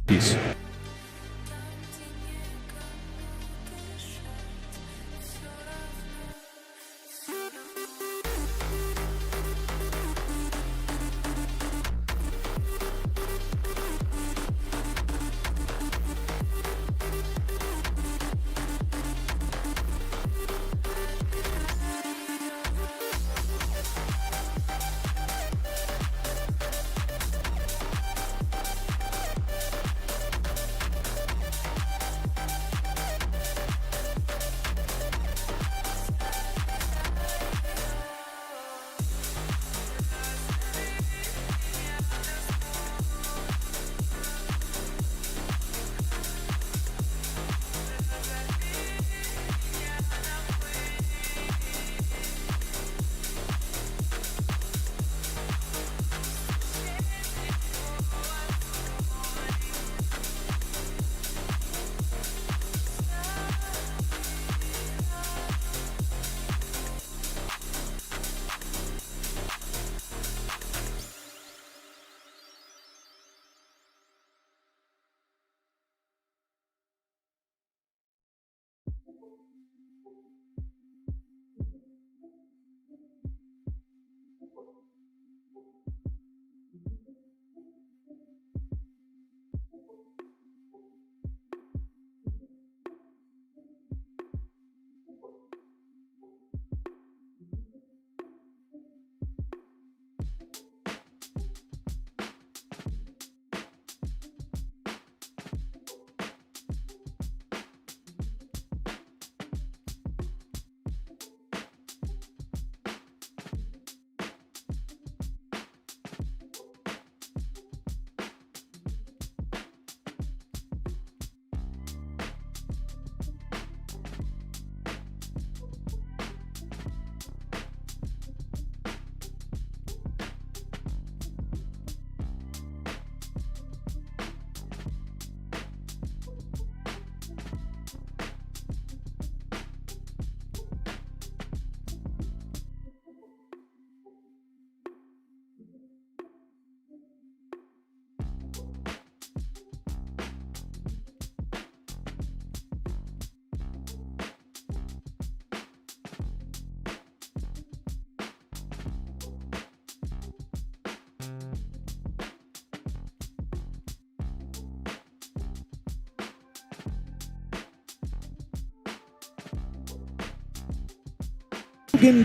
Peace.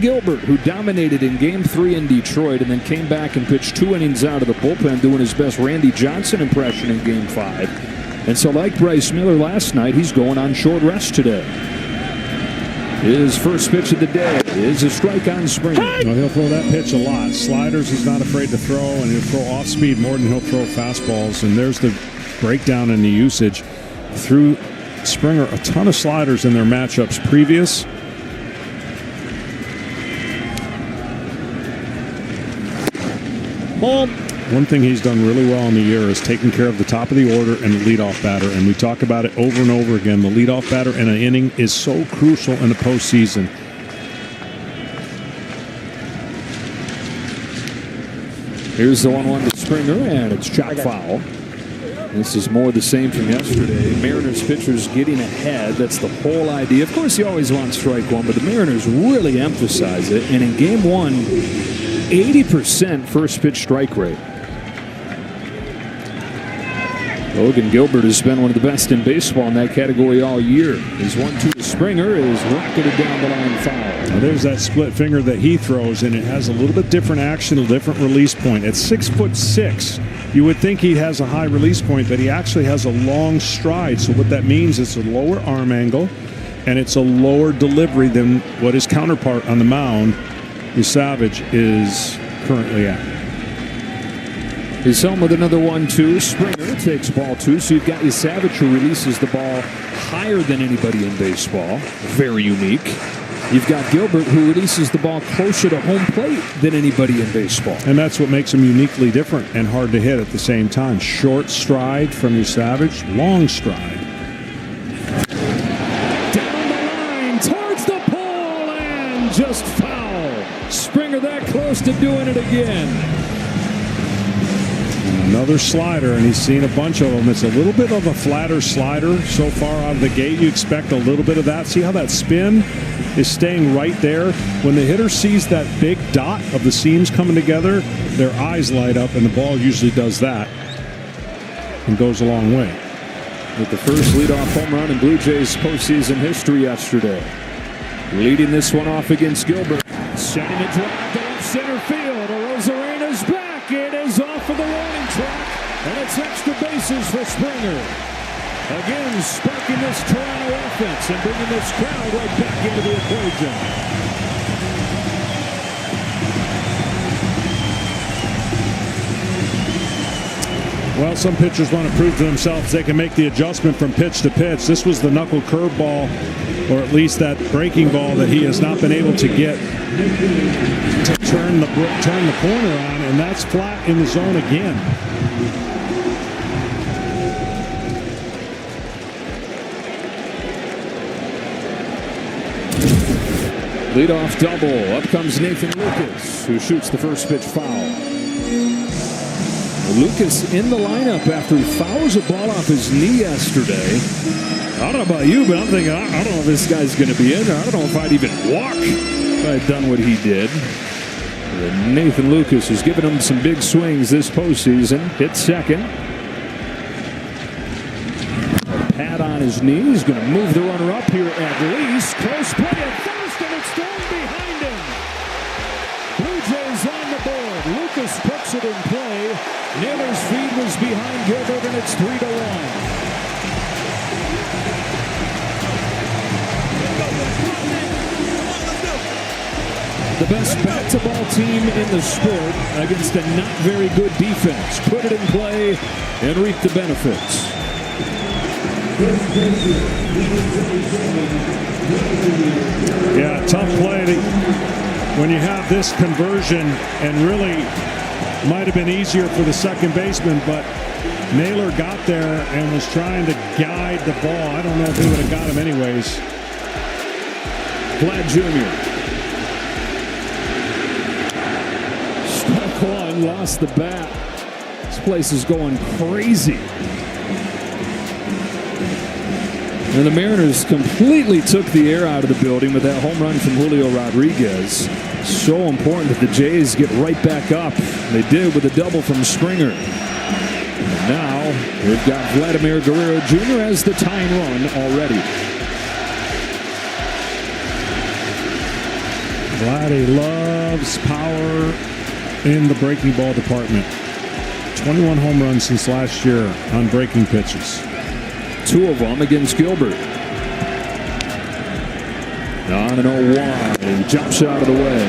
Gilbert, who dominated in Game 3 in Detroit and then came back and pitched 2 innings out of the bullpen, doing his best Randy Johnson impression in Game 5. And so like Bryce Miller last night, he's going on short rest today. His first pitch of the day is a strike on Springer. Well, he'll throw that pitch a lot. Sliders he's not afraid to throw, and he'll throw off speed more than he'll throw fastballs. And there's the breakdown in the usage. Through Springer, a ton of sliders in their matchups previous. One thing he's done really well in the year is taking care of the top of the order and the leadoff batter. And we talk about it over and over again. The leadoff batter in an inning is so crucial in the postseason. Here's the 1-1 to Springer, and it's chop foul. This is more the same from yesterday. Mariners pitchers getting ahead. That's the whole idea. Of course, you always want strike one, but the Mariners really emphasize it. And in Game 1, 80% first pitch strike rate. Logan Gilbert has been one of the best in baseball in that category all year. His 1-2 to Springer is rocketed down the line foul. Now there's that split finger that he throws, and it has a little bit different action, a different release point. At 6'6", you would think he has a high release point, but he actually has a long stride. So what that means is a lower arm angle, and it's a lower delivery than what his counterpart on the mound, Savage, is currently at. He's home with another 1-2. Springer takes ball 2. So you've got Savage, who releases the ball higher than anybody in baseball. Very unique. You've got Gilbert, who releases the ball closer to home plate than anybody in baseball. And that's what makes him uniquely different and hard to hit at the same time. Short stride from Savage, long stride. Down the line, towards the pole, and just foul. Springer that close to doing it again. Another slider, and he's seen a bunch of them. It's a little bit of a flatter slider so far out of the gate. You expect a little bit of that. See how that spin is staying right there? When the hitter sees that big dot of the seams coming together, their eyes light up, and the ball usually does that and goes a long way. With the first leadoff home run in Blue Jays postseason history yesterday. Leading this one off against Gilbert. Sending a drive to left center field. Arozarena's back. It is off of the warning track. And it's extra bases for Springer. Again, sparking this Toronto offense and bringing this crowd right back into the equation. Well, some pitchers want to prove to themselves they can make the adjustment from pitch to pitch. This was the knuckle curveball, or at least that breaking ball that he has not been able to get to turn the corner on, and that's flat in the zone again. Leadoff double. Up comes Nathan Lucas, who shoots the first pitch foul. Lucas in the lineup after he fouls a ball off his knee yesterday. I don't know about you, but I'm thinking, I don't know if this guy's going to be in there. I don't know if I'd even walk if I'd done what he did. And Nathan Lucas has given him some big swings this postseason. Hit second. A pad on his knee. He's going to move the runner up here at least. Close play at first, and it's thrown behind him. Blue Jays on the board. Lucas puts it in play. Naylor's feed was behind Gilbert, and it's 3-1. The best bat-to-ball team in the sport against a not very good defense. Put it in play and reap the benefits. Yeah, tough play when you have this conversion, and really might have been easier for the second baseman, but Naylor got there and was trying to guide the ball. I don't know if he would have got him anyways. Vlad Jr. Struck one, lost the bat. This place is going crazy. And the Mariners completely took the air out of the building with that home run from Julio Rodriguez. So important that the Jays get right back up. They did with a double from Springer. And now they've got Vladimir Guerrero Jr. as the tying run already. Vladdy loves power in the breaking ball department. 21 home runs since last year on breaking pitches. 2 of them against Gilbert. On an 0-1, and jumps out of the way.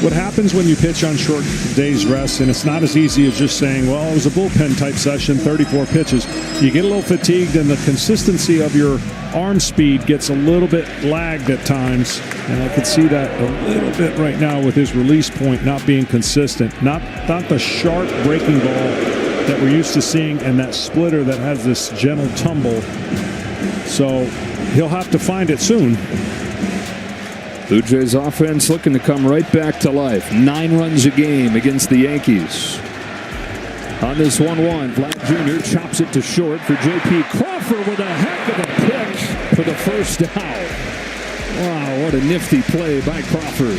What happens when you pitch on short days rest, and it's not as easy as just saying, well, it was a bullpen type session, 34 pitches. You get a little fatigued, and the consistency of your arm speed gets a little bit lagged at times. And I could see that a little bit right now with his release point not being consistent. Not the sharp breaking ball that we're used to seeing, and that splitter that has this gentle tumble. So he'll have to find it soon. Blue Jays offense looking to come right back to life. 9 runs a game against the Yankees. On this 1-1, Vlad Jr. chops it to short for J.P. Crawford with a heck of a pick for the first out. Wow, what a nifty play by Crawford.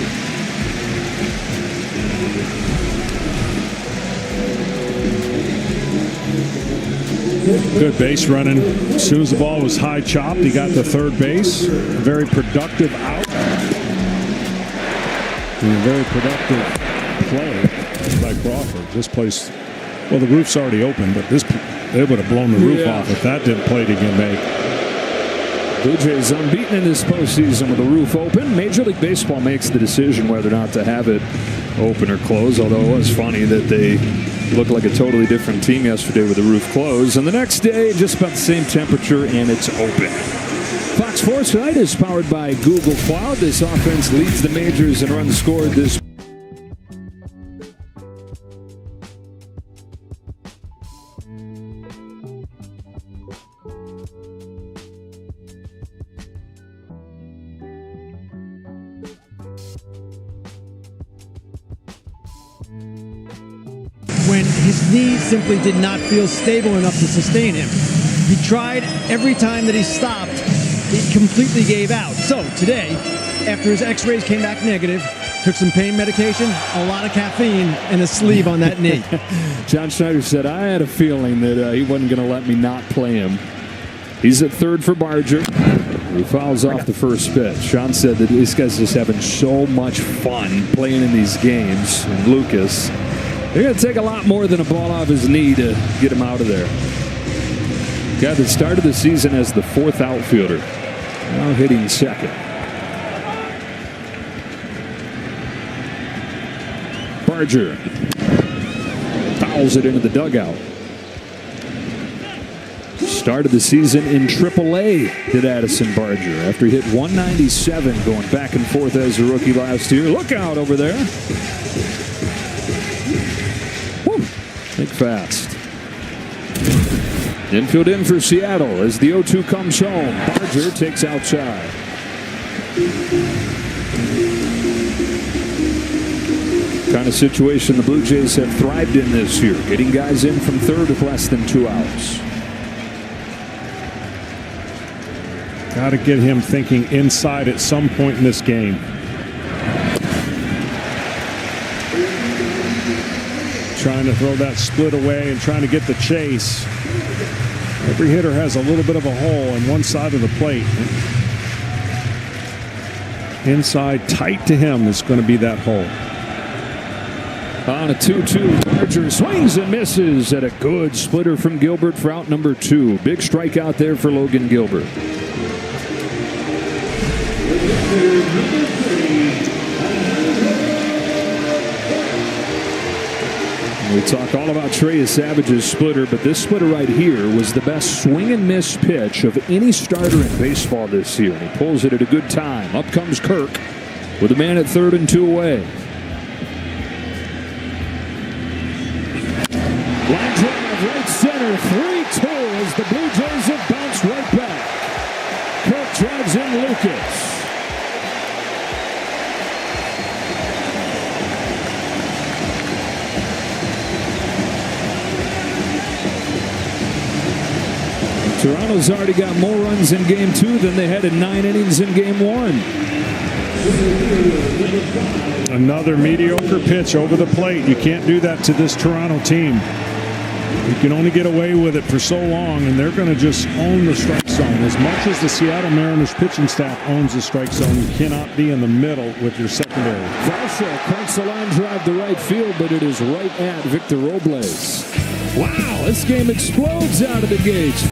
Good base running. As soon as the ball was high chopped, he got to third base. A very productive out. And a very productive play by Crawford. This place, well, the roof's already open, but they would have blown the roof off if that didn't play to get made. Blue Jays unbeaten in this postseason with the roof open. Major League Baseball makes the decision whether or not to have it open or close, although it was funny that they looked like a totally different team yesterday with the roof closed. And the next day, just about the same temperature, and it's open. Fox Foresight is powered by Google Cloud. This offense leads the majors in runs scored this We'll be right back. when his knee simply did not feel stable enough to sustain him. He tried every time that he stopped, he completely gave out. So today, after his x-rays came back negative, took some pain medication, a lot of caffeine, and a sleeve on that knee. John Schneider said, I had a feeling that he wasn't going to let me not play him. He's at third for Barger. He fouls off the first pitch. Sean said that these guys just having so much fun playing in these games. And Lucas, they're going to take a lot more than a ball off his knee to get him out of there. Guy that started the season as the fourth outfielder, now hitting second. Barger fouls it into the dugout. Started the season in AAA, did Addison Barger, after he hit 197 going back and forth as a rookie last year. Look out over there. Woo. Think fast. Infield in for Seattle as the 0-2 comes home. Barger takes outside. Kind of situation the Blue Jays have thrived in this year, getting guys in from third with less than 2 outs. Got to get him thinking inside at some point in this game. Trying to throw that split away and trying to get the chase. Every hitter has a little bit of a hole on one side of the plate. Inside, tight to him is going to be that hole. On a 2-2, Barger swings and misses at a good splitter from Gilbert for out number 2. Big strikeout there for Logan Gilbert. We talk all about Trey Savage's splitter, but this splitter right here was the best swing and miss pitch of any starter in baseball this year. And he pulls it at a good time. Up comes Kirk with a man at third and 2 away. Line drive right center, 3-2 as the Blue Jays have bounced right back. Kirk drives in Lucas. Toronto's already got more runs in game 2 than they had in 9 innings in game 1. Another mediocre pitch over the plate. You can't do that to this Toronto team. You can only get away with it for so long, and they're going to just own the strike zone. As much as the Seattle Mariners pitching staff owns the strike zone, you cannot be in the middle with your secondary. Varsho cranks the line drive to right field, but it is right at Victor Robles. Wow, this game explodes out of the gates.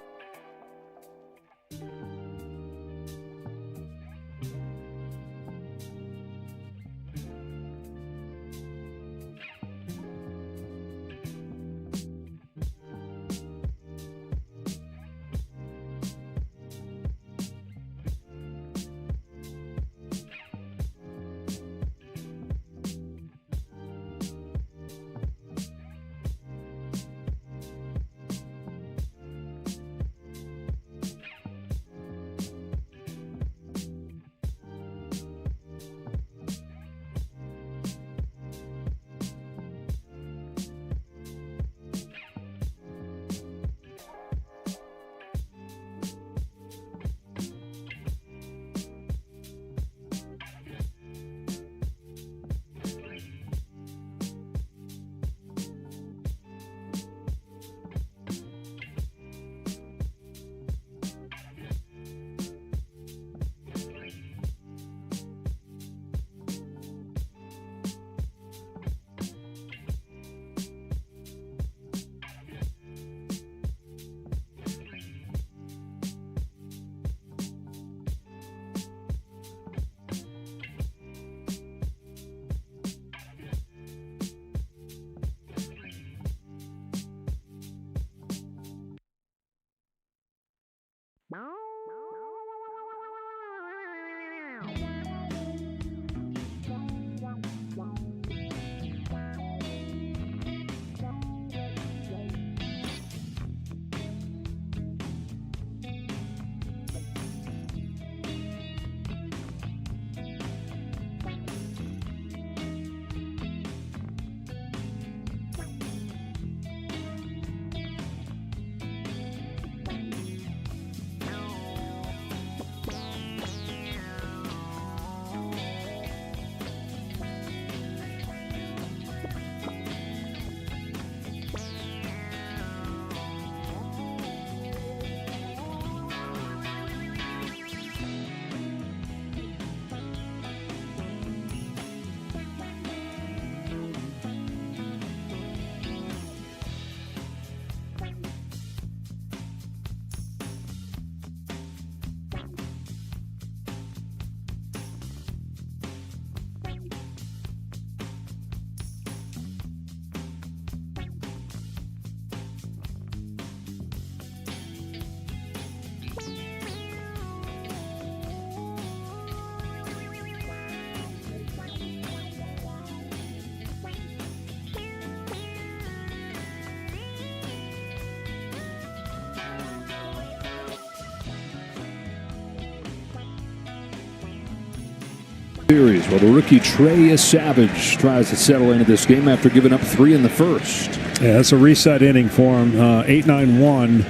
series. Well, the rookie Trey Savage tries to settle into this game after giving up 3 in the first. Yeah, that's a reset inning for him. 8-9-1.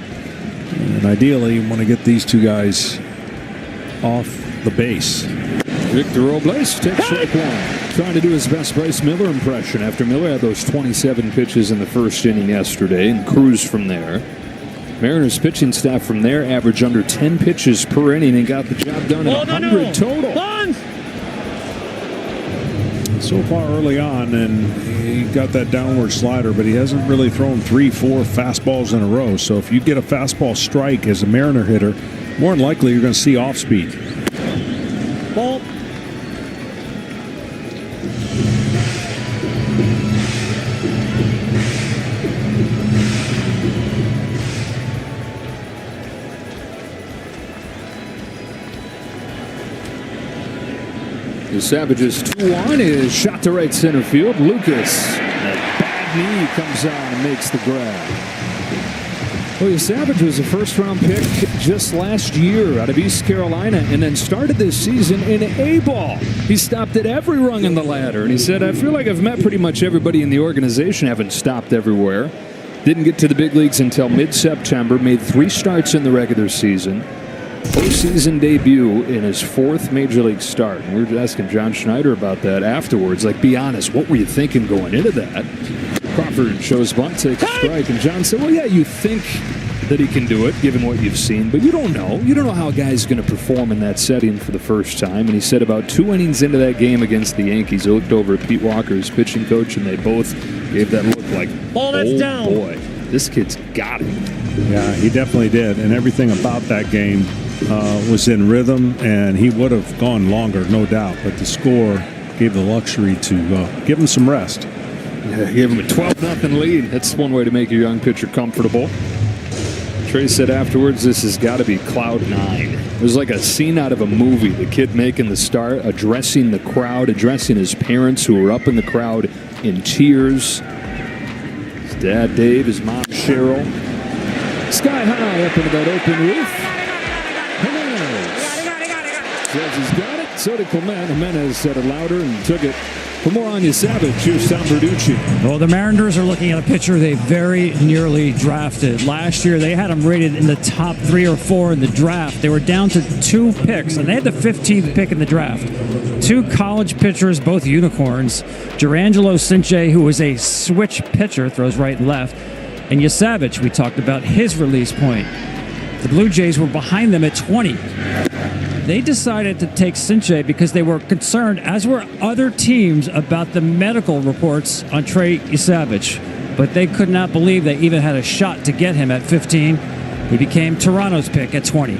And ideally, you want to get these two guys off the base. Victor Robles takes strike 1. Trying to do his best Bryce Miller impression after Miller had those 27 pitches in the first inning yesterday and cruised from there. Mariners pitching staff from there averaged under 10 pitches per inning and got the job done in 100 total. So far early on, and he got that downward slider, but he hasn't really thrown 3-4 fastballs in a row. So if you get a fastball strike as a Mariner hitter, more than likely you're going to see off speed. Ball. The Savage's 2-1 is shot to right center field. Lucas, that bad knee, comes on and makes the grab. Well, the Savage was a first-round pick just last year out of East Carolina and then started this season in A-ball. He stopped at every rung in the ladder, and he said, I feel like I've met pretty much everybody in the organization, haven't stopped everywhere. Didn't get to the big leagues until mid-September, made 3 starts in the regular season. Postseason debut in his 4th major league start. And we were asking John Schneider about that afterwards. Like, be honest, what were you thinking going into that? Crawford shows bunt, takes a strike, and John said, well, yeah, you think that he can do it, given what you've seen, but you don't know. You don't know how a guy's going to perform in that setting for the first time. And he said about 2 innings into that game against the Yankees, he looked over at Pete Walker, his pitching coach, and they both gave that look like, oh boy, this kid's got it. Yeah, he definitely did. And everything about that game was in rhythm, and he would have gone longer, no doubt. But the score gave the luxury to give him some rest. Yeah, gave him a 12-0 lead. That's one way to make your young pitcher comfortable. Trey said afterwards, this has got to be cloud 9. It was like a scene out of a movie. The kid making the start, addressing the crowd, addressing his parents who were up in the crowd in tears. His dad, Dave, his mom, Cheryl. Sky high up into that open roof. Says he's got it. So did Clement. Jimenez said it louder and took it. For more on your Savage, here's Tom Verducci. Well, the Mariners are looking at a pitcher they very nearly drafted. Last year, they had him rated in the top 3 or 4 in the draft. They were down to 2 picks, and they had the 15th pick in the draft. 2 college pitchers, both unicorns. Durangelo Sinche, who was a switch pitcher, throws right and left. And Savage, we talked about his release point. The Blue Jays were behind them at 20. They decided to take Sinche because they were concerned, as were other teams, about the medical reports on Trey Savage. But they could not believe they even had a shot to get him at 15. He became Toronto's pick at 20.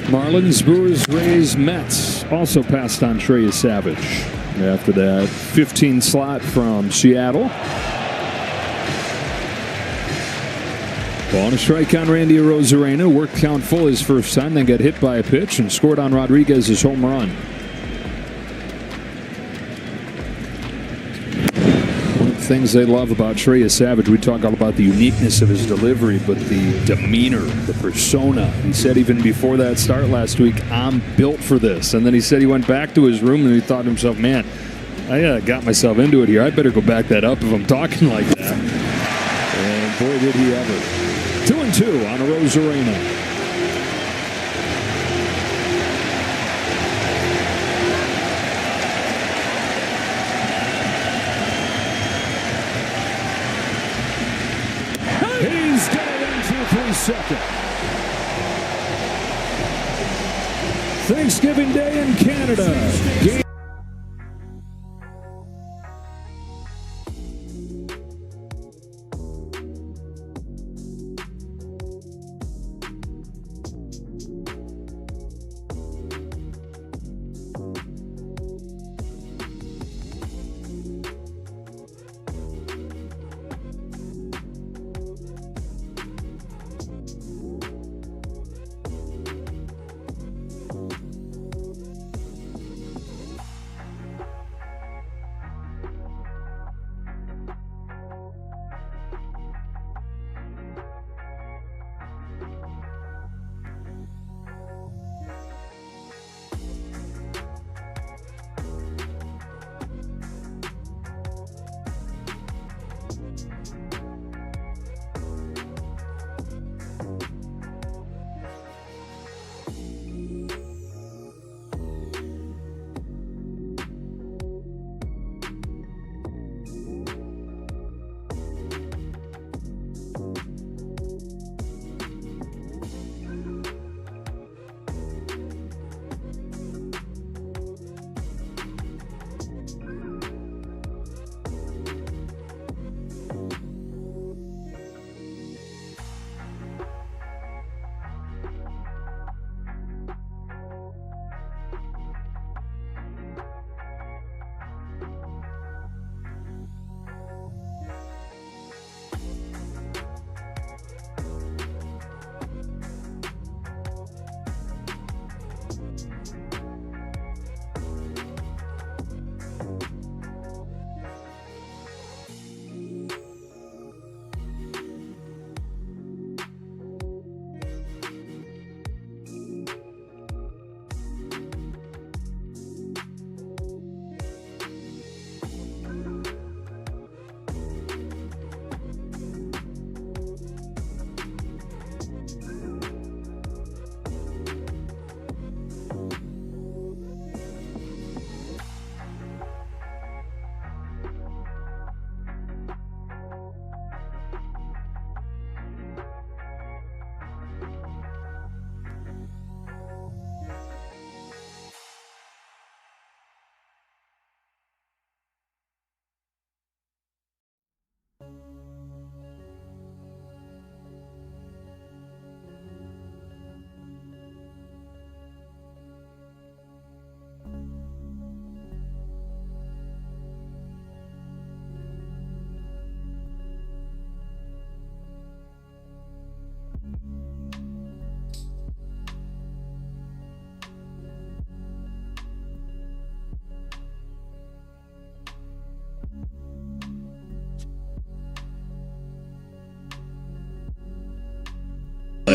Marlins, Brewers, Rays, Mets also passed on Trey Savage after that 15 slot from Seattle. Ball and a strike on Randy Arozarena. Worked count full his first time, then got hit by a pitch and scored on Rodriguez's home run. One of the things they love about Trey Savage, we talk all about the uniqueness of his delivery, but the demeanor, the persona. He said even before that start last week, I'm built for this. And then he said he went back to his room and he thought to himself, man, I got myself into it here. I better go back that up if I'm talking like that. And boy, did he ever. 2-2 on Arozarena. He's got it in for 3 seconds. Thanksgiving Day in Canada.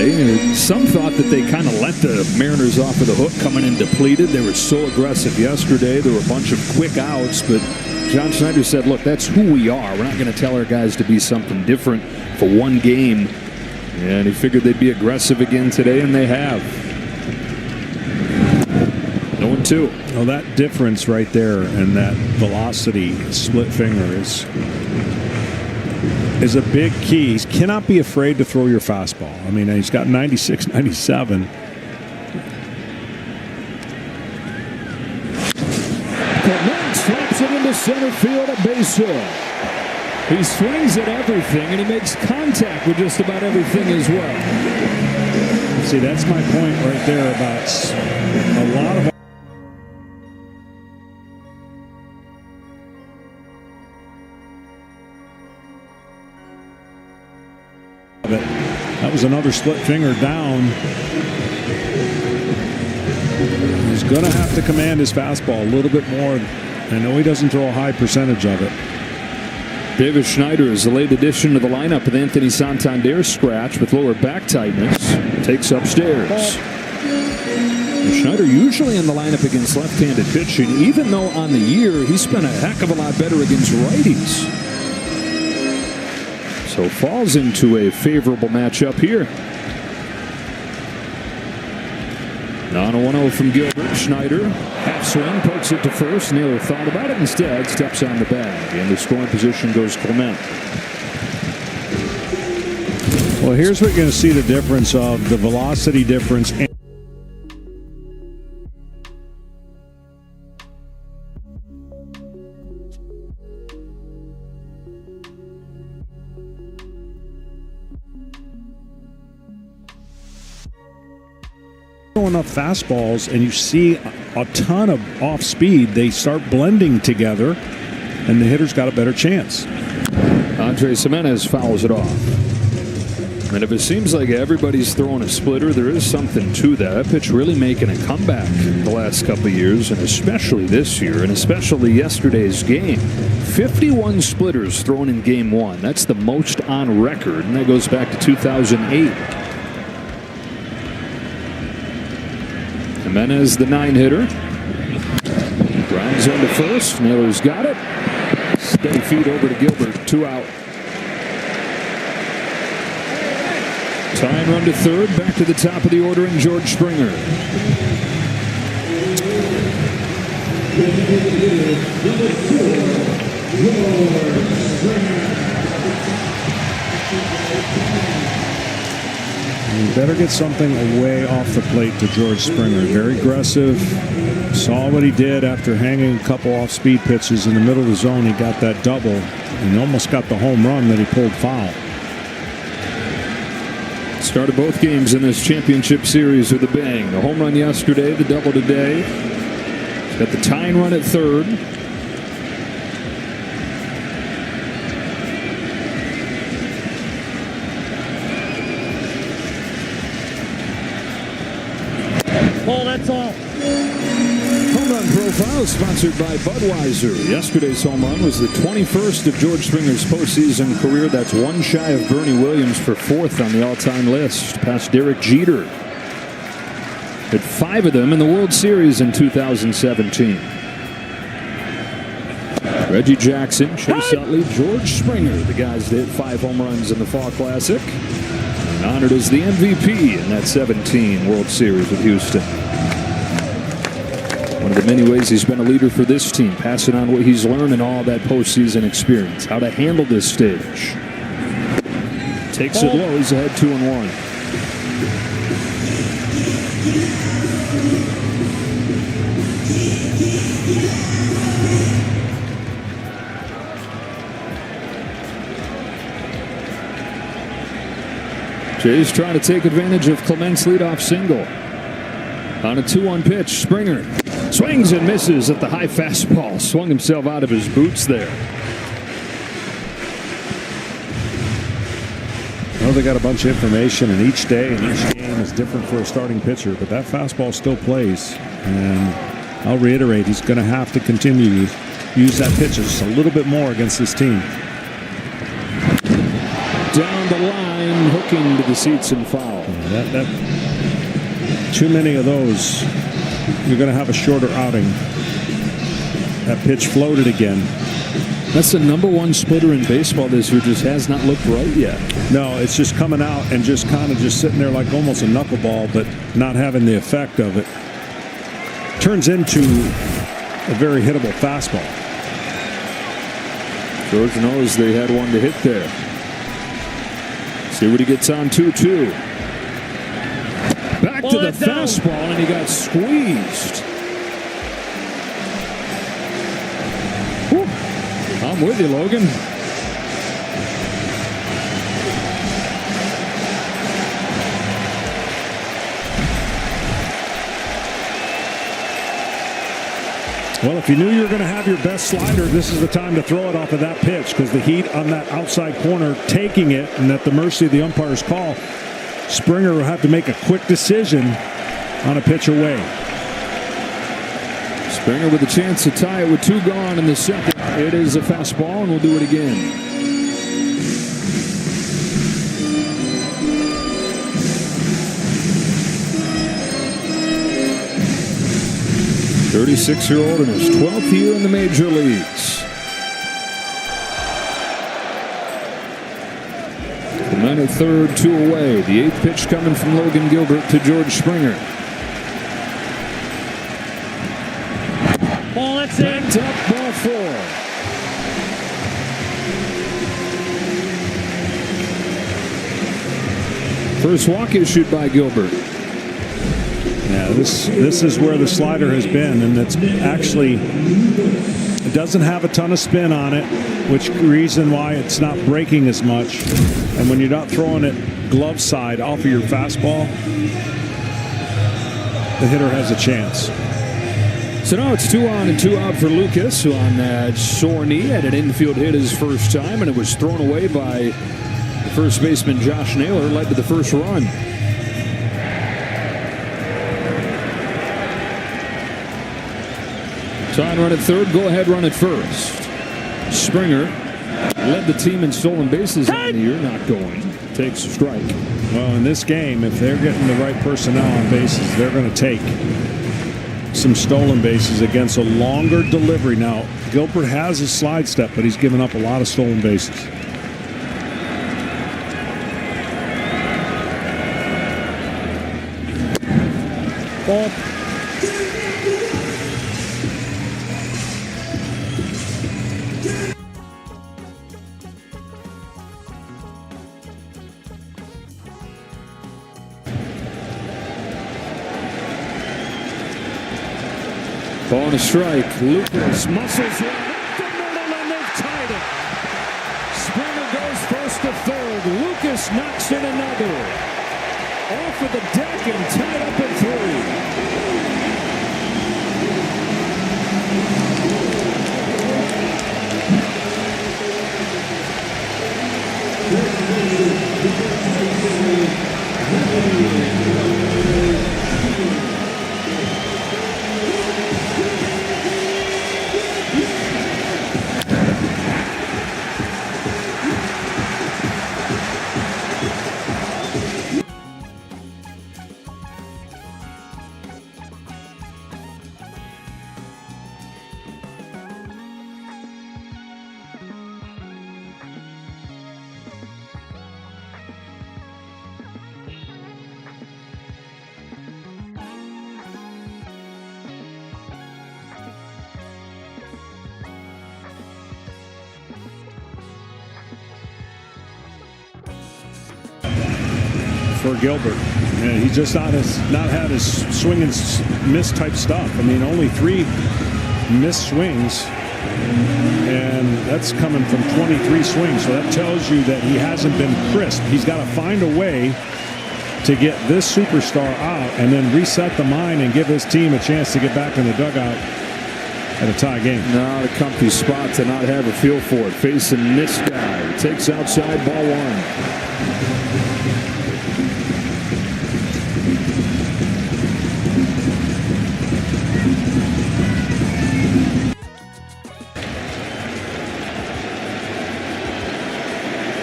play. Some thought that they kind of let the Mariners off of the hook coming in depleted. They were so aggressive yesterday. There were a bunch of quick outs, but John Schneider said, look, that's who we are. We're not going to tell our guys to be something different for one game. And he figured they'd be aggressive again today, and they have. 0-2. Well, that difference right there and that velocity, split finger, is a big key. He cannot be afraid to throw your fastball. I mean, he's got 96, 97. Clement slaps it into center field, a base hit. He swings at everything, and he makes contact with just about everything as well. See, that's my point right there about a lot of that was another split finger down. He's going to have to command his fastball a little bit more. I know he doesn't throw a high percentage of it. David Schneider is the late addition to the lineup with Anthony Santander's scratch with lower back tightness. Takes upstairs. Schneider usually in the lineup against left-handed pitching, even though on the year he spent a heck of a lot better against righties. So falls into a favorable matchup here. On a 1-0 from Gilbert. Schneider, half swing, pokes it to first. Naylor thought about it instead, steps on the bag. In the scoring position goes Clement. Well, here's where you're going to see the difference of the velocity difference. Enough fastballs and you see a ton of off speed, they start blending together and the hitter's got a better chance. Andres Jimenez fouls it off. And if it seems like everybody's throwing a splitter, there is something to that. That pitch really making a comeback the last couple of years, and especially this year, and especially yesterday's game. 51 splitters thrown in game one. That's the most on record, and that goes back to 2008. Jimenez, the 9-hitter. Grounds into first. Naylor's got it. Steady feed over to Gilbert. 2 out. Tying run to third. Back to the top of the order in George Springer. You better get something away off the plate to George Springer. Very aggressive. Saw what he did after hanging a couple off-speed pitches in the middle of the zone. He got that double and almost got the home run that he pulled foul. Started both games in this championship series with a bang. The home run yesterday, the double today. He's got the tying run at third. Oh, that's all. Home run profile sponsored by Budweiser. Yesterday's home run was the 21st of George Springer's postseason career. That's one shy of Bernie Williams for 4th on the all-time list, past Derek Jeter. Had 5 of them in the World Series in 2017. Reggie Jackson, Chase Utley, George Springer, the guys that hit 5 home runs in the Fall Classic. And honored as the MVP in that 17 World Series with Houston. One of the many ways he's been a leader for this team, passing on what he's learned in all that postseason experience, how to handle this stage. Takes it low, he's ahead 2-1. Jay's trying to take advantage of Clement's leadoff single. On a 2-1 pitch, Springer swings and misses at the high fastball. Swung himself out of his boots there. I know they got a bunch of information, and each day and each game is different for a starting pitcher, but that fastball still plays. And I'll reiterate, he's going to have to continue to use that pitch just a little bit more against this team. Down the line, hooking to the seats and foul. Too many of those. You're going to have a shorter outing. That pitch floated again. That's the #1 splitter in baseball this year. Just has not looked right yet. No, it's just coming out and just kind of just sitting there like almost a knuckleball, but not having the effect of it. Turns into a very hittable fastball. George knows they had one to hit there. See what he gets on 2-2. Back to the fastball, and he got squeezed. Whew. I'm with you, Logan. Well, if you knew you were going to have your best slider, this is the time to throw it off of that pitch, because the heat on that outside corner, taking it and at the mercy of the umpire's call, Springer will have to make a quick decision on a pitch away. Springer with a chance to tie it with 2 gone in the second. It is a fastball, and we'll do it again. .36-year-old in his 12th year in the major leagues. The men at third, 2 away. The 8th pitch coming from Logan Gilbert to George Springer. Ball, that's it. Backed up, ball 4. First walk issued by Gilbert. Yeah, this is where the slider has been, and it's actually, it doesn't have a ton of spin on it, which reason why it's not breaking as much. And when you're not throwing it glove side off of your fastball, the hitter has a chance. So now it's 2 on and 2 out for Lucas, who on that sore knee had an infield hit his first time, and it was thrown away by first baseman Josh Naylor, led to the first run. Tying run at third, go ahead run at first. Springer led the team in stolen bases on the year, not going. Takes a strike. Well, in this game, if they're getting the right personnel on bases, they're going to take some stolen bases against a longer delivery. Now, Gilbert has a slide step, but he's given up a lot of stolen bases. Ball. Ball and a strike. Lucas muscles one up the middle, and they've tied it. Springer goes first to third. Lucas knocks in another. Off of the deck and tied up at 3. For Gilbert, and he's just not had his swing and miss type stuff. I mean, only 3 missed swings, and that's coming from 23 swings. So that tells you that he hasn't been crisp. He's got to find a way to get this superstar out and then reset the mind and give his team a chance to get back in the dugout at a tie game. Not a comfy spot to not have a feel for it. Facing this guy. Takes outside, ball 1.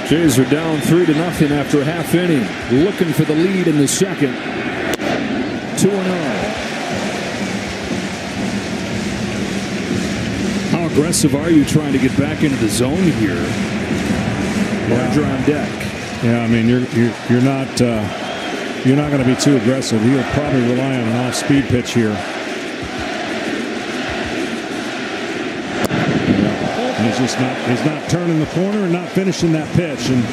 Jays are down 3-0 after a half inning. Looking for the lead in the second. 2-0. How aggressive are you trying to get back into the zone here? Roger on deck. Yeah, I mean you're not going to be too aggressive. He'll probably rely on an off-speed pitch here. He's not turning the corner and not finishing that pitch, and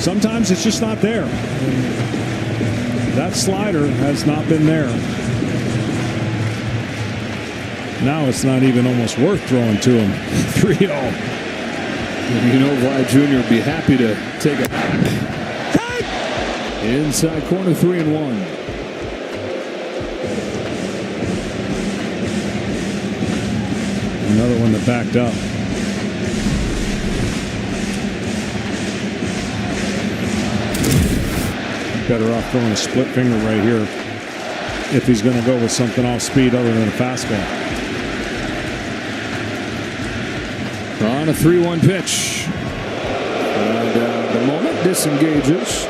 sometimes it's just not there. That slider has not been there. Now it's not even almost worth throwing to him. 3-0. You know, Vlad Jr. would be happy to take it. Inside corner, 3-1. Another one that backed up. Better off throwing a split finger right here if he's going to go with something off speed other than a fastball. On a 3-1 pitch. And the moment disengages.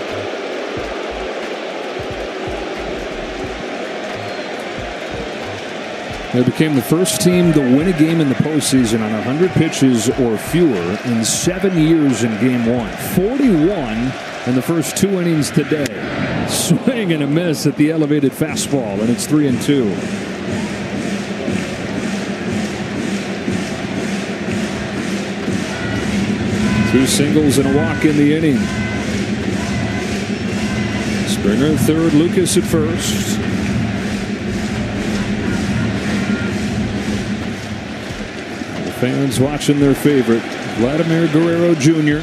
They became the first team to win a game in the postseason on 100 pitches or fewer in 7 years in Game 1. 41 in the first 2 innings today. Swing and a miss at the elevated fastball, and it's 3-2. Two singles and a walk in the inning. Springer at third, Lucas at first. The fans watching their favorite, Vladimir Guerrero Jr.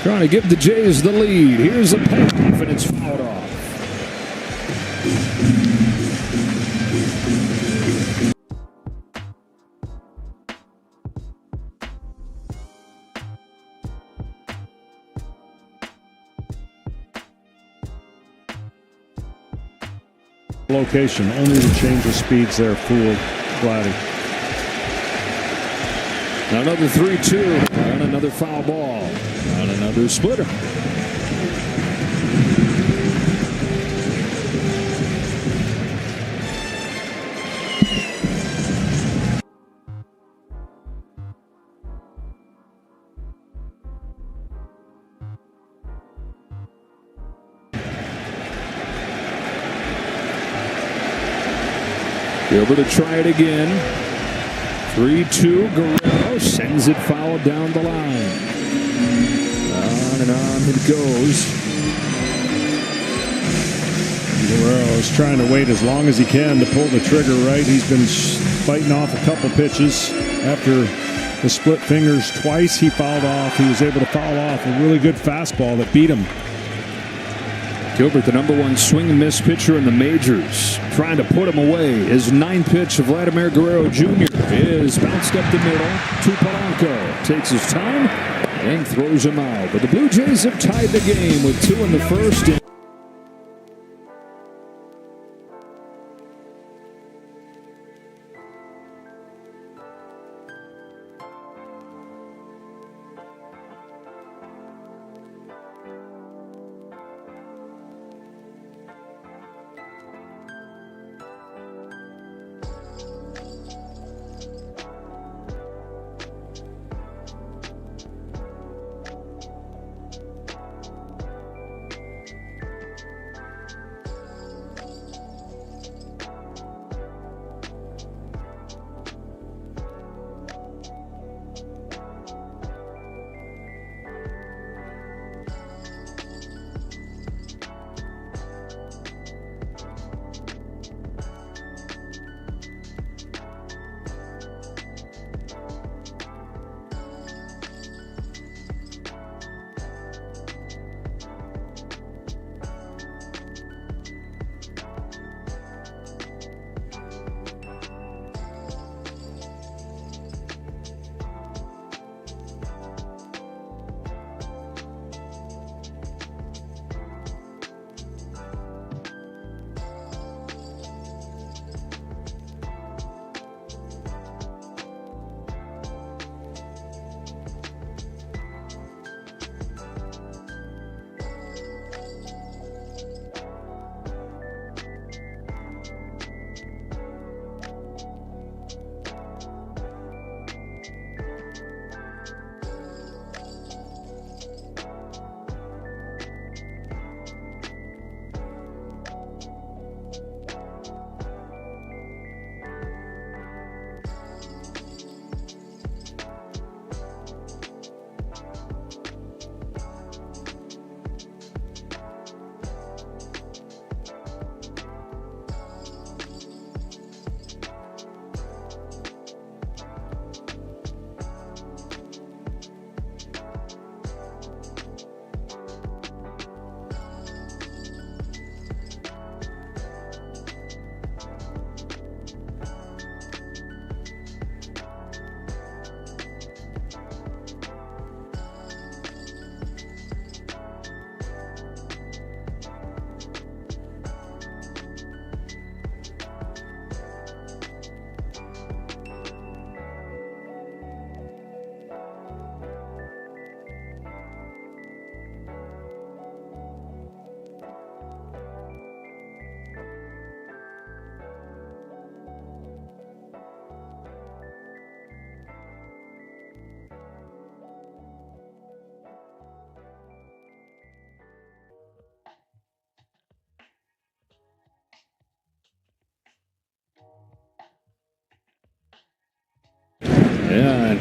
Trying to give the Jays the lead. Here's a payoff, and it's fouled off. Location, only the change of speeds there fooled Vladdy. Another 3-2 and another foul ball. On another splitter. Over to try it again. 3-2. Guerrero sends it foul down the line. On and on it goes. Guerrero is trying to wait as long as he can to pull the trigger right. He's been fighting off a couple pitches. After the split fingers twice he fouled off, he was able to foul off a really good fastball that beat him. Gilbert, the #1 swing and miss pitcher in the majors, trying to put him away. His 9th pitch of Vladimir Guerrero Jr. is bounced up the middle to Polanco. Takes his time and throws him out. But the Blue Jays have tied the game with 2 in the first.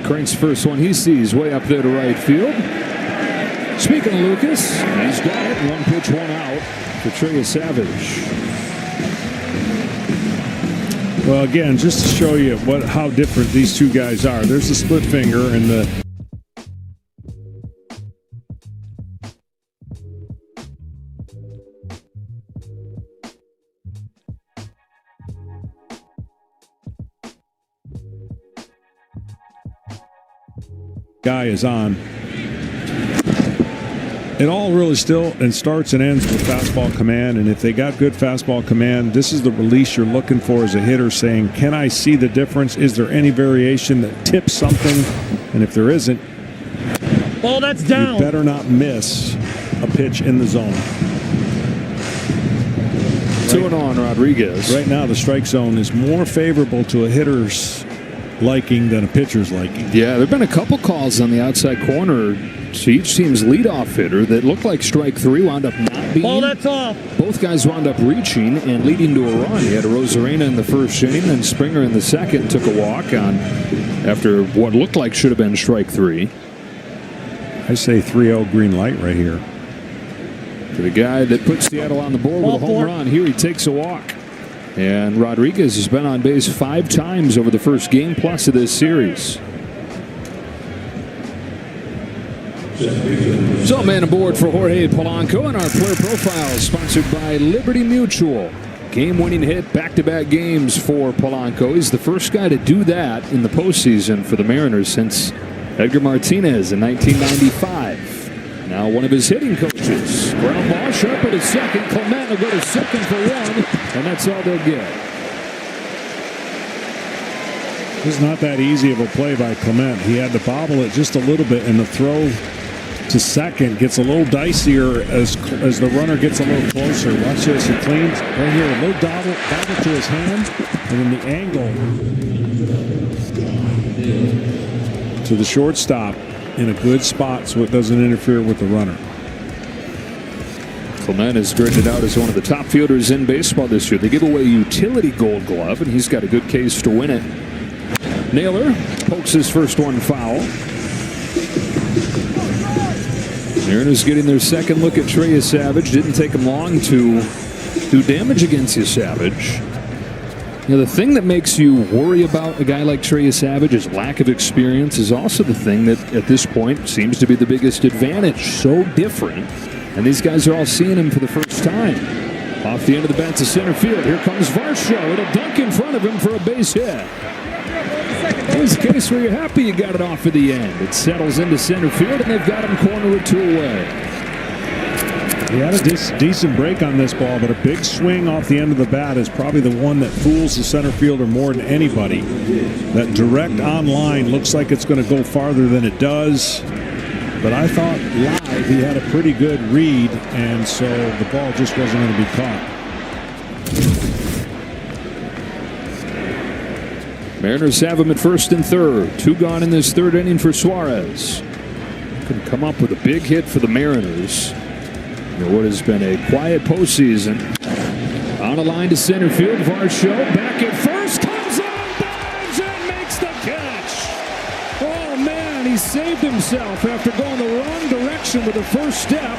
cranks the first one he sees way up there to right field. Speaking of Lucas, he's got it. 1 pitch, 1 out for Trey Savage. Well, again, just to show you how different these two guys are. There's the split finger and the guy is on. It all really still and starts and ends with fastball command, and if they got good fastball command, this is the release you're looking for as a hitter, saying, can I see the difference? Is there any variation that tips something? And if there isn't, ball that's down. You better not miss a pitch in the zone. 2-0 Rodriguez. Right now, the strike zone is more favorable to a hitter's liking than a pitcher's liking. Yeah, there have been a couple calls on the outside corner to each team's leadoff hitter that looked like strike 3 wound up not being. Ball that's off. Both guys wound up reaching and leading to a run. You had a Rosarena in the first inning, then Springer in the second took a walk on after what looked like should have been strike 3. I say 3-0 green light right here. For the guy that put Seattle on the board with a home run, here he takes a walk. And Rodriguez has been on base 5 times over the first game plus of this series. So, man aboard for Jorge Polanco, and our player profile is sponsored by Liberty Mutual. Game-winning hit, back-to-back games for Polanco. He's the first guy to do that in the postseason for the Mariners since Edgar Martinez in 1995. Now one of his hitting coaches. Ground ball, Sharper to second. Clement will go to second for 1, and that's all they'll get. It's not that easy of a play by Clement. He had to bobble it just a little bit, and the throw to second gets a little dicier as the runner gets a little closer. Watch this. He cleans right here. A little dobble to his hand, and then the angle to the shortstop in a good spot so it doesn't interfere with the runner. Clement is graded out as one of the top fielders in baseball this year. They give away a utility gold glove, and he's got a good case to win it. Naylor pokes his first one foul. Mariners getting their second look at Trey Savage. Didn't take him long to do damage against you, Savage. You know, the thing that makes you worry about a guy like Trey Savage, his lack of experience, is also the thing that at this point seems to be the biggest advantage. So different. And these guys are all seeing him for the first time. Off the end of the bat to center field. Here comes Varsho. It'll dunk in front of him for a base hit. Here's a case where you're happy you got it off at the end. It settles into center field, and they've got him corner or 2 away. He had a decent break on this ball, but a big swing off the end of the bat is probably the one that fools the center fielder more than anybody. That direct on line looks like it's going to go farther than it does. But I thought live he had a pretty good read, and so the ball just wasn't going to be caught. Mariners have him at first and third. 2 gone in this third inning for Suarez. Couldn't come up with a big hit for the Mariners. What has been a quiet postseason. On a line to center field. Varsho back at first. Comes on, dives, and makes the catch. Oh, man, he saved himself after going the wrong direction with the first step.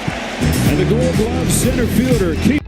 And the Gold Glove center fielder keeps.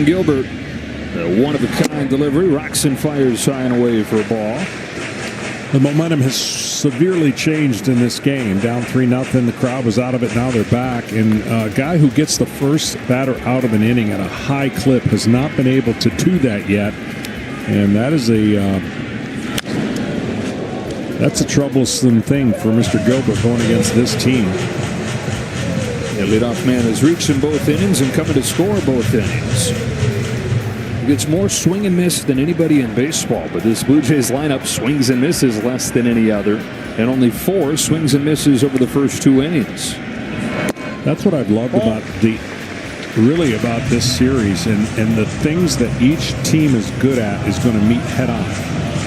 Gilbert, a one-of-a-kind delivery, rocks and fires high and away for a ball. The momentum has severely changed in this game. Down 3-0. The crowd was out of it. Now they're back. And a guy who gets the first batter out of an inning at a high clip has not been able to do that yet. And that is that's a troublesome thing for Mr. Gilbert going against this team. The leadoff man has reached in both innings and coming to score both innings. He gets more swing and miss than anybody in baseball, but this Blue Jays lineup swings and misses less than any other, and only 4 swings and misses over the first 2 innings. That's what I've loved about this series, and the things that each team is good at is going to meet head on.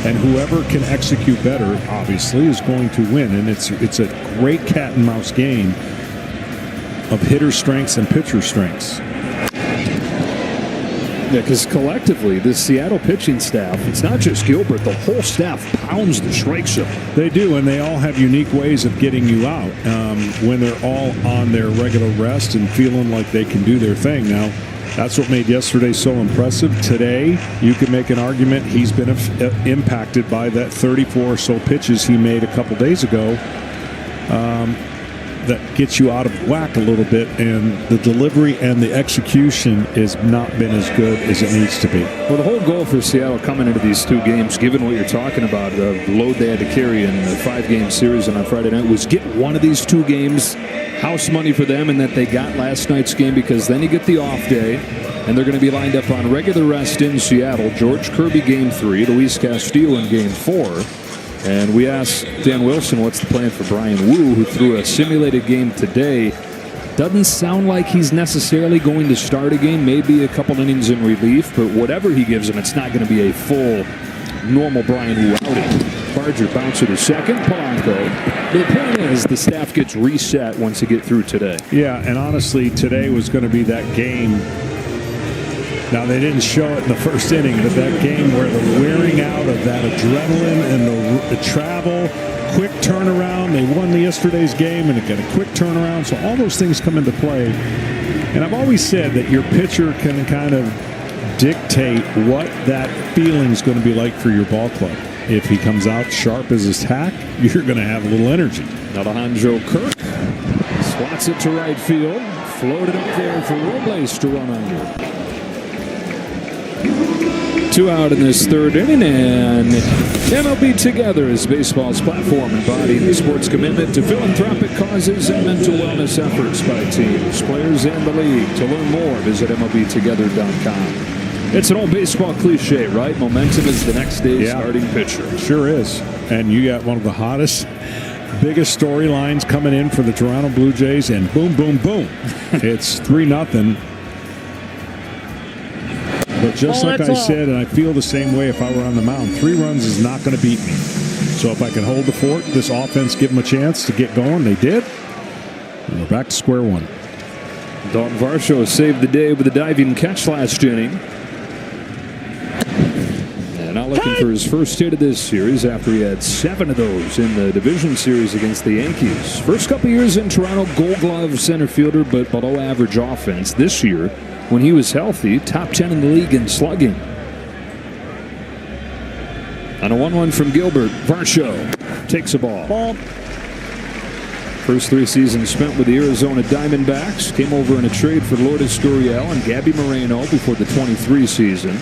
And whoever can execute better, obviously, is going to win. And it's a great cat and mouse game of hitter strengths and pitcher strengths. Yeah, because collectively, this Seattle pitching staff, it's not just Gilbert, the whole staff pounds the strike zone. They do, and they all have unique ways of getting you out when they're all on their regular rest and feeling like they can do their thing. Now, that's what made yesterday so impressive. Today, you can make an argument he's been impacted by that 34 or so pitches he made a couple days ago. That gets you out of whack a little bit, and the delivery and the execution has not been as good as it needs to be. Well, the whole goal for Seattle coming into these 2 games, given what you're talking about, the load they had to carry in the 5-game series and on Friday night, was get one of these 2 games house money for them, and that they got last night's game, because then you get the off day, and they're going to be lined up on regular rest in Seattle. George Kirby Game 3, Luis Castillo in Game 4. And we asked Dan Wilson what's the plan for Brian Wu, who threw a simulated game today. Doesn't sound like he's necessarily going to start a game, maybe a couple innings in relief, but whatever he gives him, it's not going to be a full, normal Brian Wu outing. Barger bouncer to second, Polanco. The point is the staff gets reset once you get through today. Yeah, and honestly, today was going to be that game. Now, they didn't show it in the first inning, but that game where the wearing out of that adrenaline and the travel, quick turnaround. They won yesterday's game and get a quick turnaround. So all those things come into play. And I've always said that your pitcher can kind of dictate what that feeling is going to be like for your ball club. If he comes out sharp as his tack, you're going to have a little energy. Alejandro Kirk swats it to right field. Floated up there for Robles to run under. 2 out in this 3rd inning, and MLB Together is baseball's platform embodying the sport's commitment to philanthropic causes and mental wellness efforts by teams, players, and the league. To learn more, visit MLBtogether.com. It's an old baseball cliche, right? Momentum is the next day's starting pitcher. Sure is. And you got one of the hottest, biggest storylines coming in for the Toronto Blue Jays, and boom, boom, boom. It's 3-0. But just like I said, and I feel the same way if I were on the mound, 3 runs is not going to beat me. So if I can hold the fort, this offense, give them a chance to get going. They did. And we're back to square one. Dalton Varsho saved the day with a diving catch last inning. Now looking for his first hit of this series after he had 7 of those in the division series against the Yankees. First couple years in Toronto, Gold Glove center fielder, but below average offense. This year, when he was healthy, top 10 in the league in slugging. On a 1-1 from Gilbert, Varsho takes a ball. First 3 seasons spent with the Arizona Diamondbacks. Came over in a trade for Lourdes Gurriel and Gabby Moreno before the 23 season.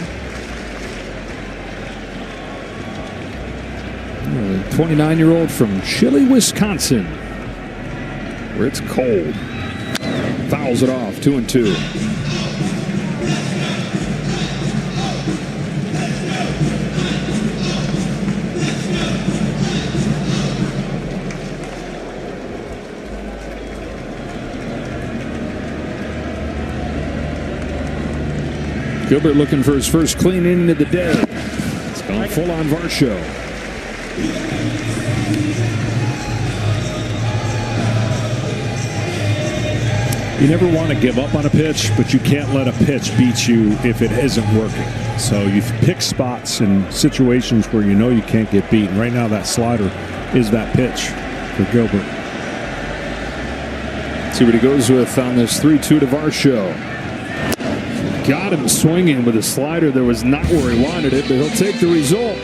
29-year-old from Chile, Wisconsin, where it's cold. Fouls it off, 2-2. Gilbert looking for his first clean inning of the day. It's gone full on Varsho. You never want to give up on a pitch, but you can't let a pitch beat you if it isn't working. So you pick spots and situations where you know you can't get beaten. Right now, that slider is that pitch for Gilbert. See what he goes with on this 3-2 to Varsho. Got him swinging with a slider that was not where he wanted it, but he'll take the result.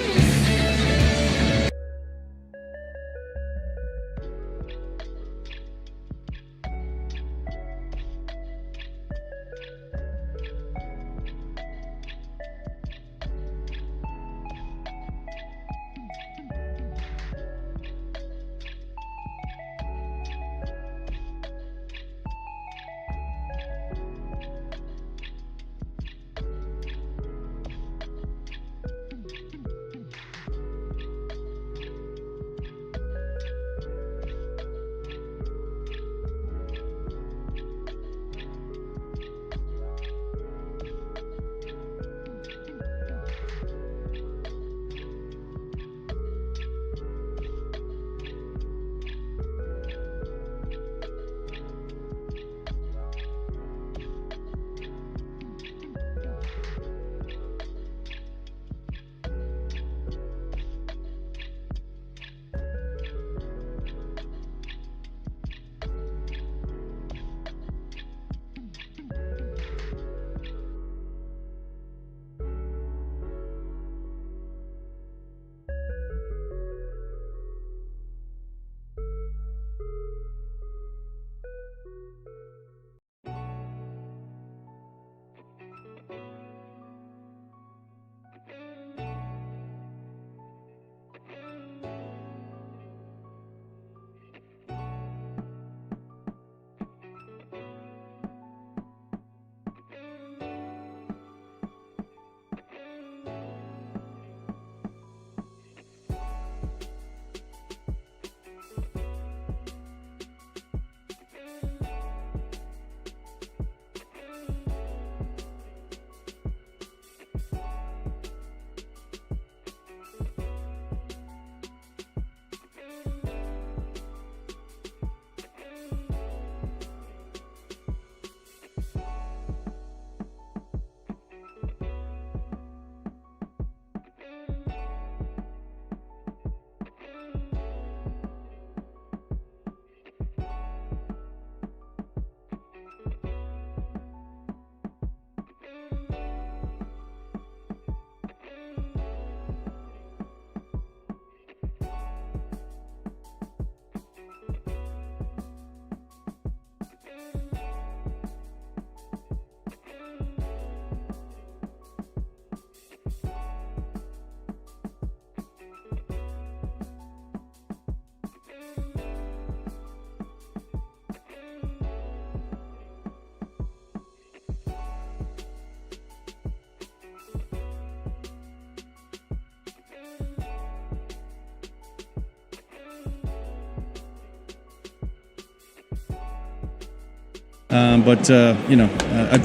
But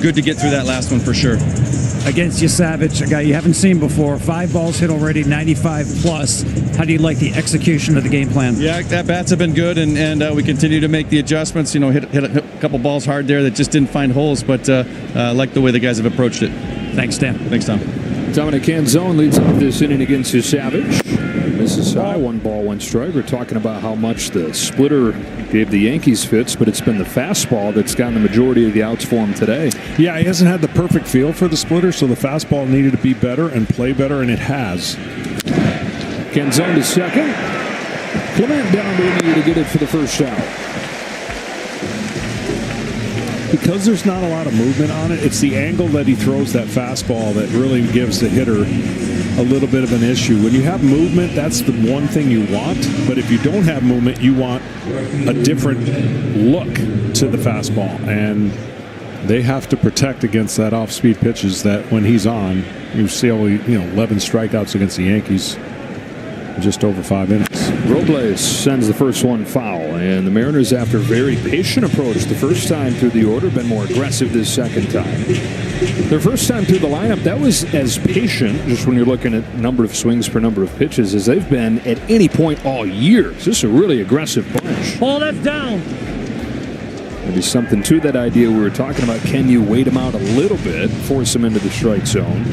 good to get through that last one for sure. Against you, Savage, a guy you haven't seen before. 5 balls hit already, 95 plus. How do you like the execution of the game plan? Yeah, at-bats have been good, and we continue to make the adjustments. You know, hit a couple balls hard there that just didn't find holes, but I like the way the guys have approached it. Thanks, Dan. Thanks, Tom. Dominic Canzone leads off this inning against his Savage. Misses high, 1 ball, 1 strike. We're talking about how much the splitter gave the Yankees fits, but it's been the fastball that's gotten the majority of the outs for him today. Yeah, he hasn't had the perfect feel for the splitter, so the fastball needed to be better and play better, and it has. Canzone to second. Clement down to the knee to get it for the first out. Because there's not a lot of movement on it, it's the angle that he throws that fastball that really gives the hitter a little bit of an issue. When you have movement, that's the one thing you want. But if you don't have movement, you want a different look to the fastball. And they have to protect against that off-speed pitches that when he's on, you see only 11 strikeouts against the Yankees in just over 5 innings. Robles sends the first one foul, and the Mariners, after a very patient approach the first time through the order, been more aggressive this second time. Their first time through the lineup, that was as patient, just when you're looking at number of swings per number of pitches, as they've been at any point all year. This is a really aggressive bunch. Ball that's down. Maybe something to that idea we were talking about. Can you wait him out a little bit, force him into the strike zone?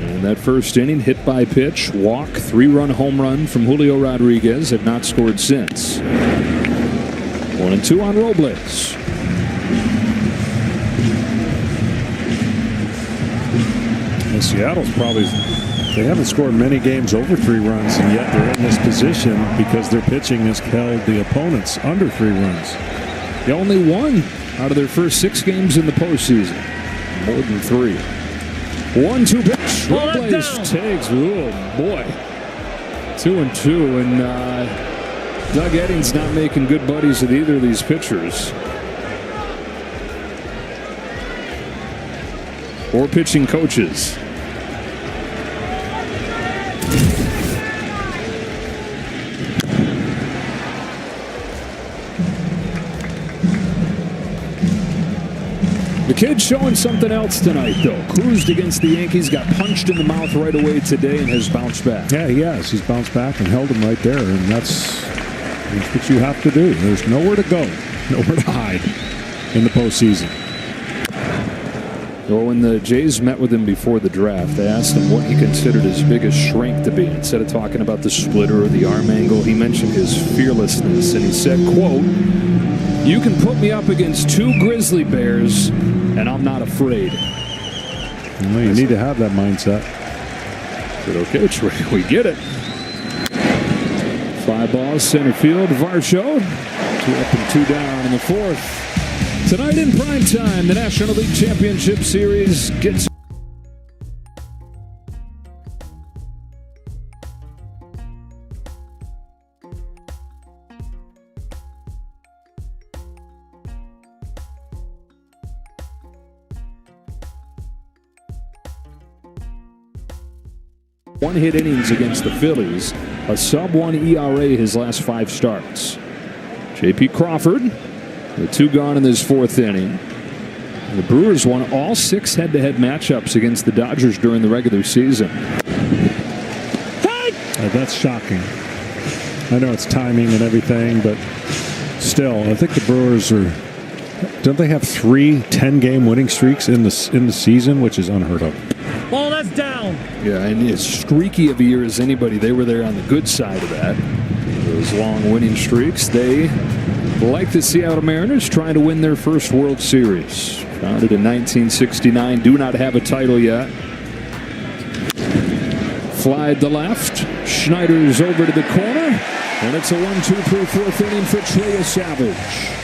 And that first inning, hit by pitch, walk, 3-run home run from Julio Rodriguez, have not scored since. 1-2 on Robles. And Seattle's probably, they haven't scored many games over 3 runs, and yet they're in this position because their pitching has held the opponents under 3 runs. They only won out of their first 6 games in the postseason. More than 3. 1-2 pitch. Robles takes. Oh, boy. 2-2. And Doug Eddings not making good buddies with either of these pitchers. Or pitching coaches. The kid's showing something else tonight, though. Cruised against the Yankees, got punched in the mouth right away today, and has bounced back. Yeah, he has. He's bounced back and held him right there, and that's what you have to do. There's nowhere to go, nowhere to hide in the postseason. Well, when the Jays met with him before the draft, they asked him what he considered his biggest strength to be. Instead of talking about the splitter or the arm angle, he mentioned his fearlessness, and he said, quote, "You can put me up against 2 grizzly bears, and I'm not afraid." Well, you need to have that mindset. But okay, Trey, we get it. 5 balls, center field, Varsho. 2 up and 2 down in the 4th. Tonight in prime time, the National League Championship Series gets one-hit innings against the Phillies, a sub-1 ERA his last 5 starts. J.P. Crawford, the 2 gone in this 4th inning. The Brewers won all 6 head-to-head matchups against the Dodgers during the regular season. That's shocking. I know it's timing and everything, but still, I think the Brewers are. Don't they have 3 10-game winning streaks in the season, which is unheard of? Ball that's down. Yeah, and as streaky of a year as anybody, they were there on the good side of that. Those long winning streaks. They, like the Seattle Mariners, trying to win their first World Series. Founded in 1969, do not have a title yet. Fly to left. Schneider's over to the corner. And it's a 1-2-3 4th inning for Trey Savage.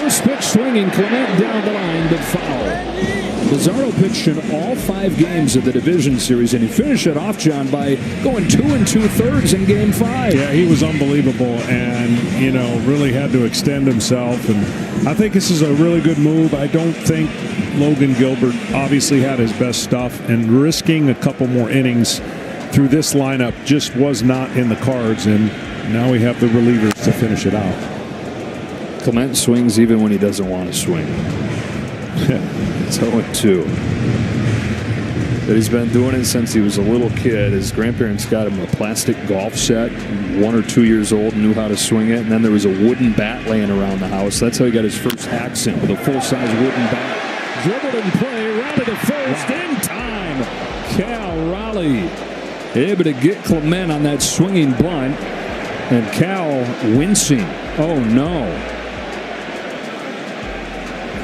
First pitch swinging, Clement down the line, but foul. Luzardo pitched in all 5 games of the division series, and he finished it off, John, by going 2 2/3 in Game 5. Yeah, he was unbelievable, and really had to extend himself. And I think this is a really good move. I don't think Logan Gilbert obviously had his best stuff, and risking a couple more innings through this lineup just was not in the cards. And now we have the relievers to finish it out. Clement swings even when he doesn't want to swing. It's 0-2. But he's been doing it since he was a little kid. His grandparents got him a plastic golf set, 1 or 2 years old, knew how to swing it. And then there was a wooden bat laying around the house. That's how he got his first accent, with a full-size wooden bat. Dribbled in play, rounded to first, in time. Cal Raleigh able to get Clement on that swinging bunt. And Cal wincing. Oh, no.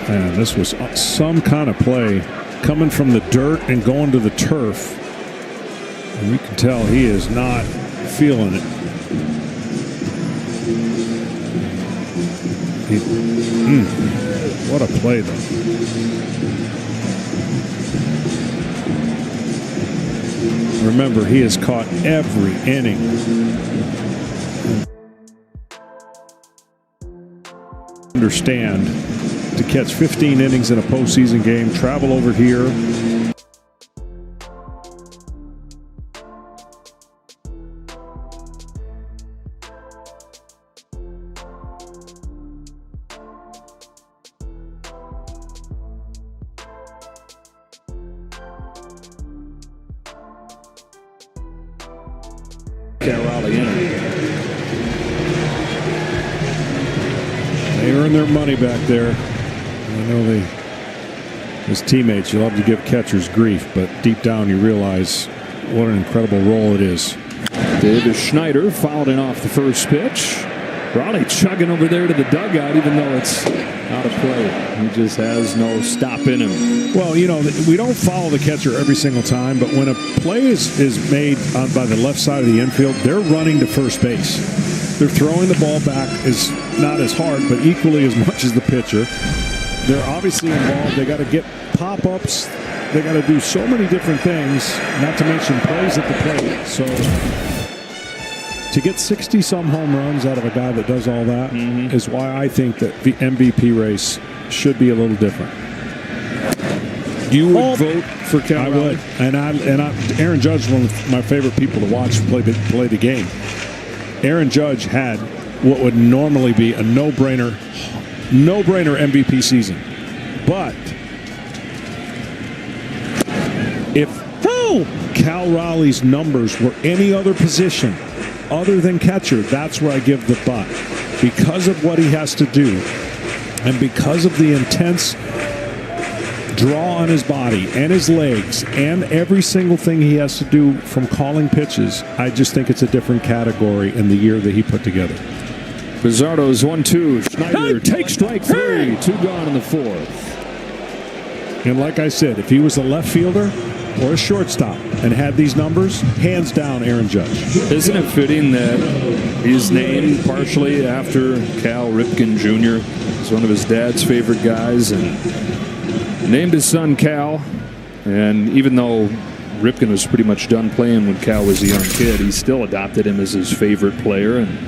And this was some kind of play, coming from the dirt and going to the turf. And you can tell he is not feeling it. What a play, though. Remember, he has caught every inning. Understand, to catch 15 innings in a postseason game, travel over here. Raleigh in it. They earn their money back there. I know his teammates, you love to give catchers grief, but deep down you realize what an incredible role it is. Davis Schneider fouling off the first pitch. Raleigh chugging over there to the dugout, even though it's out of play. He just has no stopping him. Well, we don't follow the catcher every single time, but when a play is made by the left side of the infield, they're running to first base. They're throwing the ball back is not as hard, but equally as much as the pitcher. They're obviously involved. They got to get pop-ups. They got to do so many different things, not to mention plays at the plate. So to get 60-some home runs out of a guy that does all that is why I think that the MVP race should be a little different. You would vote for Cal I Raleigh? would, and Aaron Judge is one of my favorite people to watch play the game. Aaron Judge had what would normally be a no-brainer MVP season. But if Cal Raleigh's numbers were any other position other than catcher, that's where I give the butt. Because of what he has to do and because of the intense draw on his body and his legs and every single thing he has to do from calling pitches, I just think it's a different category in the year that he put together. Bizzardo's 1-2. Schneider takes strike 3. 2 gone in the 4th. And like I said, if he was a left fielder or a shortstop and had these numbers, hands down Aaron Judge. Isn't it fitting that he's named partially after Cal Ripken Jr.? He's one of his dad's favorite guys, and named his son Cal. And even though Ripken was pretty much done playing when Cal was a young kid, he still adopted him as his favorite player. And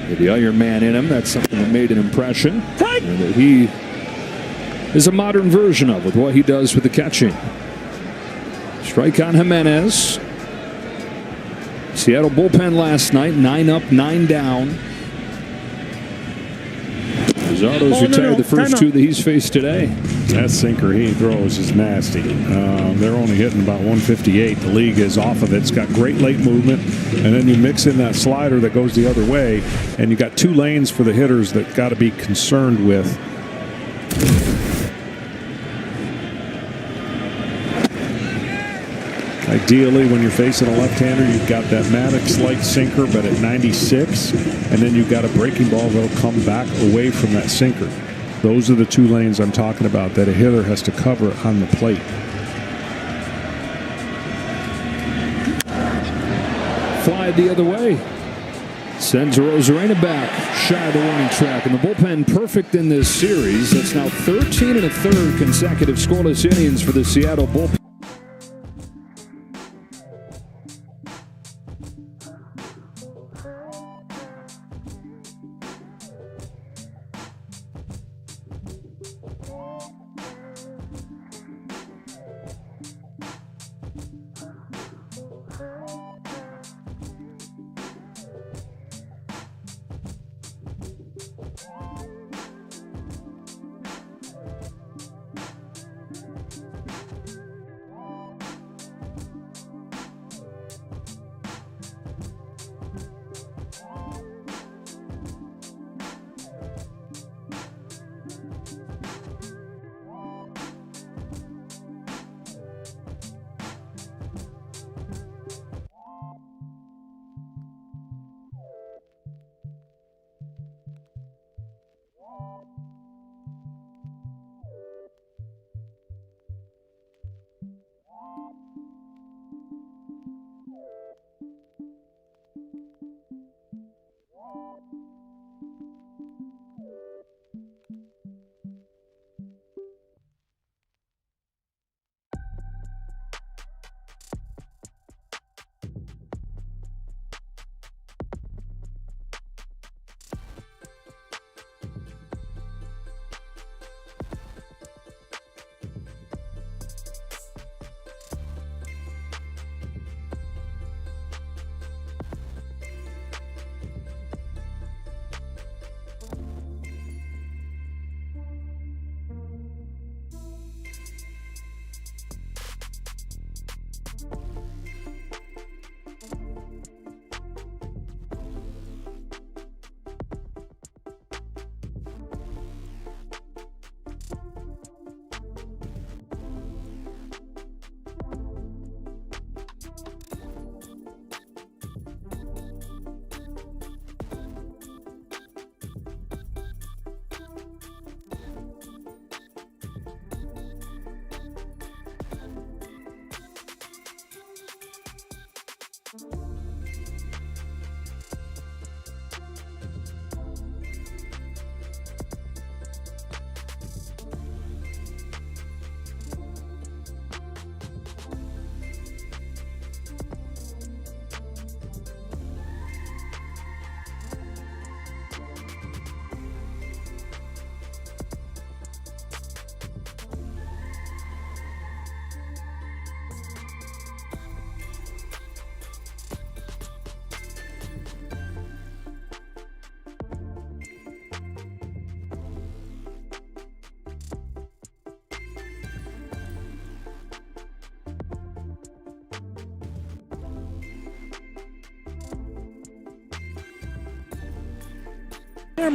with the Iron Man in him, that's something that made an impression. And that he is a modern version of with what he does with the catching. Strike on Jimenez. Seattle bullpen last night, 9 up, 9 down. Bizzardo's retired the first 2 that he's faced today. That sinker he throws is nasty. They're only hitting about 158. The league is off of it. It's got great late movement, and then you mix in that slider that goes the other way, and you got 2 lanes for the hitters that got to be concerned with. Ideally, when you're facing a left-hander, you've got that Maddox-like sinker, but at 96, and then you've got a breaking ball that'll come back away from that sinker. Those are the 2 lanes I'm talking about that a hitter has to cover on the plate. Fly the other way. Sends Rosarena back, shy of the warning track. And the bullpen perfect in this series. That's now 13 1/3 consecutive scoreless innings for the Seattle bullpen.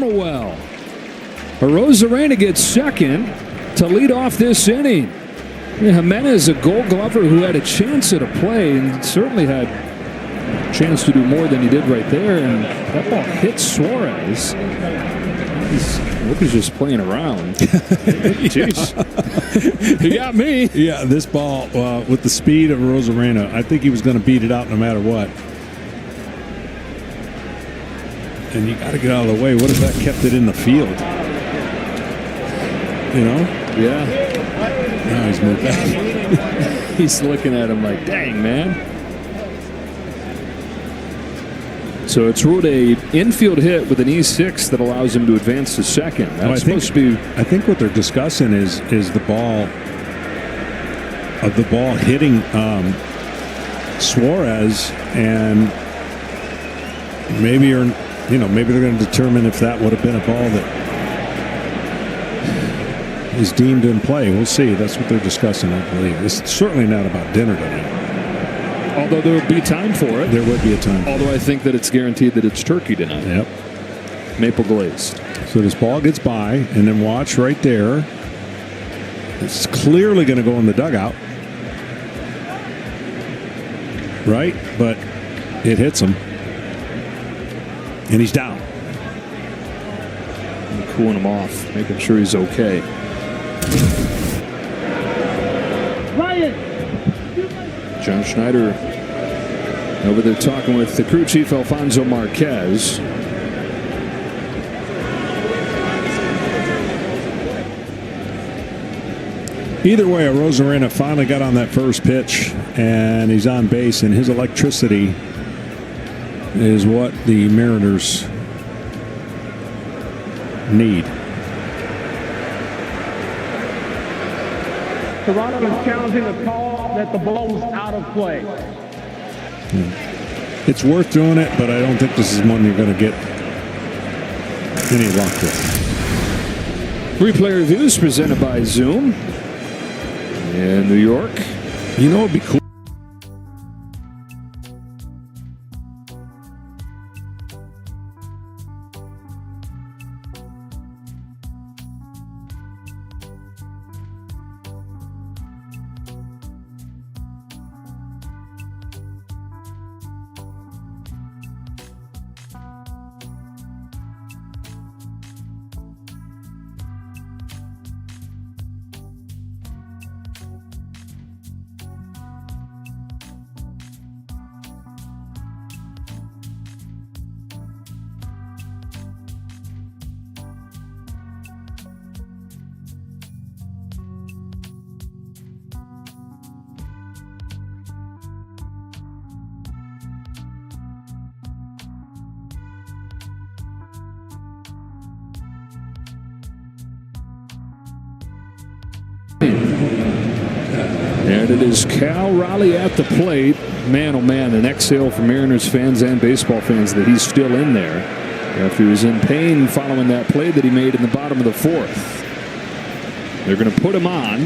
Well, Rosarena gets second to lead off this inning. Jimenez, a Gold Glover who had a chance at a play and certainly had a chance to do more than he did right there. And that ball hit Suarez. He's just playing around. Jeez. He got me. Yeah, this ball, with the speed of Rosarena, I think he was going to beat it out no matter what. And you got to get out of the way. What if that kept it in the field? You know? Yeah. Now he's moved back. He's looking at him like, dang, man. So it's ruled a infield hit with an E6 that allows him to advance to second. That's supposed to be. I think what they're discussing is the ball hitting Suarez, and maybe they're going to determine if that would have been a ball that is deemed in play. We'll see. That's what they're discussing, I believe. It's certainly not about dinner tonight. Although there would be time for it. There would be a time. Although I think that it's guaranteed that it's turkey tonight. Yep. Maple glazed. So this ball gets by, and then watch right there. It's clearly going to go in the dugout. Right? But it hits him. And he's down. I'm cooling him off, making sure he's okay. John Schneider Over there talking with the crew chief, Alfonso Marquez. Either way, Arozarena finally got on that first pitch, and he's on base, and his electricity is what the Mariners need. Toronto is challenging the call that the ball was out of play. It's worth doing it, but I don't think this is one you're going to get any luck with. Replay reviews presented by Zoom in New York. You know, it'd be cool. And it is Cal Raleigh at the plate. Man, oh man, an exhale for Mariners fans and baseball fans that he's still in there after he was in pain following that play that he made in the bottom of the fourth. They're going to put him on.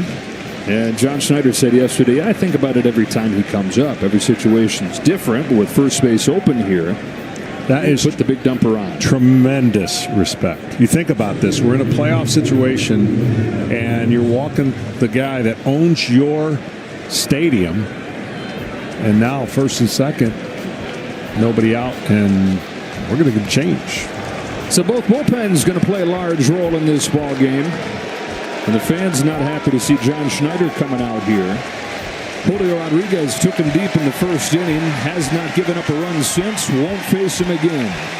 And John Schneider said yesterday, I think about it every time he comes up. Every situation's different, but with first base open here, that is put the big dumper on. Tremendous respect. You think about this. We're in a playoff situation, and you're walking the guy that owns your stadium, and now first and second, nobody out, and we're going to get change. So both bullpens going to play a large role in this ball game. And the fans not happy to see John Schneider coming out here. Julio Rodriguez took him deep in the first inning, has not given up a run since, won't face him again.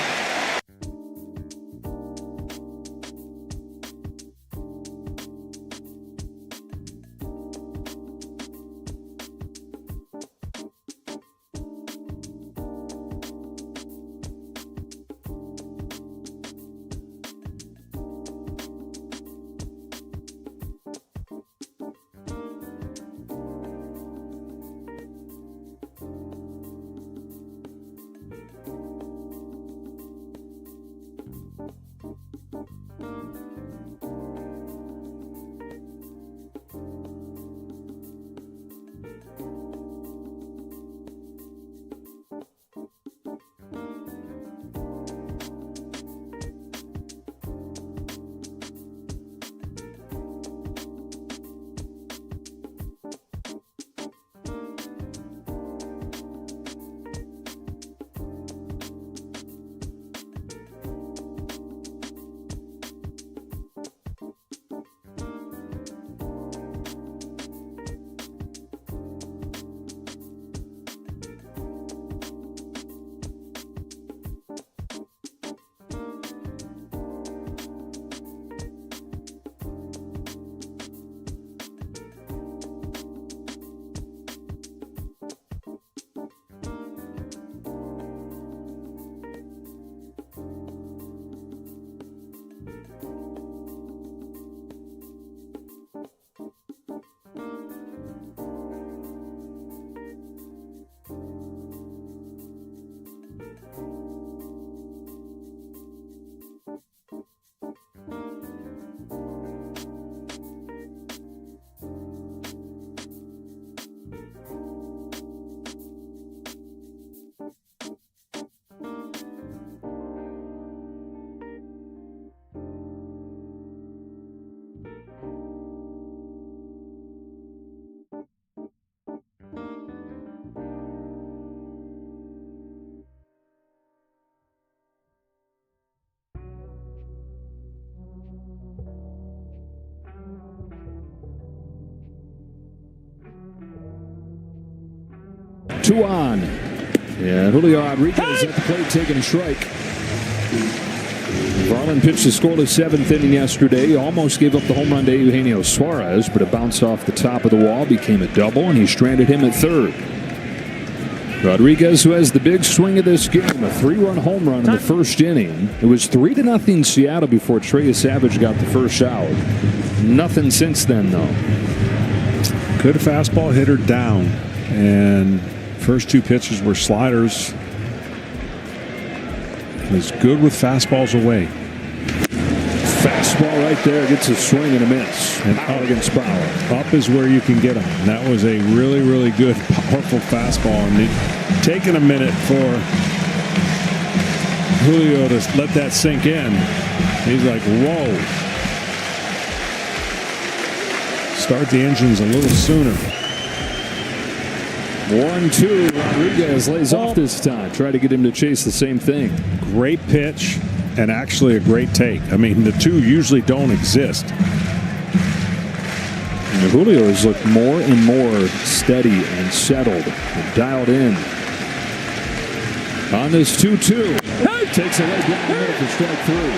Two on. Yeah, Julio Rodriguez at the plate taking a strike. Varland pitched the scoreless seventh inning yesterday. He almost gave up the home run to Eugenio Suarez, but it bounced off the top of the wall, became a double, and he stranded him at third. Rodriguez, who has the big swing of this game, a 3-run home run in the first inning. It was 3-0 Seattle before Trey Savage got the first out. Nothing since then, though. Good fastball hitter down, and first two pitches were sliders. He's good with fastballs away. Fastball right there, gets a swing and a miss. And out against Bauer. Up is where you can get him. And that was a really, really good, powerful fastball. And taking a minute for Julio to let that sink in. He's like, whoa. Start the engines a little sooner. 1-2. Rodriguez lays off this time. Try to get him to chase the same thing. Great pitch and actually a great take. I mean, the two usually don't exist. And Julio has looked more and more steady and settled and dialed in. On this 2-2. Takes it right down the middle for strike three.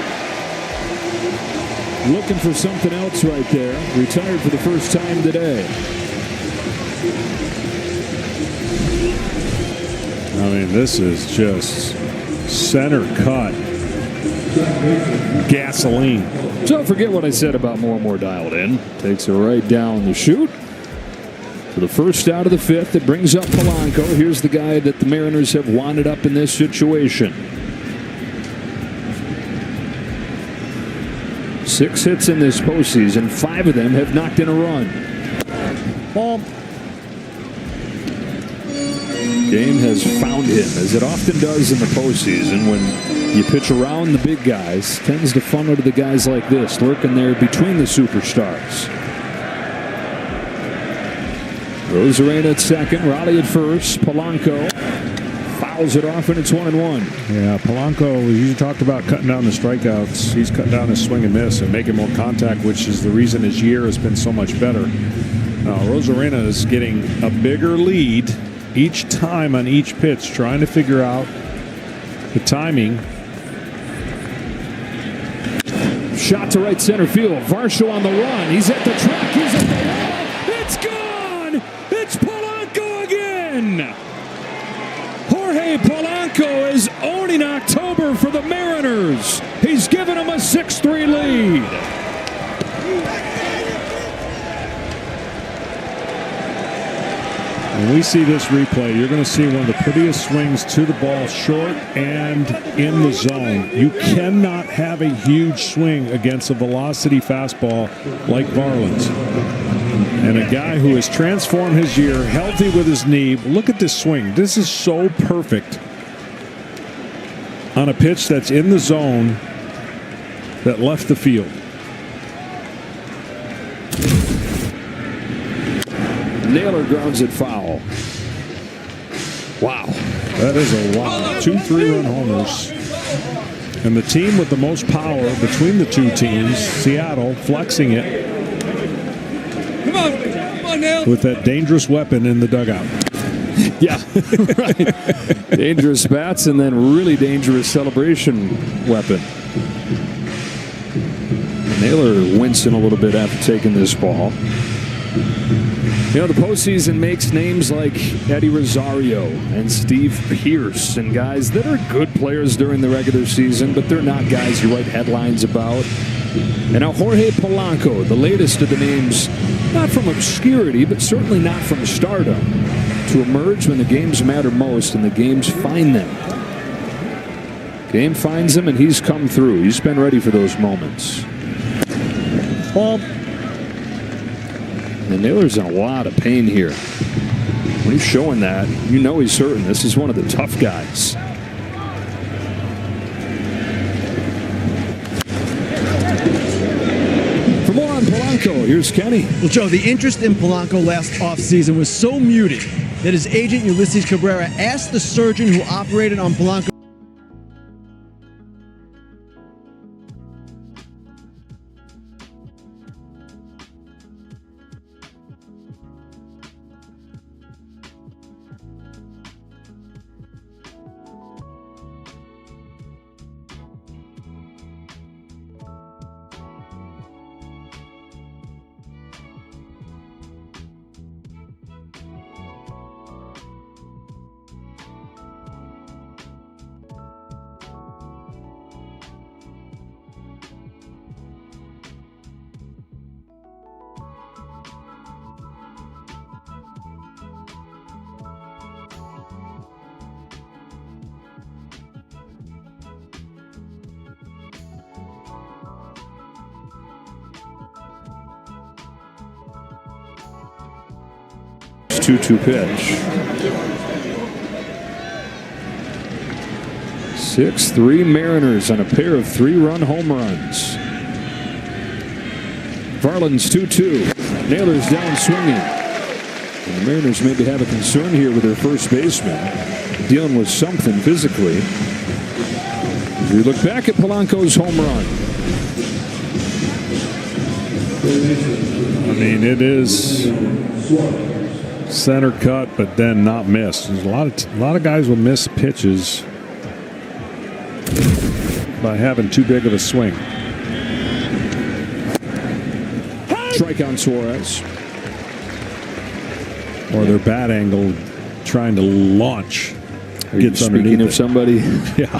Looking for something else right there. Retired for the first time today. I mean, this is just center cut gasoline. So forget what I said about more and more dialed in. Takes it right down the chute. For the first out of the fifth, it brings up Polanco. Here's the guy that the Mariners have winded up in this situation. 6 hits in this postseason. 5 of them have knocked in a run. Ball. Game has found him, as it often does in the postseason when you pitch around the big guys. Tends to funnel to the guys like this, lurking there between the superstars. Rosarena at second, Raleigh at first. Polanco fouls it off, and it's 1-1. Yeah, Polanco, you talked about cutting down the strikeouts. He's cut down his swing and miss and making more contact, which is the reason his year has been so much better. Now, Rosarena is getting a bigger lead each time on each pitch, trying to figure out the timing. Shot to right center field. Varsho on the run. He's at the track. He's at the wall. It's gone. It's Polanco again. Jorge Polanco is owning October for the Mariners. He's given them a 6-3 lead. When we see this replay, you're going to see one of the prettiest swings to the ball, short and in the zone. You cannot have a huge swing against a velocity fastball like Varland's. And a guy who has transformed his year, healthy with his knee. Look at this swing. This is so perfect on a pitch that's in the zone that left the field. Naylor grounds it foul. Wow. That is a wow. 2 3-run homers. And the team with the most power between the two teams, Seattle, flexing it. Come on now. With that dangerous weapon in the dugout. Yeah, right. Dangerous bats and then really dangerous celebration weapon. Naylor wincing a little bit after taking this ball. You know, the postseason makes names like Eddie Rosario and Steve Pearce and guys that are good players during the regular season, but they're not guys you write headlines about. And now Jorge Polanco, the latest of the names, not from obscurity, but certainly not from stardom, to emerge when the games matter most and the games find them. Game finds him and he's come through. He's been ready for those moments. Well, and Naylor's in a lot of pain here. When he's showing that, you know he's hurting. This is one of the tough guys. For more on Polanco, here's Kenny. Well, Joe, the interest in Polanco last offseason was so muted that his agent, Ulysses Cabrera, asked the surgeon who operated on Polanco 2-2 pitch. 6-3 Mariners on a pair of 3-run home runs. Varland's 2-2. Naylor's down swinging. And the Mariners maybe have a concern here with their first baseman, dealing with something physically. As we look back at Polanco's home run. I mean, it is center cut, but then not missed. There's a lot of guys will miss pitches by having too big of a swing. Strike on Suarez. Or their bat angle trying to launch. Are you speaking of somebody? Yeah.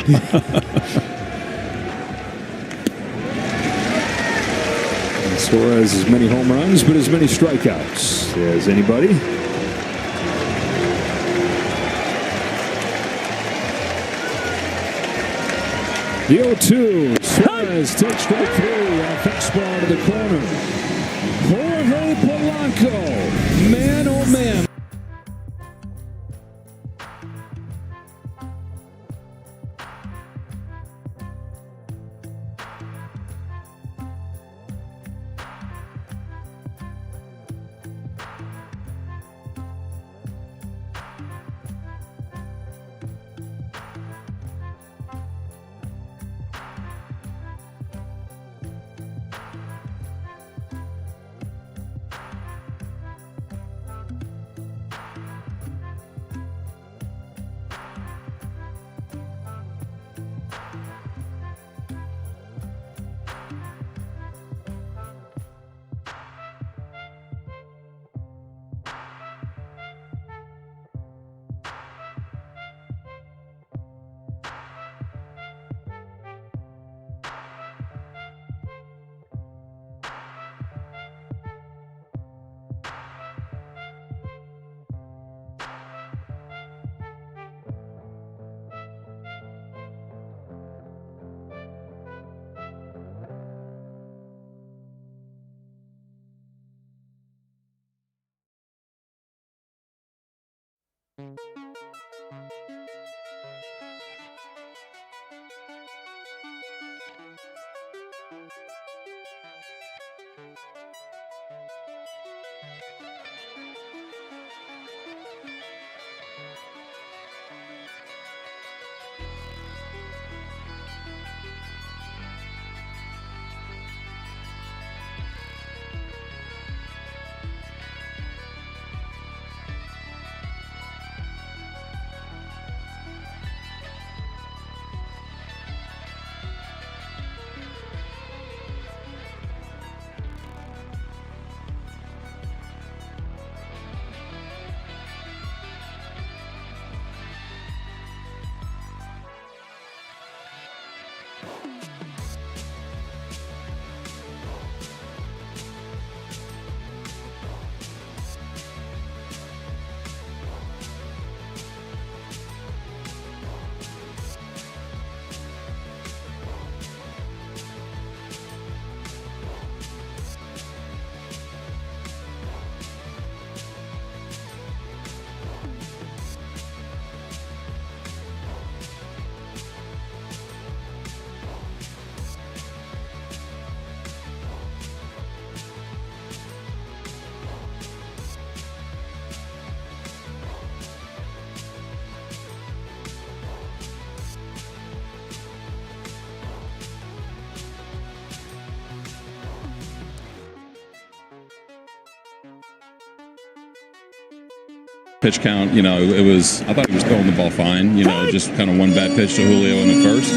Suarez as many home runs, but as many strikeouts as anybody. The 0-2. Suarez takes strike 3 on a fastball to the corner. Jorge Polanco. Man, oh man. Pitch count, I thought he was throwing the ball fine, just kind of one bad pitch to Julio in the first.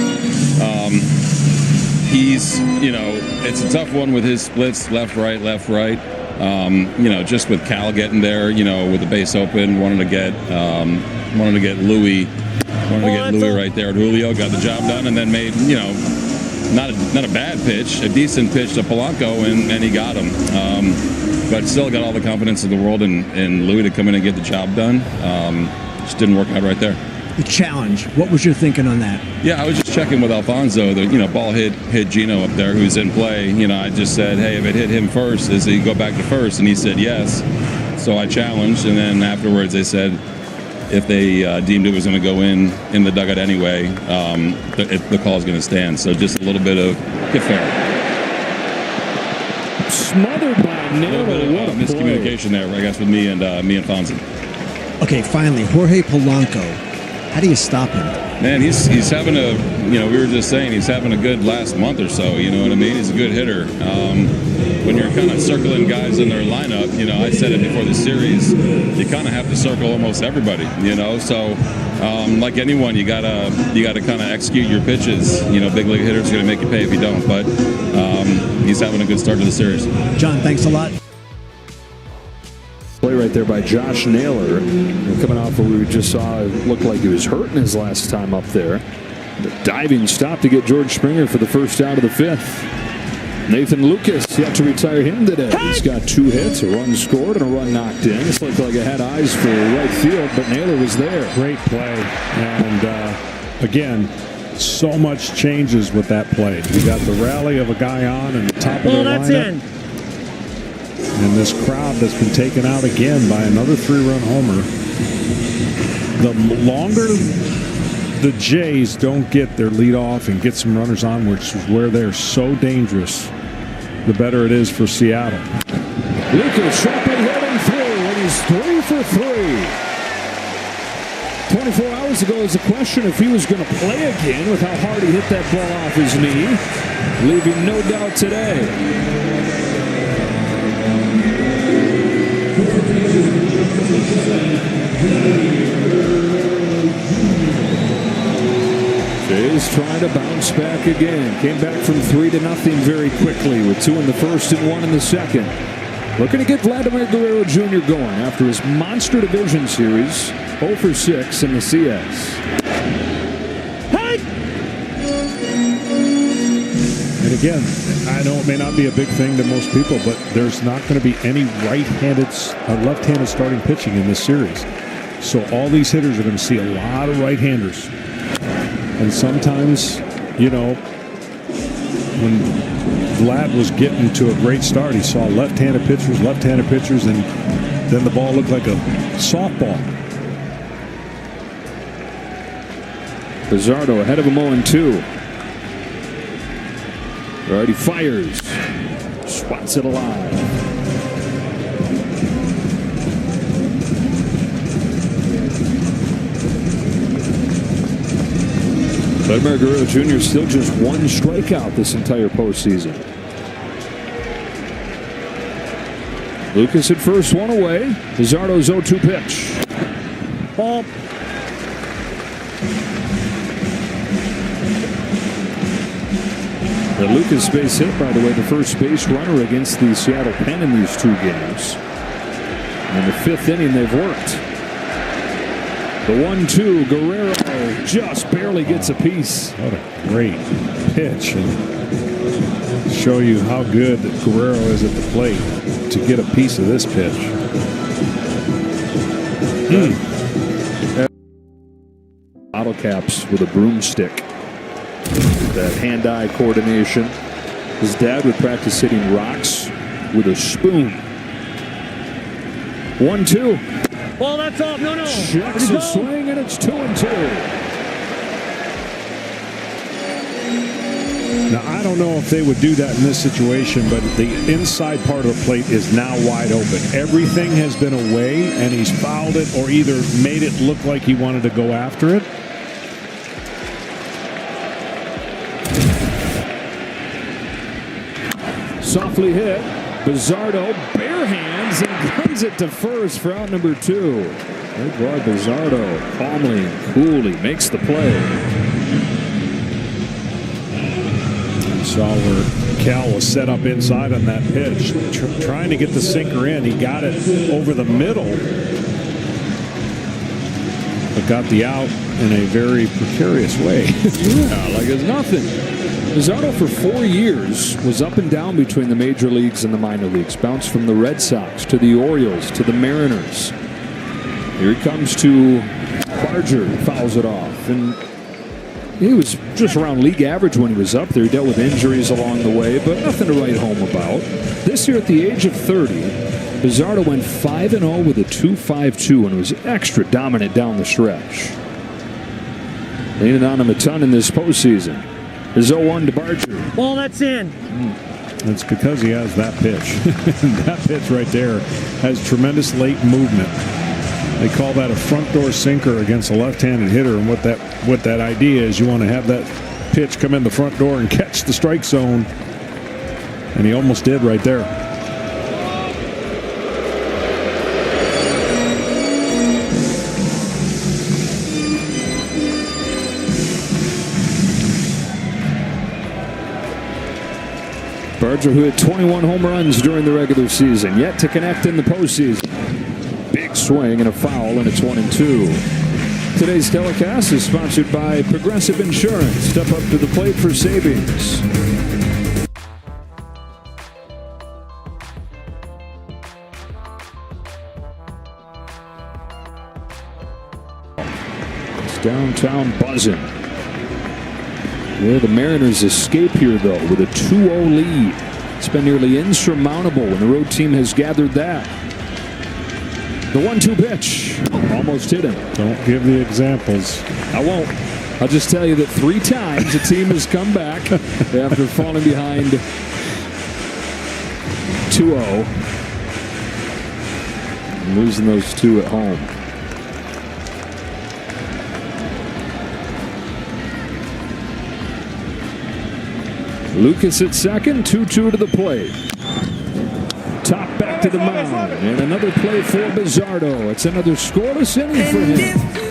He's, it's a tough one with his splits, left, right. Just with Cal getting there, with the base open, wanted to get Louis right there. Julio got the job done and then made, not a bad pitch, a decent pitch to Polanco, and he got him. But still got all the confidence in the world in Louis to come in and get the job done. Just didn't work out right there. The challenge, what was your thinking on that? Yeah, I was just checking with Alfonso. The ball hit Gino up there, who's in play. I just said, hey, if it hit him first, does he go back to first? And he said yes. So I challenged, and then afterwards they said if they deemed it was going to go in the dugout anyway, the call is going to stand. So just a little bit of get fair. Smothered by Naylor. A little bit of miscommunication there, I guess, with me and Fonzie. Okay, finally, Jorge Polanco. How do you stop him? Man, he's having a, we were just saying, he's having a good last month or so, you know what I mean? He's a good hitter. When you're kind of circling guys in their lineup, I said it before the series, you kind of have to circle almost everybody, so like anyone, you gotta kind of execute your pitches. Big league hitters are going to make you pay if you don't, but he's having a good start to the series. John, thanks a lot. Play right there by Josh Naylor. Coming off what we just saw, it looked like he was hurting his last time up there. The diving stop to get George Springer for the first out of the fifth. Nathan Lucas yet to retire him today. He's got 2 hits, a run scored, and a run knocked in. This looked like it had eyes for right field, but Naylor was there. Great play. And again, so much changes with that play. You got the rally of a guy on and the top of the lineup. And this crowd that's been taken out again by another 3-run homer. The longer the Jays don't get their lead off and get some runners on, which is where they're so dangerous, the better it is for Seattle. Lucas sharply hitting through, and he's 3 for 3. 24 hours ago was the question if he was going to play again with how hard he hit that ball off his knee, leaving no doubt today. Jays trying to bounce back again. Came back from 3-0 very quickly with 2 in the first and 1 in the second. Looking to get Vladimir Guerrero Jr. going after his monster division series, 0 for 6 in the CS. And again, I know it may not be a big thing to most people, but there's not going to be any left-handed starting pitching in this series. So all these hitters are going to see a lot of right-handers. And sometimes, when Vlad was getting to a great start, he saw left-handed pitchers, and then the ball looked like a softball. Pizzardo ahead of him 0-2. Alright, he fires. Swats it alive. Vladimir Guerrero Jr. still just 1 strikeout this entire postseason. Lucas at first, 1 away. Pizzardo's 0-2 pitch. Ball. The Lucas base hit, by the way, the first base runner against the Seattle Pen in these 2 games. In the 5th inning, they've worked. The 1-2, Guerrero just barely gets a piece. What a great pitch. And show you how good Guerrero is at the plate to get a piece of this pitch. Bottle caps with a broomstick. That hand-eye coordination. His dad would practice hitting rocks with a spoon. 1-2. Well, that's off. No. Checks a swing, and it's 2-2. Now, I don't know if they would do that in this situation, but the inside part of the plate is now wide open. Everything has been away, and he's fouled it or either made it look like he wanted to go after it. Softly hit. Pizzardo bare hands and guns it to first for out number 2. Good boy, Pizzardo calmly and coolly makes the play. You saw where Cal was set up inside on that pitch, trying to get the sinker in. He got it over the middle, but got the out in a very precarious way. Yeah, like it's nothing. Pizzardo for 4 years was up and down between the major leagues and the minor leagues. Bounced from the Red Sox to the Orioles to the Mariners. Here he comes to Barger, fouls it off. And he was just around league average when he was up there. He dealt with injuries along the way, but nothing to write home about. This year at the age of 30, Bizzardo went 5-0 with a 2.52 and was extra dominant down the stretch. Leaning on him a ton in this postseason. His 0-1 to Barger. Ball that's in. It's because he has that pitch. That pitch right there has tremendous late movement. They call that a front door sinker against a left-handed hitter, and what that idea is, you want to have that pitch come in the front door and catch the strike zone, and he almost did right there. Barger, who had 21 home runs during the regular season, yet to connect in the postseason. Big swing and a foul, and it's 1-2. Today's telecast is sponsored by Progressive Insurance. Step up to the plate for savings. It's downtown buzzing. Yeah, the Mariners escape here, though, with a 2-0 lead. It's been nearly insurmountable when the road team has gathered that. The 1-2 pitch. Almost hit him. Don't give the examples. I won't. I'll just tell you that 3 times the team has come back after falling behind 2-0. And losing those 2 at home. Lucas at second, 2-2 to the plate. Top back to the mound, and another play for Bizzardo. It's another scoreless inning for him.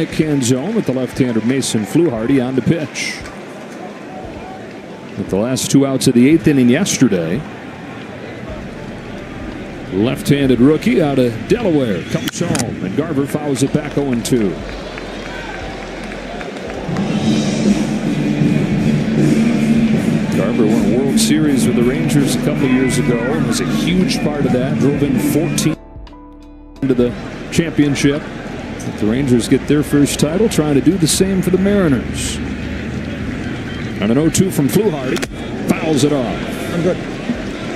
Canzone with the left-hander Mason Fluharty on the pitch. With the last 2 outs of the 8th inning yesterday, left-handed rookie out of Delaware comes home, and Garver fouls it back 0-2. Garver won a World Series with the Rangers a couple years ago and was a huge part of that. Drove in 14 into the championship. The Rangers get their first title, trying to do the same for the Mariners. And an 0-2 from Fluharty. Fouls it off. I'm good.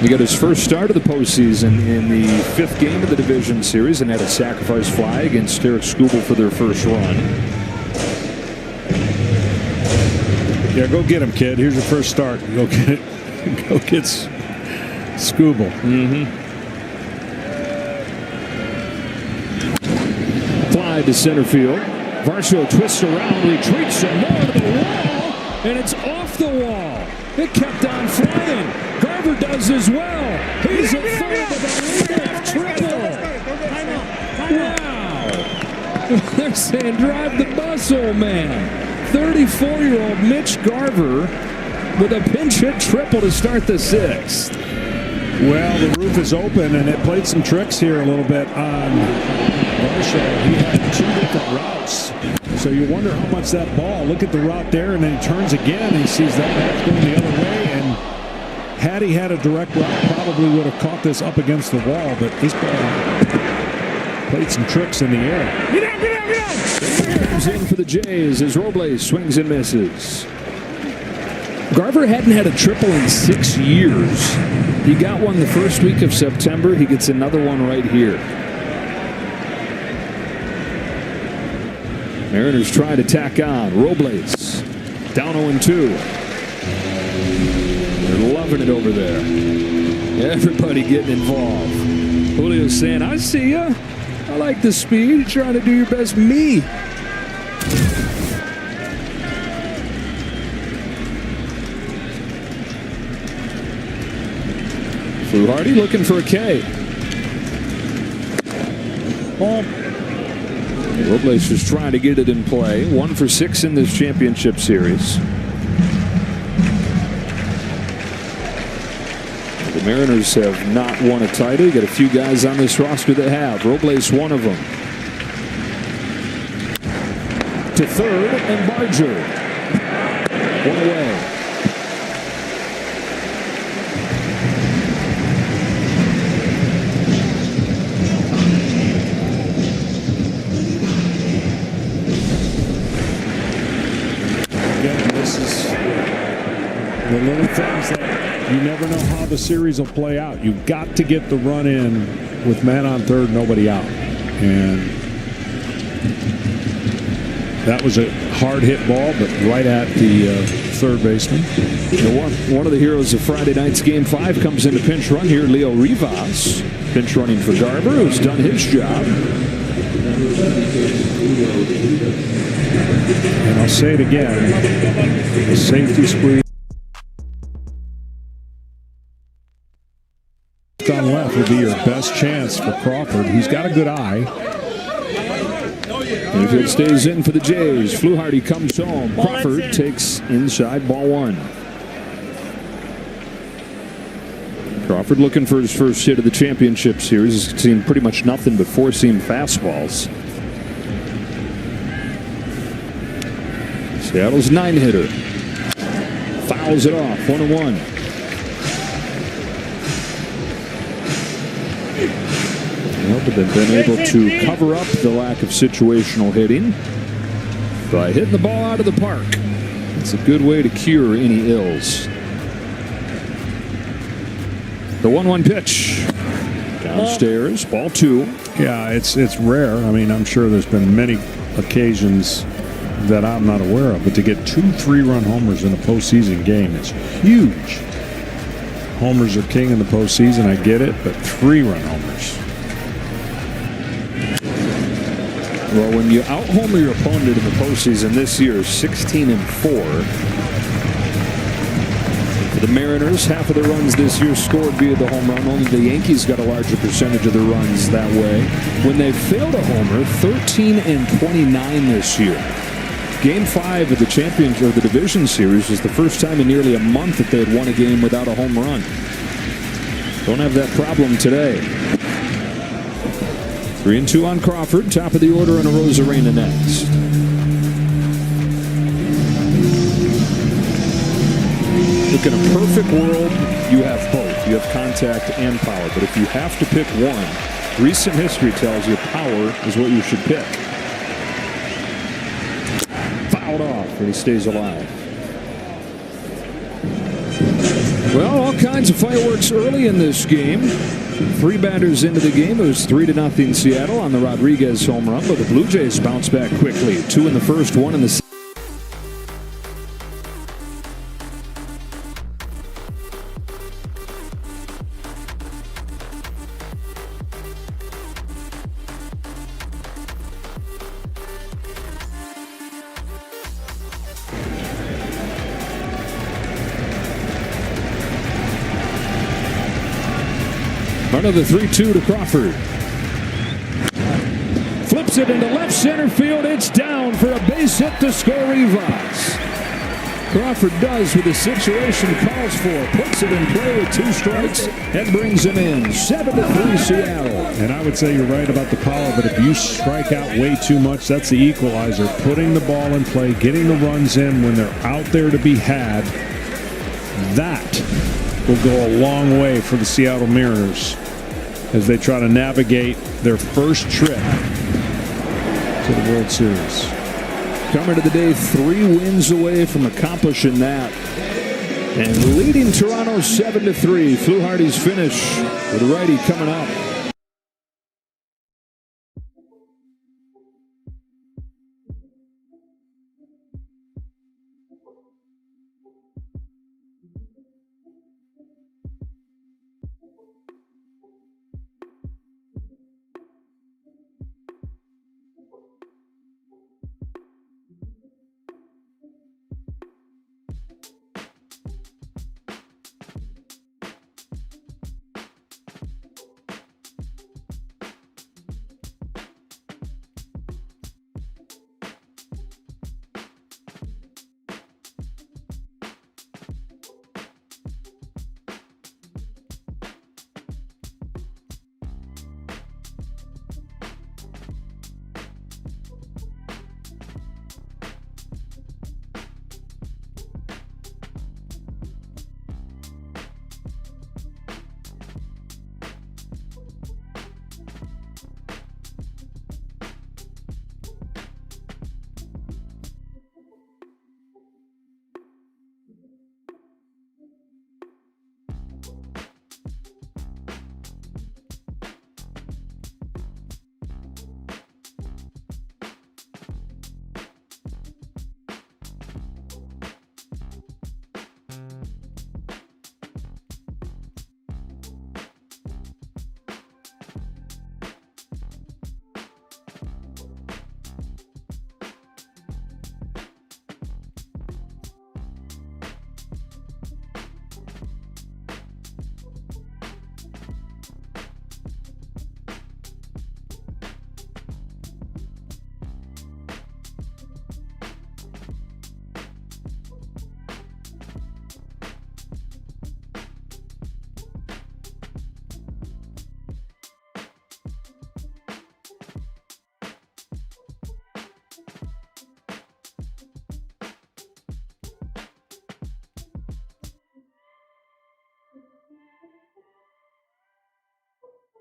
He got his first start of the postseason in the 5th game of the division series and had a sacrifice fly against Derek Skubal for their first run. Yeah, go get him, kid. Here's your first start. Go get it. Go get Skubal. Fly to center field. Varsho twists around, retreats some more to the wall, and it's off the wall. It kept on flying. Garver does as well. He's a third of a leadoff triple. Wow. They're saying drive the bus, old man. 34-year-old Mitch Garver with a pinch hit triple to start the 6th. Well, the roof is open, and it played some tricks here a little bit on Varsho. He had 2 different routes. So you wonder how much that ball, look at the route there, and then he turns again, and he sees that match going the other way, and had he had a direct route, probably would have caught this up against the wall, but this ball played some tricks in the air. Get out, get out, get out! Comes in for the Jays as Robles swings and misses. Garver hadn't had a triple in 6 years. He got one the first week of September. He gets another one right here. Mariners try to tack on. Robles down 0-2. They're loving it over there. Everybody getting involved. Julio's saying, I see ya. I like the speed. You're trying to do your best. Me. Fluharty looking for a K. Robles is trying to get it in play. 1 for 6 in this championship series. The Mariners have not won a title. You got a few guys on this roster that have. Robles one of them. To third, and Barger. 1 away. The little things that you never know how the series will play out. You've got to get the run in with man on third, nobody out. And that was a hard hit ball, but right at the third baseman. One of the heroes of Friday night's Game 5 comes into pinch run here, Leo Rivas. Pinch running for Garver, who's done his job. And I'll say it again, the safety squeeze on left would be your best chance for Crawford. He's got a good eye. Infield stays in for the Jays. Fluharty comes home. Crawford takes inside, ball 1. Crawford looking for his first hit of the championship series. He's seen pretty much nothing but 4-seam fastballs. Seattle's 9-hitter. Fouls it off, 1-1. Well, but they've been able to cover up the lack of situational hitting by hitting the ball out of the park. It's a good way to cure any ills. The 1-1 pitch. Downstairs, ball 2. Yeah, it's rare. I mean, I'm sure there's been many occasions that I'm not aware of, but to get 2 3-run homers in a postseason game, it's huge. Homers are king in the postseason, I get it, but 3-run homers. Well, when you out-homer your opponent in the postseason this year, 16-4. For The Mariners, half of their runs this year scored via the home run. Only the Yankees got a larger percentage of their runs that way. When they failed a homer, 13 and 29 this year. Game 5 of the championship of the division series was the first time in nearly a month that they had won a game without a home run. Don't have that problem today. 3-2 on Crawford. Top of the order on Arozarena next. Look, in a perfect world, you have both. You have contact and power. But if you have to pick one, recent history tells you power is what you should pick. Fouled off, and he stays alive. Well, all kinds of fireworks early in this game. 3 batters into the game. It was 3-0 Seattle on the Rodriguez home run, but the Blue Jays bounced back quickly. 2 in the first, 1 in the second. Another 3-2 to Crawford. Flips it into left center field. It's down for a base hit to score Rivas. Crawford does what the situation calls for. Puts it in play with 2 strikes and brings him in. 7-3 Seattle. And I would say you're right about the power, but if you strike out way too much, that's the equalizer. Putting the ball in play, getting the runs in when they're out there to be had, that will go a long way for the Seattle Mariners as they try to navigate their first trip to the World Series. Coming to the day 3 wins away from accomplishing that. And leading Toronto 7-3. Fluharty's finish with a righty coming up.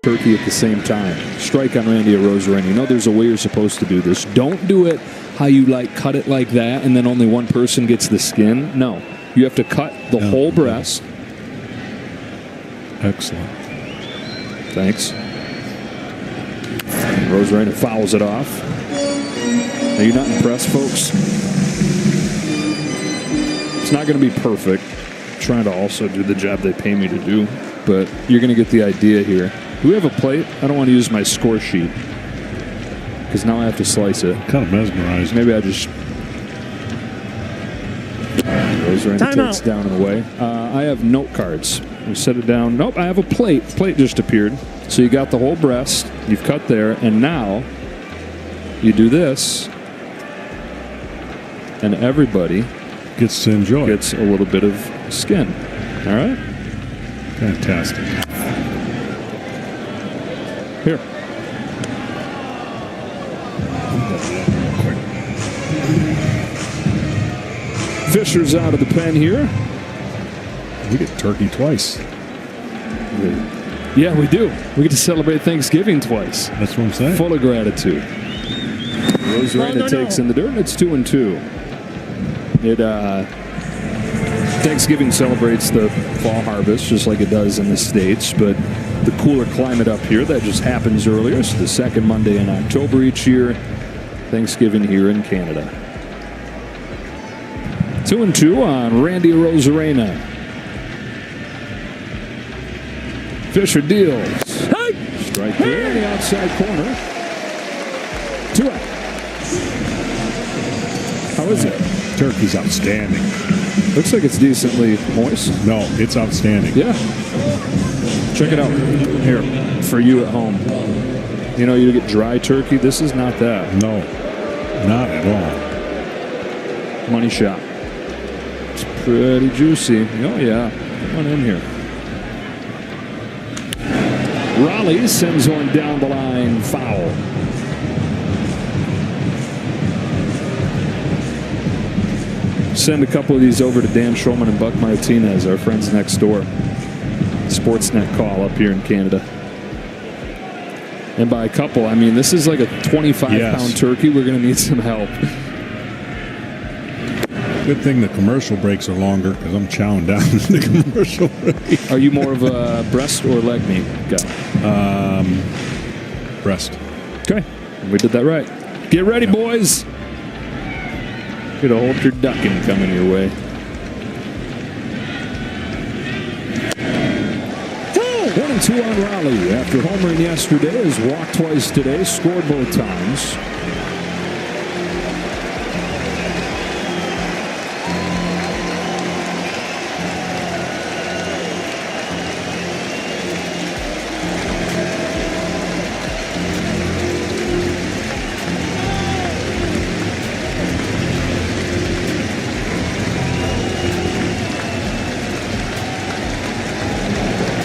Turkey at the same time. Strike on Randy Arozarena. You know there's a way you're supposed to do this. Don't do it how you cut it like that and then only one person gets the skin. No. You have to cut the whole breast. Excellent. Thanks. Arozarena fouls it off. Are you not impressed, folks? It's not going to be perfect. I'm trying to also do the job they pay me to do, but you're going to get the idea here. Do we have a plate? I don't want to use my score sheet because now I have to slice it. Kind of mesmerized. Maybe I just... Rosarena takes down and away. I have note cards. We set it down. Nope, I have a plate. Plate just appeared. So you got the whole breast. You've cut there. And now you do this. And everybody gets to enjoy. Gets a little bit of skin. All right? Fantastic. Here. Fisher's out of the pen here. We get turkey twice. Yeah, we do. We get to celebrate Thanksgiving twice. That's what I'm saying. Full of gratitude. Rosarena takes in the dirt, and it's 2-2. Thanksgiving celebrates the fall harvest just like it does in the States, but the cooler climate up here, that just happens earlier. So the second Monday in October each year, Thanksgiving here in Canada. 2-2 on Randy Rosarena. Fisher deals. Strike there in the outside corner. 2 out. How is it? Turkey's outstanding. Looks like it's decently moist. No, it's outstanding. Yeah. Check it out. Here, for you at home. You know, you get dry turkey. This is not that. No, not at all. Money shot. It's pretty juicy. Oh, yeah. Come on in here. Raleigh sends one down the line. Foul. Send a couple of these over to Dan Schulman and Buck Martinez, our friends next door. Sportsnet call up here in Canada. And by a couple, I mean this is like a 25-pound turkey. We're going to need some help. Good thing the commercial breaks are longer because I'm chowing down the commercial break. Are you more of a breast or leg meat guy? Breast. Okay. We did that right. Get ready, boys. Get a whole turducken coming your way. 1-2 on Raleigh. After homering yesterday, has walked twice today, scored both times.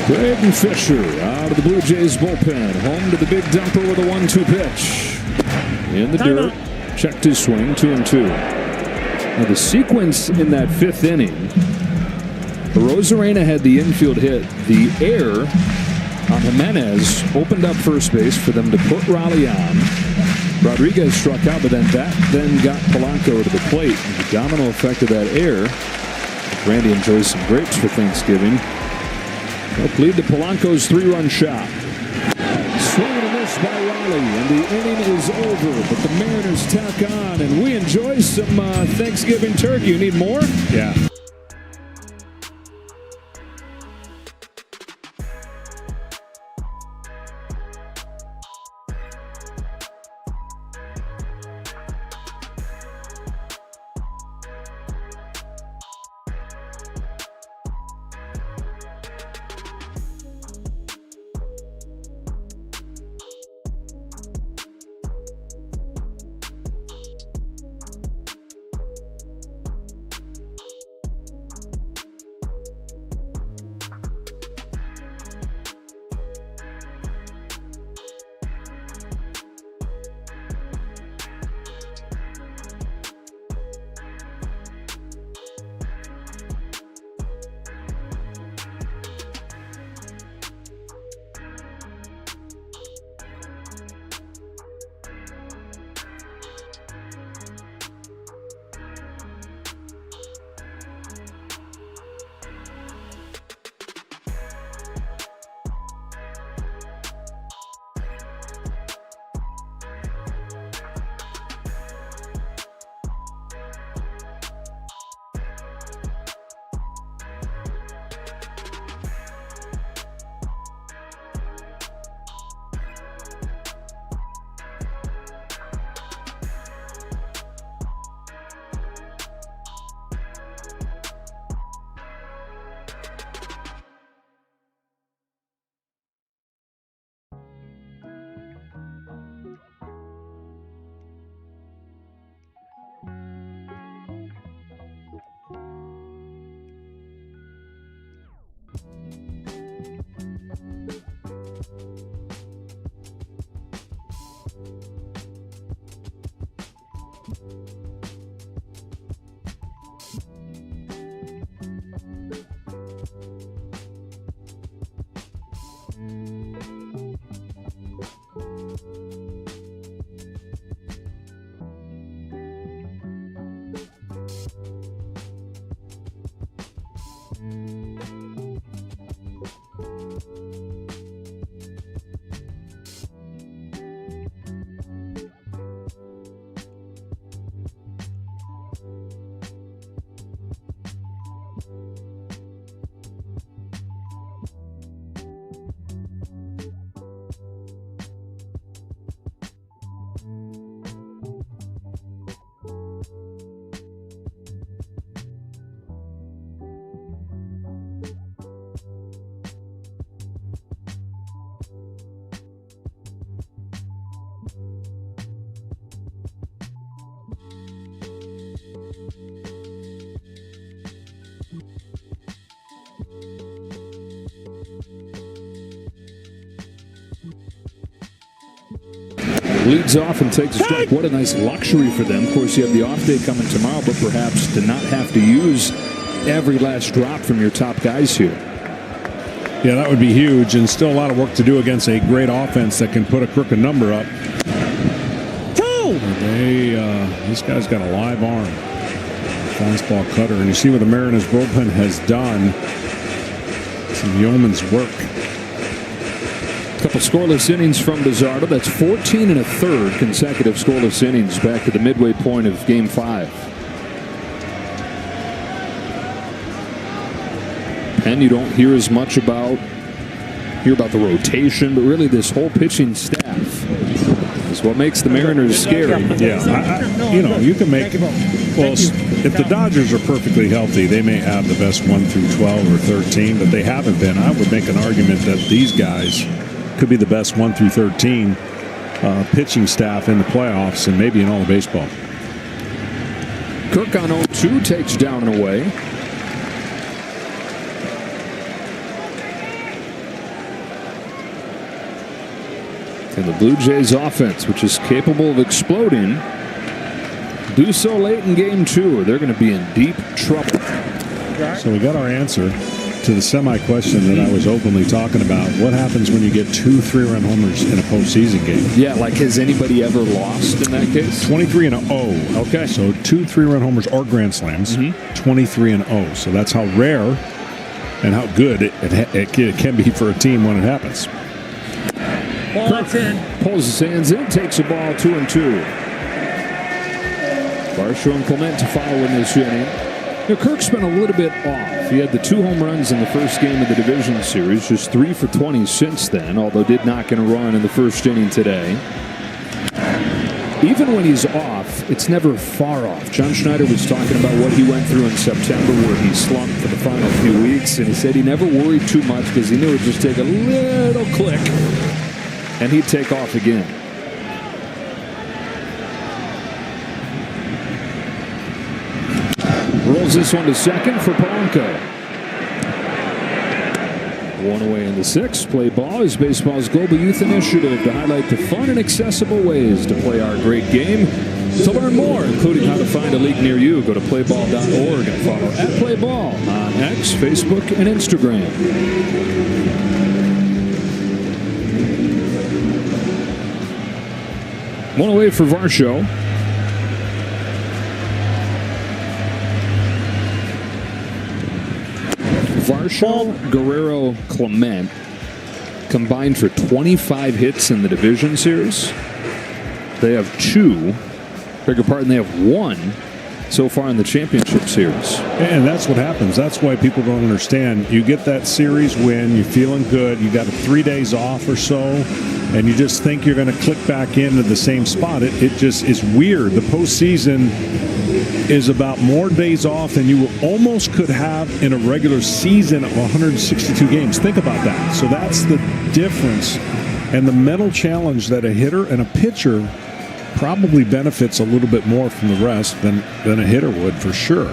Braden Fisher out of the Blue Jays bullpen. Home to the big dumper with a 1-2 pitch. In the dirt. Checked his swing. 2-2. Now the sequence in that 5th inning. Rosarena had the infield hit. The air on Jimenez opened up first base for them to put Raleigh on. Rodriguez struck out, but then that got Polanco to the plate. And the domino effect of that air. Randy enjoys some grapes for Thanksgiving. Helped lead to Polanco's 3-run shot. Swing and a miss by Raleigh, and the inning is over. But the Mariners tack on, and we enjoy some Thanksgiving turkey. You need more? Yeah. Leads off and takes a strike. What a nice luxury for them. Of course, you have the off day coming tomorrow, but perhaps to not have to use every last drop from your top guys here. Yeah, that would be huge, and still a lot of work to do against a great offense that can put a crooked number up. This guy's got a live arm. Fastball cutter, and you see what the Mariners bullpen has done. Some yeoman's work. A couple scoreless innings from Bizzardo. That's 14 1/3 consecutive scoreless innings back to the midway point of Game 5. And you don't hear as much about the rotation, but really this whole pitching staff is what makes the Mariners scary. Yeah, you can make it. Well, if the Dodgers are perfectly healthy, they may have the best 1 through 12 or 13, but they haven't been. I would make an argument that these guys could be the best 1 through 13 pitching staff in the playoffs and maybe in all of baseball. Kirk on 0-2 takes down and away. And the Blue Jays offense, which is capable of exploding, do so late in Game 2, or they're going to be in deep trouble. So we got our answer to the semi-question that I was openly talking about. What happens when you get 2 3-run homers in a postseason game? Yeah, like has anybody ever lost in that case? 23-0. Okay. So 2 3-run homers or grand slams, 23-0. So that's how rare and how good it can be for a team when it happens. Ball, that's in. Pulls his hands in, takes a ball 2-2. Varsho and Clement to follow in this inning. Now, Kirk's been a little bit off. He had the 2 home runs in the first game of the division series, just 3 for 20 since then, although did not get a run in the first inning today. Even when he's off, it's never far off. John Schneider was talking about what he went through in September where he slumped for the final few weeks, and he said he never worried too much because he knew it would just take a little click and he'd take off again. Rolls this one to second for Polanco. One away in the 6th. Play ball is baseball's global youth initiative to highlight the fun and accessible ways to play our great game. To learn more, including how to find a league near you, go to playball.org and follow @playball on X, Facebook, and Instagram. One away for Varsho. Varsho, Guerrero, Clement combined for 25 hits in the division series. They have 2. Beg your pardon, they have 1 so far in the championship series. And that's what happens. That's why people don't understand. You get that series win, you're feeling good, you got 3 days off or so, and you just think you're going to click back into the same spot. It just is weird. The postseason is about more days off than you almost could have in a regular season of 162 games. Think about that. So that's the difference and the mental challenge that a hitter and a pitcher probably benefits a little bit more from the rest than a hitter would for sure.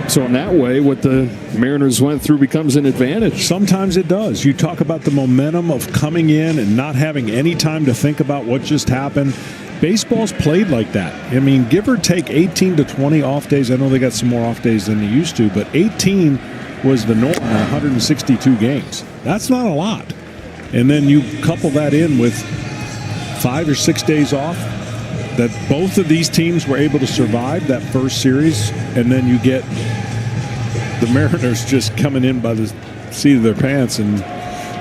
So in that way, what the Mariners went through becomes an advantage. Sometimes it does. You talk about the momentum of coming in and not having any time to think about what just happened. Baseball's played like that. I mean, give or take 18 to 20 off days. I know they got some more off days than they used to, but 18 was the norm in 162 games. That's not a lot. And then you couple that in with 5 or 6 days off that both of these teams were able to survive that first series, and then you get the Mariners just coming in by the seat of their pants and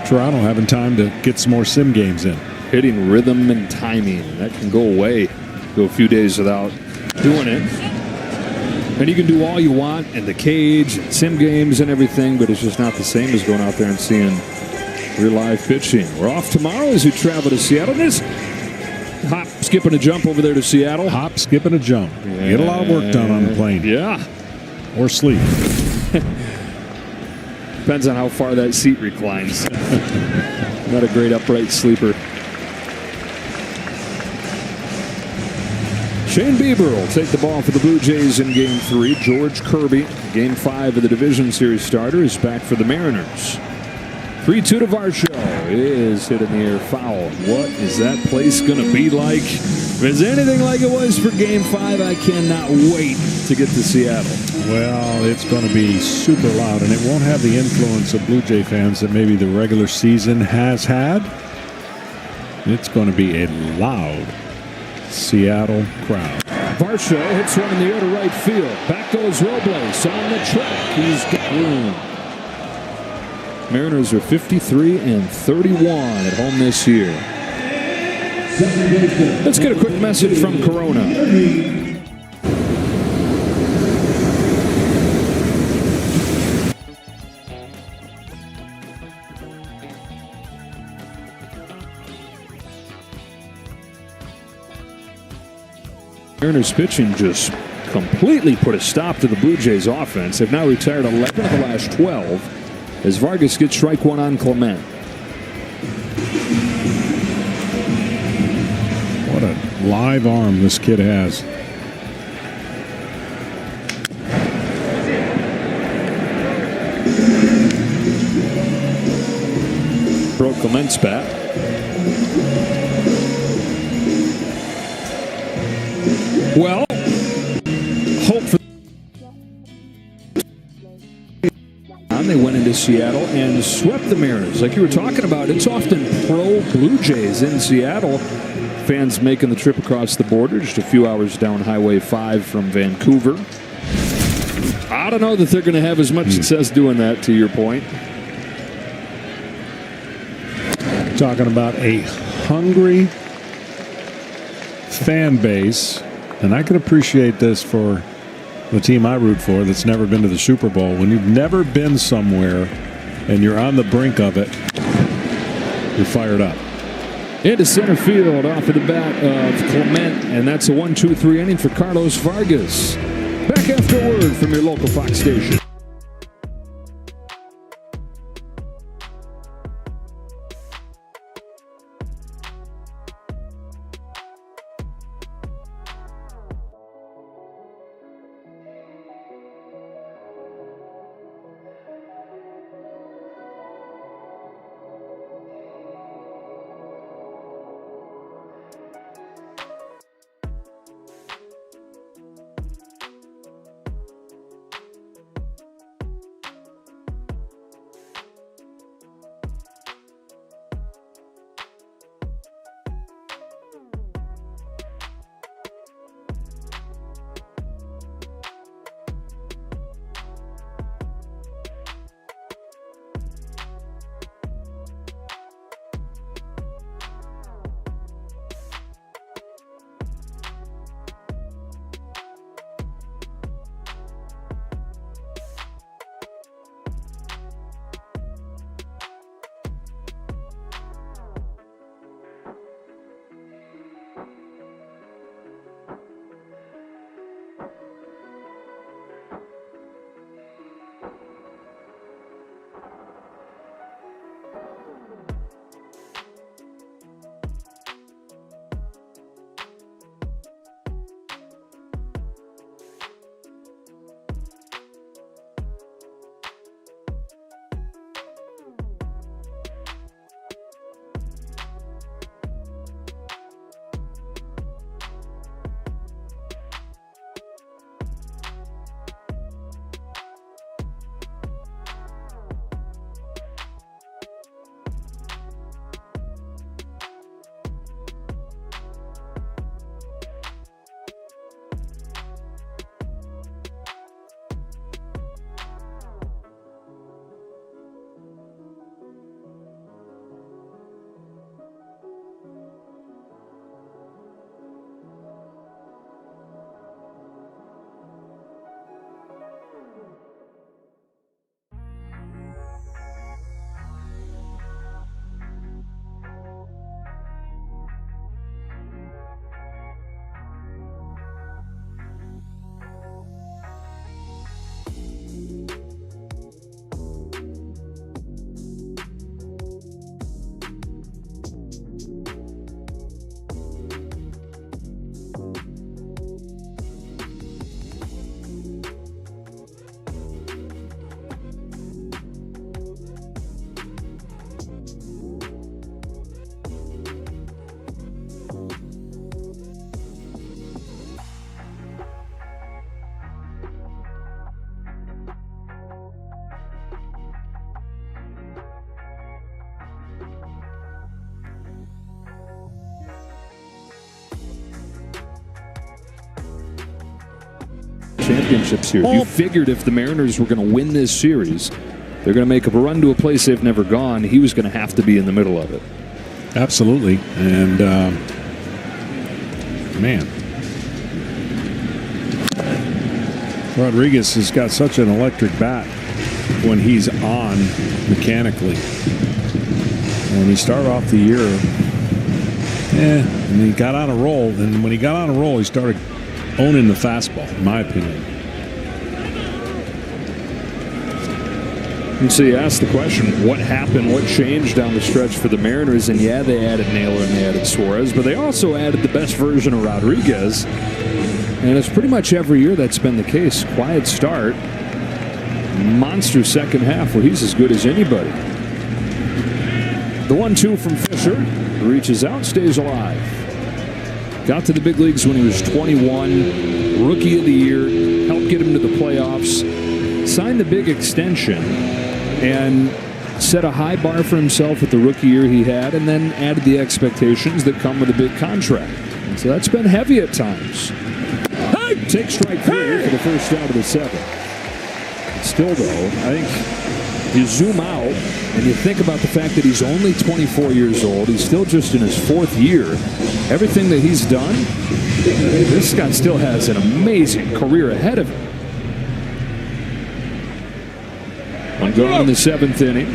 Toronto having time to get some more sim games in. Hitting rhythm and timing, that can go away. Go a few days without doing it. And you can do all you want in the cage and sim games and everything, but it's just not the same as going out there and seeing real live pitching. We're off tomorrow as we travel to Seattle. This hop, skip, and a jump over there to Seattle. Hop, skip, and a jump. Yeah. Get a lot of work done on the plane. Yeah. Or sleep. Depends on how far that seat reclines. Not a great upright sleeper. Shane Bieber will take the ball for the Blue Jays in Game 3. George Kirby, Game 5 of the Division Series starter, is back for the Mariners. 3-2 to Varsho. is hit in the air foul. What is that place going to be like? If it's anything like it was for Game 5, I cannot wait to get to Seattle. Well, it's going to be super loud, and it won't have the influence of Blue Jay fans that maybe the regular season has had. It's going to be a loud Seattle crowd. Varsho hits one in the air to right field. Back goes Robles on the track. He's got room. Mariners are 53-31 at home this year. Let's get a quick message from Corona. Mariners pitching just completely put a stop to the Blue Jays offense. They've now retired 11 of the last 12 as Vargas gets strike one on Clement. What a live arm this kid has. Broke Clement's bat. Well, hope for. They went into Seattle and swept the Mariners. Like you were talking about, it's often pro Blue Jays in Seattle. Fans making the trip across the border, just a few hours down Highway 5 from Vancouver. I don't know that they're going to have as much success doing that, to your point. Talking about a hungry fan base, and I can appreciate this for the team I root for that's never been to the Super Bowl. When you've never been somewhere and you're on the brink of it, you're fired up. Into center field off of the bat of Clement, and that's a 1-2-3 inning for Carlos Vargas. Back after a word from your local Fox station. championships here. You figured if the Mariners were going to win this series, they're going to make a run to a place they've never gone. He was going to have to be in the middle of it. Absolutely. And, man, Rodriguez has got such an electric bat when he's on mechanically. When he started off the year, and he got on a roll. And when he got on a roll, he started owning the fastball, in my opinion. And so you ask the question, what happened, what changed down the stretch for the Mariners? And yeah, they added Naylor and they added Suarez, but they also added the best version of Rodriguez. And it's pretty much every year that's been the case. Quiet start, monster second half where he's as good as anybody. The 1-2 from Fisher, reaches out, stays alive. Got to the big leagues when he was 21, rookie of the year, helped get him to the playoffs, signed the big extension, and set a high bar for himself with the rookie year he had, and then added the expectations that come with a big contract. And so that's been heavy at times. Take strike 3 for the first out of the 7th. Still, though, I think you zoom out and you think about the fact that he's only 24 years old. He's still just in his 4th year. Everything that he's done, this guy still has an amazing career ahead of him. One gone in the 7th inning.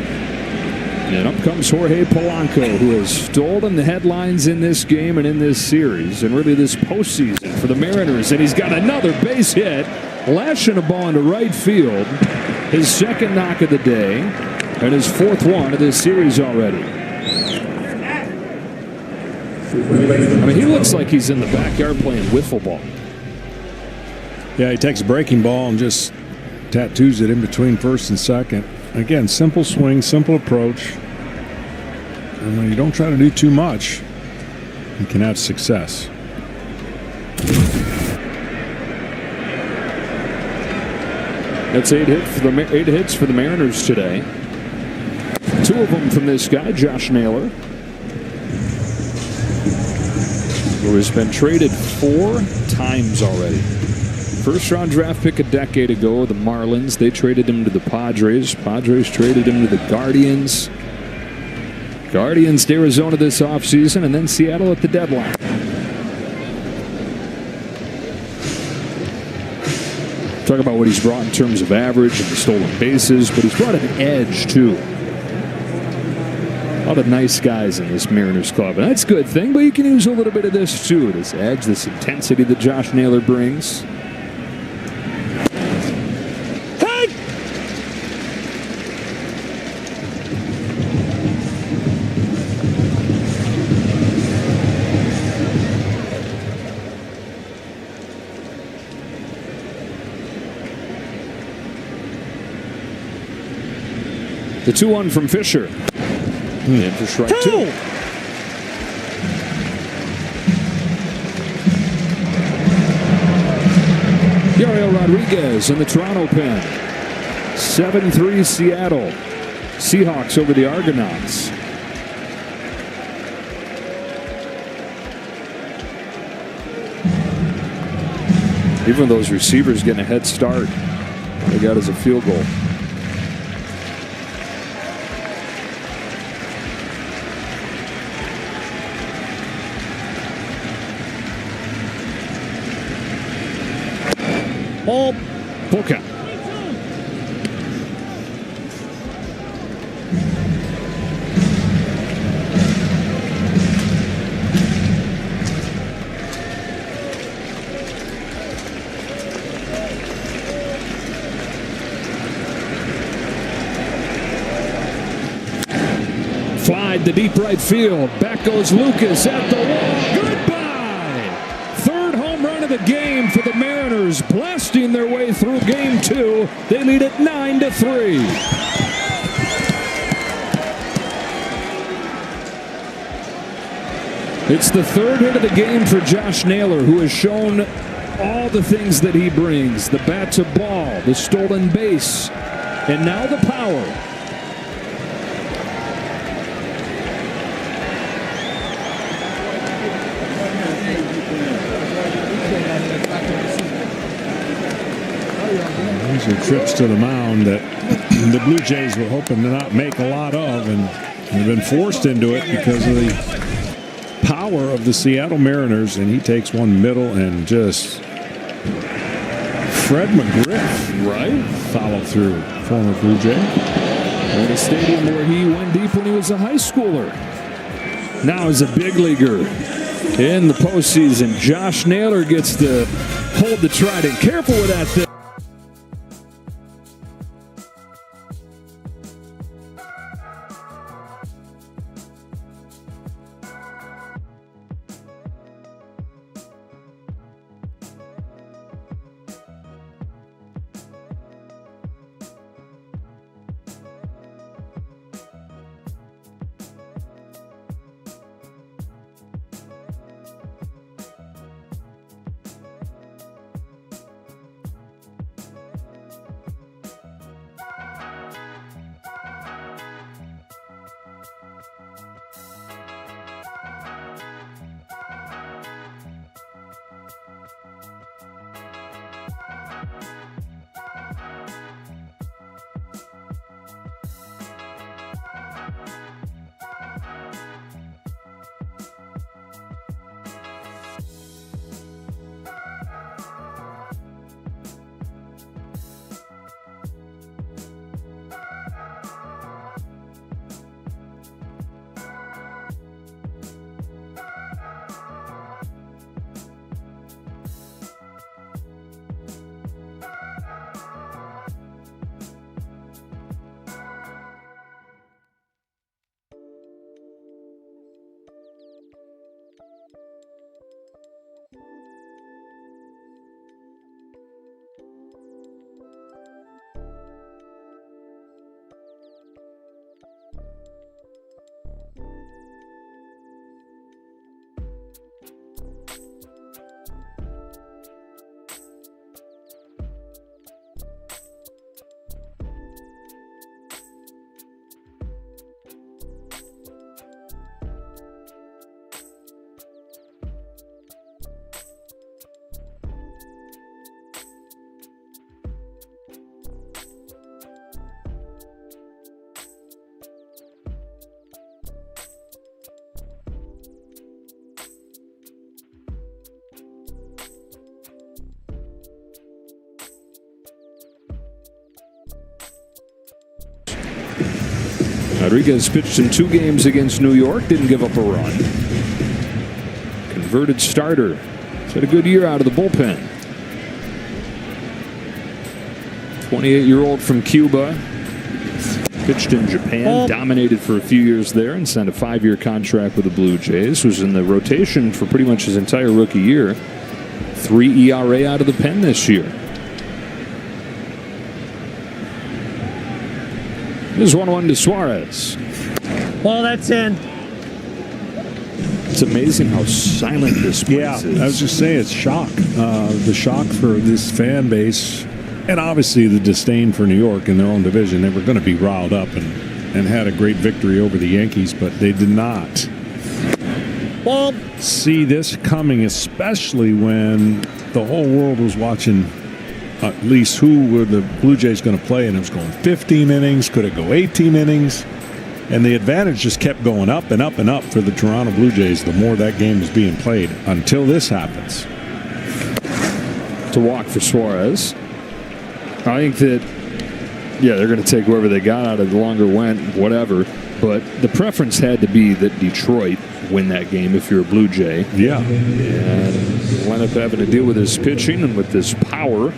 And up comes Jorge Polanco, who has stolen the headlines in this game and in this series and really this postseason for the Mariners. And he's got another base hit, lashing a ball into right field. His second knock of the day and his 4th one of this series already. I mean, he looks like he's in the backyard playing wiffle ball. Yeah, he takes a breaking ball and just tattoos it in between first and second. Again, simple swing, simple approach. And when you don't try to do too much, you can have success. That's 8 hits for the Mariners today. 2 of them from this guy, Josh Naylor, who has been traded 4 times already. First round draft pick a decade ago, the Marlins. They traded him to the Padres. Padres traded him to the Guardians. Guardians to Arizona this offseason, and then Seattle at the deadline. Talk about what he's brought in terms of average and the stolen bases, but he's brought an edge too. A lot of nice guys in this Mariners club, and that's a good thing, but you can use a little bit of this too, this edge, this intensity that Josh Naylor brings. The 2-1 from Fisher. In for strike 2. Yariel Rodriguez in the Toronto pen. 7-3 Seattle. Seahawks over the Argonauts. Even those receivers getting a head start, they got as a field goal. Full count. Fly to deep right field. Back goes Lucas at the wall. Goodbye. 3rd home run of the game for the Mariners, blasting their way through game 2. They lead it 9-3. It's the 3rd hit of the game for Josh Naylor, who has shown all the things that he brings. The bat to ball, the stolen base, and now the power. These are trips to the mound that the Blue Jays were hoping to not make a lot of, and they've been forced into it because of the power of the Seattle Mariners. And he takes one middle and just Fred McGriff, right? Follow through, former Blue Jay. In a stadium where he went deep when he was a high schooler. Now as a big leaguer in the postseason, Josh Naylor gets to hold the trident. Careful with that thing. Rodriguez pitched in 2 games against New York, didn't give up a run. Converted starter. He's had a good year out of the bullpen. 28-year-old from Cuba. Pitched in Japan, dominated for a few years there, and signed a 5-year contract with the Blue Jays. Was in the rotation for pretty much his entire rookie year. 3 ERA out of the pen this year. This is 1-1 to Suarez. Well, that's in. It's amazing how silent this place is. I was just saying, it's shock. The shock for this fan base, and obviously the disdain for New York in their own division. They were going to be riled up and had a great victory over the Yankees, but they did not see this coming, especially when the whole world was watching at least who were the Blue Jays going to play, and it was going 15 innings. Could it go 18 innings? And the advantage just kept going up and up and up for the Toronto Blue Jays the more that game was being played until this happens. To walk for Suarez. I think that, they're going to take whoever they got out of the longer went, whatever. But the preference had to be that Detroit win that game if you're a Blue Jay. Yeah. And wind up having to deal with his pitching and with this power.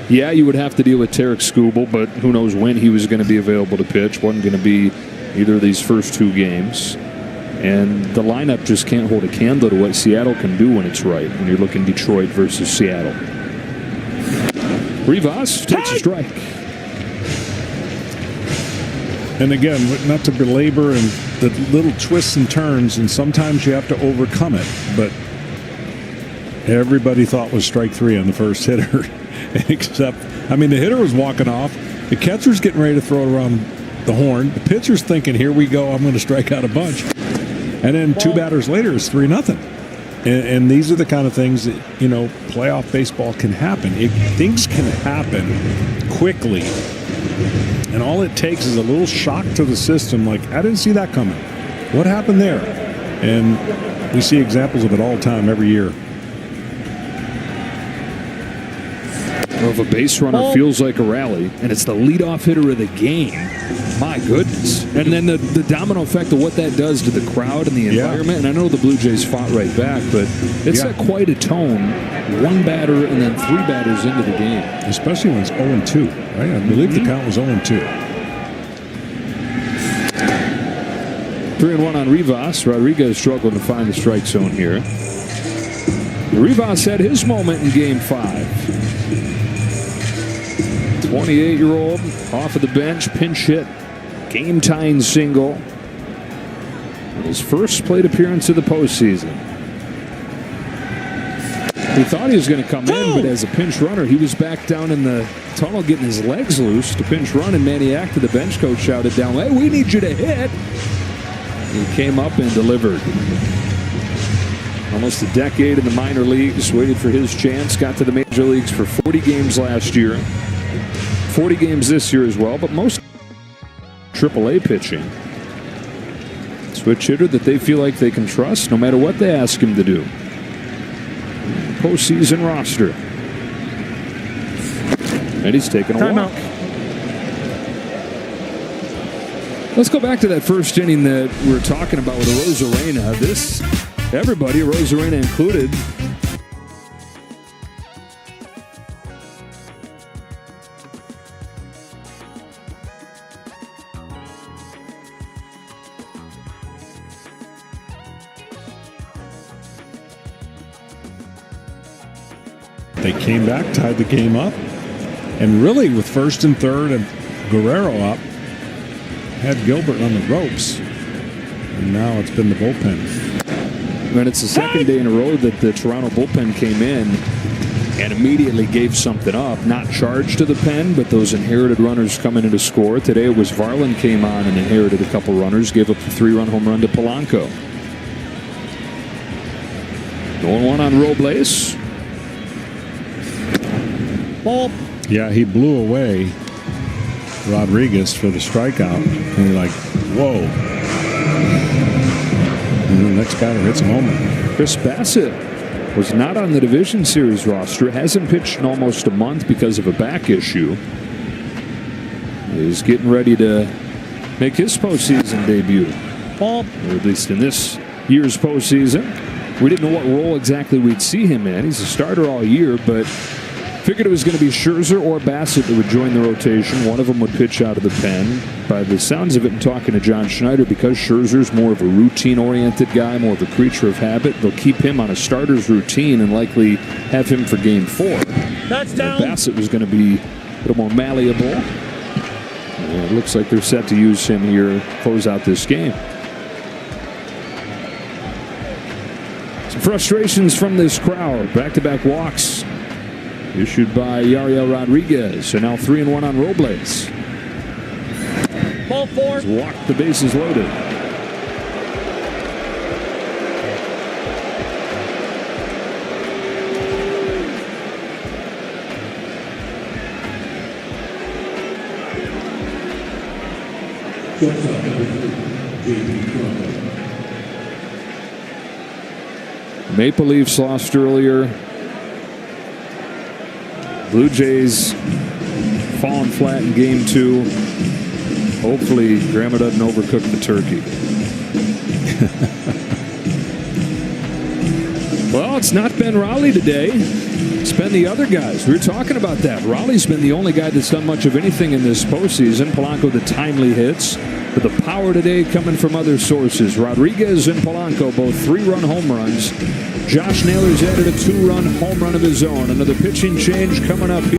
Yeah, you would have to deal with Tarek Skubal, but who knows when he was going to be available to pitch. Wasn't going to be either of these first 2 games. And the lineup just can't hold a candle to what Seattle can do when it's right, when you're looking Detroit versus Seattle. Rivas takes a strike. And again, not to belabor and the little twists and turns, and sometimes you have to overcome it, but everybody thought was strike 3 on the first hitter. Except, the hitter was walking off. The catcher's getting ready to throw it around the horn. The pitcher's thinking, here we go, I'm going to strike out a bunch. And then 2 batters later, it's 3-0. And these are the kind of things that, playoff baseball can happen. Things can happen quickly. And all it takes is a little shock to the system, like, I didn't see that coming. What happened there? And we see examples of it all the time, every year. Or if a base runner feels like a rally, and it's the leadoff hitter of the game, my goodness. And then the domino effect of what that does to the crowd and the environment. And I know the Blue Jays fought right back, but it set quite a tone. One batter and then 3 batters into the game. Especially when it's 0-2, right? I believe the count was 0-2. 3-1 on Rivas. Rodriguez struggling to find the strike zone here. Rivas had his moment in Game 5. 28-year-old off of the bench, pinch hit, game-tying single. His first plate appearance of the postseason. He thought he was going to come in, but as a pinch runner, he was back down in the tunnel getting his legs loose to pinch run, and Maniac to the bench coach shouted down, "Hey, we need you to hit." He came up and delivered. Almost a decade in the minor leagues, waited for his chance, got to the major leagues for 40 games last year. 40 games this year as well, but most AAA pitching. Switch hitter that they feel like they can trust no matter what they ask him to do. Postseason roster. And he's taking a walk. Let's go back to that first inning that we were talking about with Rosarena. Everybody, Rosarena included, they came back, tied the game up, and really with first and third and Guerrero up, had Gilbert on the ropes, and now it's been the bullpen. And it's the second day in a row that the Toronto bullpen came in and immediately gave something up. Not charged to the pen, but those inherited runners coming in to score. Today it was Varland came on and inherited a couple runners, gave up the 3-run home run to Polanco. 0-1 on Robles. Ball. Yeah, he blew away Rodriguez for the strikeout. And you're like, whoa. And the next batter hits a homer. Chris Bassett was not on the division series roster. Hasn't pitched in almost a month because of a back issue. He's getting ready to make his postseason debut. Or at least in this year's postseason. We didn't know what role exactly we'd see him in. He's a starter all year, but figured it was going to be Scherzer or Bassett that would join the rotation. One of them would pitch out of the pen. By the sounds of it and talking to John Schneider, because Scherzer's more of a routine-oriented guy, more of a creature of habit, they'll keep him on a starter's routine and likely have him for Game 4. Bassett was going to be a little more malleable. And it looks like they're set to use him here to close out this game. Some frustrations from this crowd. Back-to-back walks issued by Yariel Rodriguez. So now 3-1 on Robles. Ball 4. He's walked, the bases loaded. Maple Leafs lost earlier. Blue Jays falling flat in Game 2. Hopefully, Grandma doesn't overcook the turkey. Well, it's not been Raleigh today. It's been the other guys. We were talking about that. Raleigh's been the only guy that's done much of anything in this postseason. Polanco, the timely hits. But the power today coming from other sources. Rodriguez and Polanco, both 3-run home runs. Josh Naylor's added a 2-run home run of his own. Another pitching change coming up here.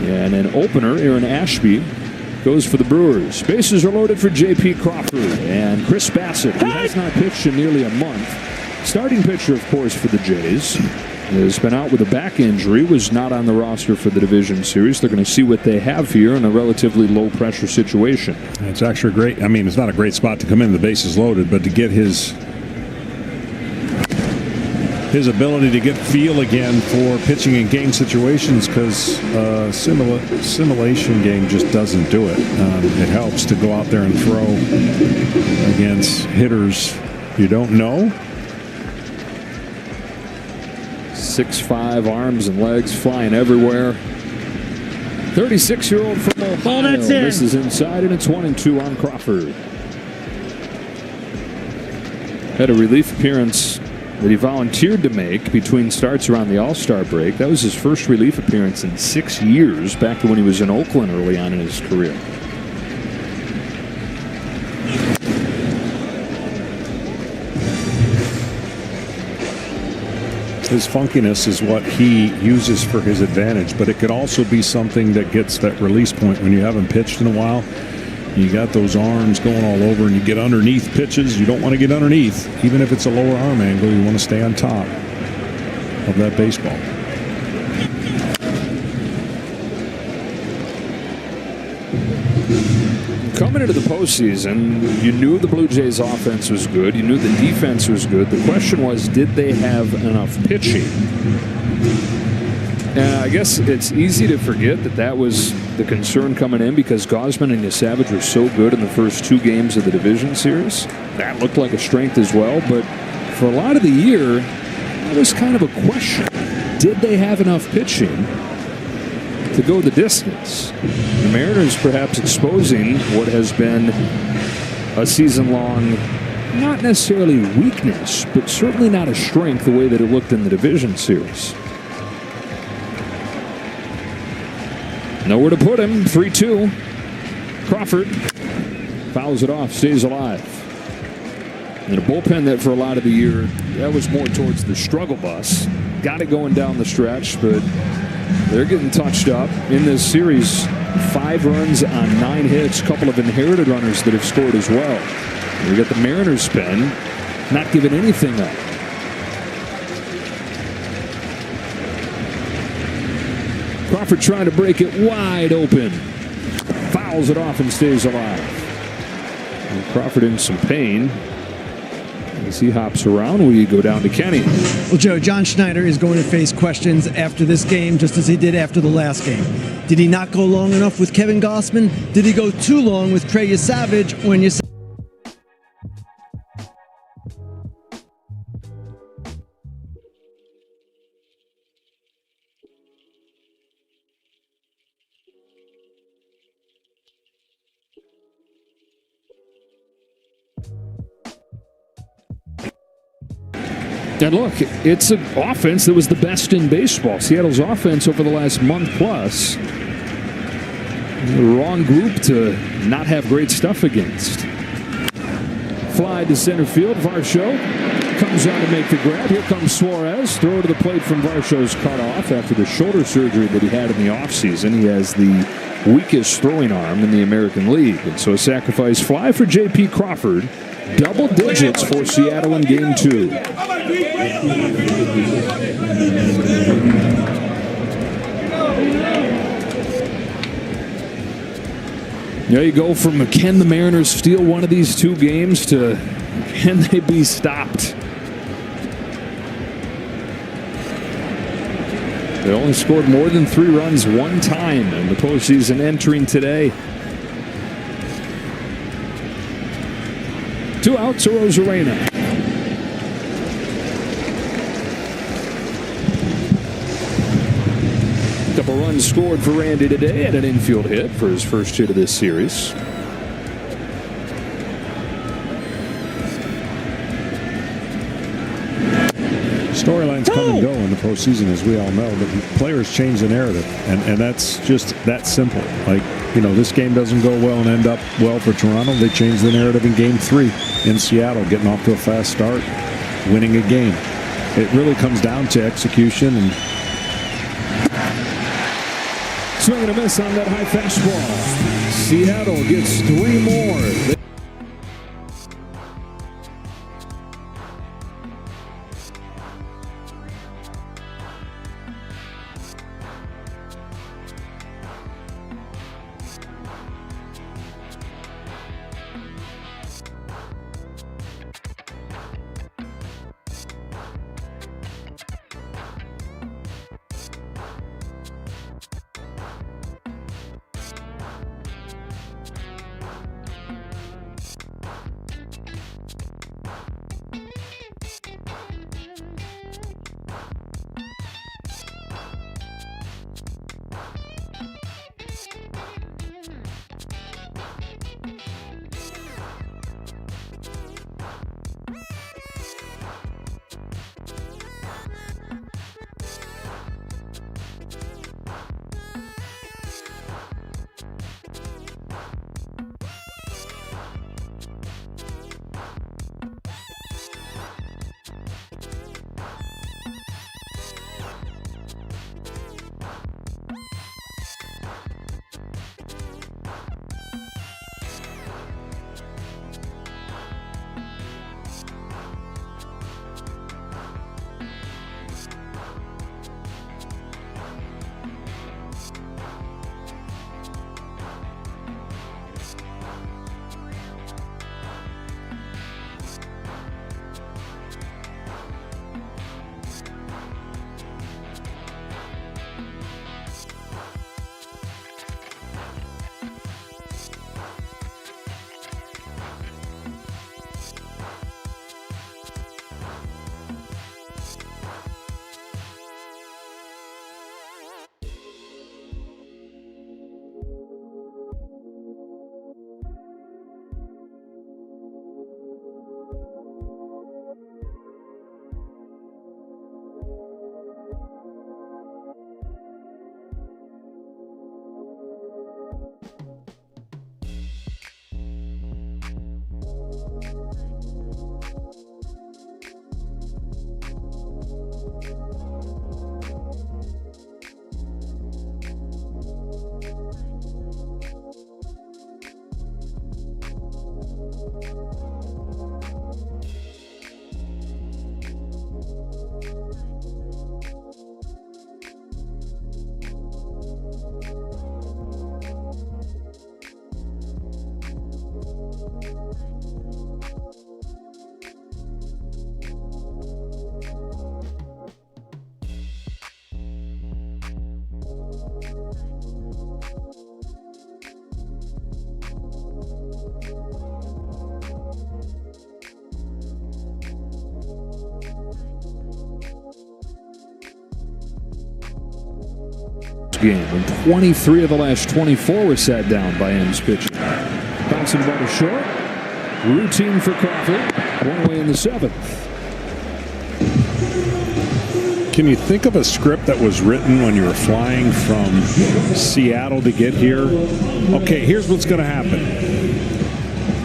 And an opener, Aaron Ashby, goes for the Brewers. Bases are loaded for J.P. Crawford and Chris Bassett, who has not pitched in nearly a month. Starting pitcher, of course, for the Jays. Has been out with a back injury, was not on the roster for the division series. They're going to see what they have here in a relatively low-pressure situation. It's actually great. I mean, it's not a great spot to come in, the bases loaded, but to get his ability to get feel again for pitching in game situations, because simulation game just doesn't do it. It helps to go out there and throw against hitters you don't know. 6'5", arms and legs flying everywhere. 36-year-old from Ohio. That's it. This is inside, and it's 1-2 on Crawford. Had a relief appearance that he volunteered to make between starts around the All-Star break. That was his first relief appearance in 6 years, back to when he was in Oakland early on in his career. His funkiness is what he uses for his advantage, but it could also be something that gets that release point when you haven't pitched in a while. You got those arms going all over and you get underneath pitches. You don't want to get underneath. Even if it's a lower arm angle, you want to stay on top of that baseball. Coming into the postseason, you knew the Blue Jays offense was good. You knew the defense was good. The question was, did they have enough pitching? And I guess it's easy to forget that that was the concern coming in, because Gausman and Savage were so good in the first 2 games of the division series. That looked like a strength as well. But for a lot of the year, that was kind of a question. Did they have enough pitching to go the distance? The Mariners perhaps exposing what has been a season-long, not necessarily weakness, but certainly not a strength the way that it looked in the division series. Nowhere to put him. 3-2. Crawford fouls it off, stays alive. And a bullpen that for a lot of the year, that was more towards the struggle bus. Got it going down the stretch, but they're getting touched up. In this series, 5 runs on 9 hits, a couple of inherited runners that have scored as well. We got the Mariners pen not giving anything up. Crawford trying to break it wide open. Fouls it off and stays alive. And Crawford in some pain. As he hops around, we go down to Kenny. Well, Joe, John Schneider is going to face questions after this game, just as he did after the last game. Did he not go long enough with Kevin Gausman? Did he go too long with Trey Savage when you... And look, it's an offense that was the best in baseball. Seattle's offense over the last month plus. The wrong group to not have great stuff against. Fly to center field. Varsho comes on to make the grab. Here comes Suarez. Throw to the plate from Varsho's cut off after the shoulder surgery that he had in the offseason. He has the weakest throwing arm in the American League. And so a sacrifice fly for J.P. Crawford. Double digits for Seattle in Game 2. There you go from can the Mariners steal one of these 2 games to can they be stopped? They only scored more than 3 runs one time in the postseason entering today. 2 outs, Arozarena. Couple runs scored for Randy today and an infield hit for his first hit of this series. Storylines come and go in the postseason, as we all know, but players change the narrative, and that's just that simple. Like, you know, this game doesn't go well and end up well for Toronto. They change the narrative in Game 3 in Seattle, getting off to a fast start, winning a game. It really comes down to execution. And Swing and a miss on that high fastball. Seattle gets 3 more. Game, and 23 of the last 24 were sat down by M's pitching. Bouncing ball to short. Routine for Crawford. 1 away in the 7th. Can you think of a script that was written when you were flying from Seattle to get here? Okay, here's what's going to happen.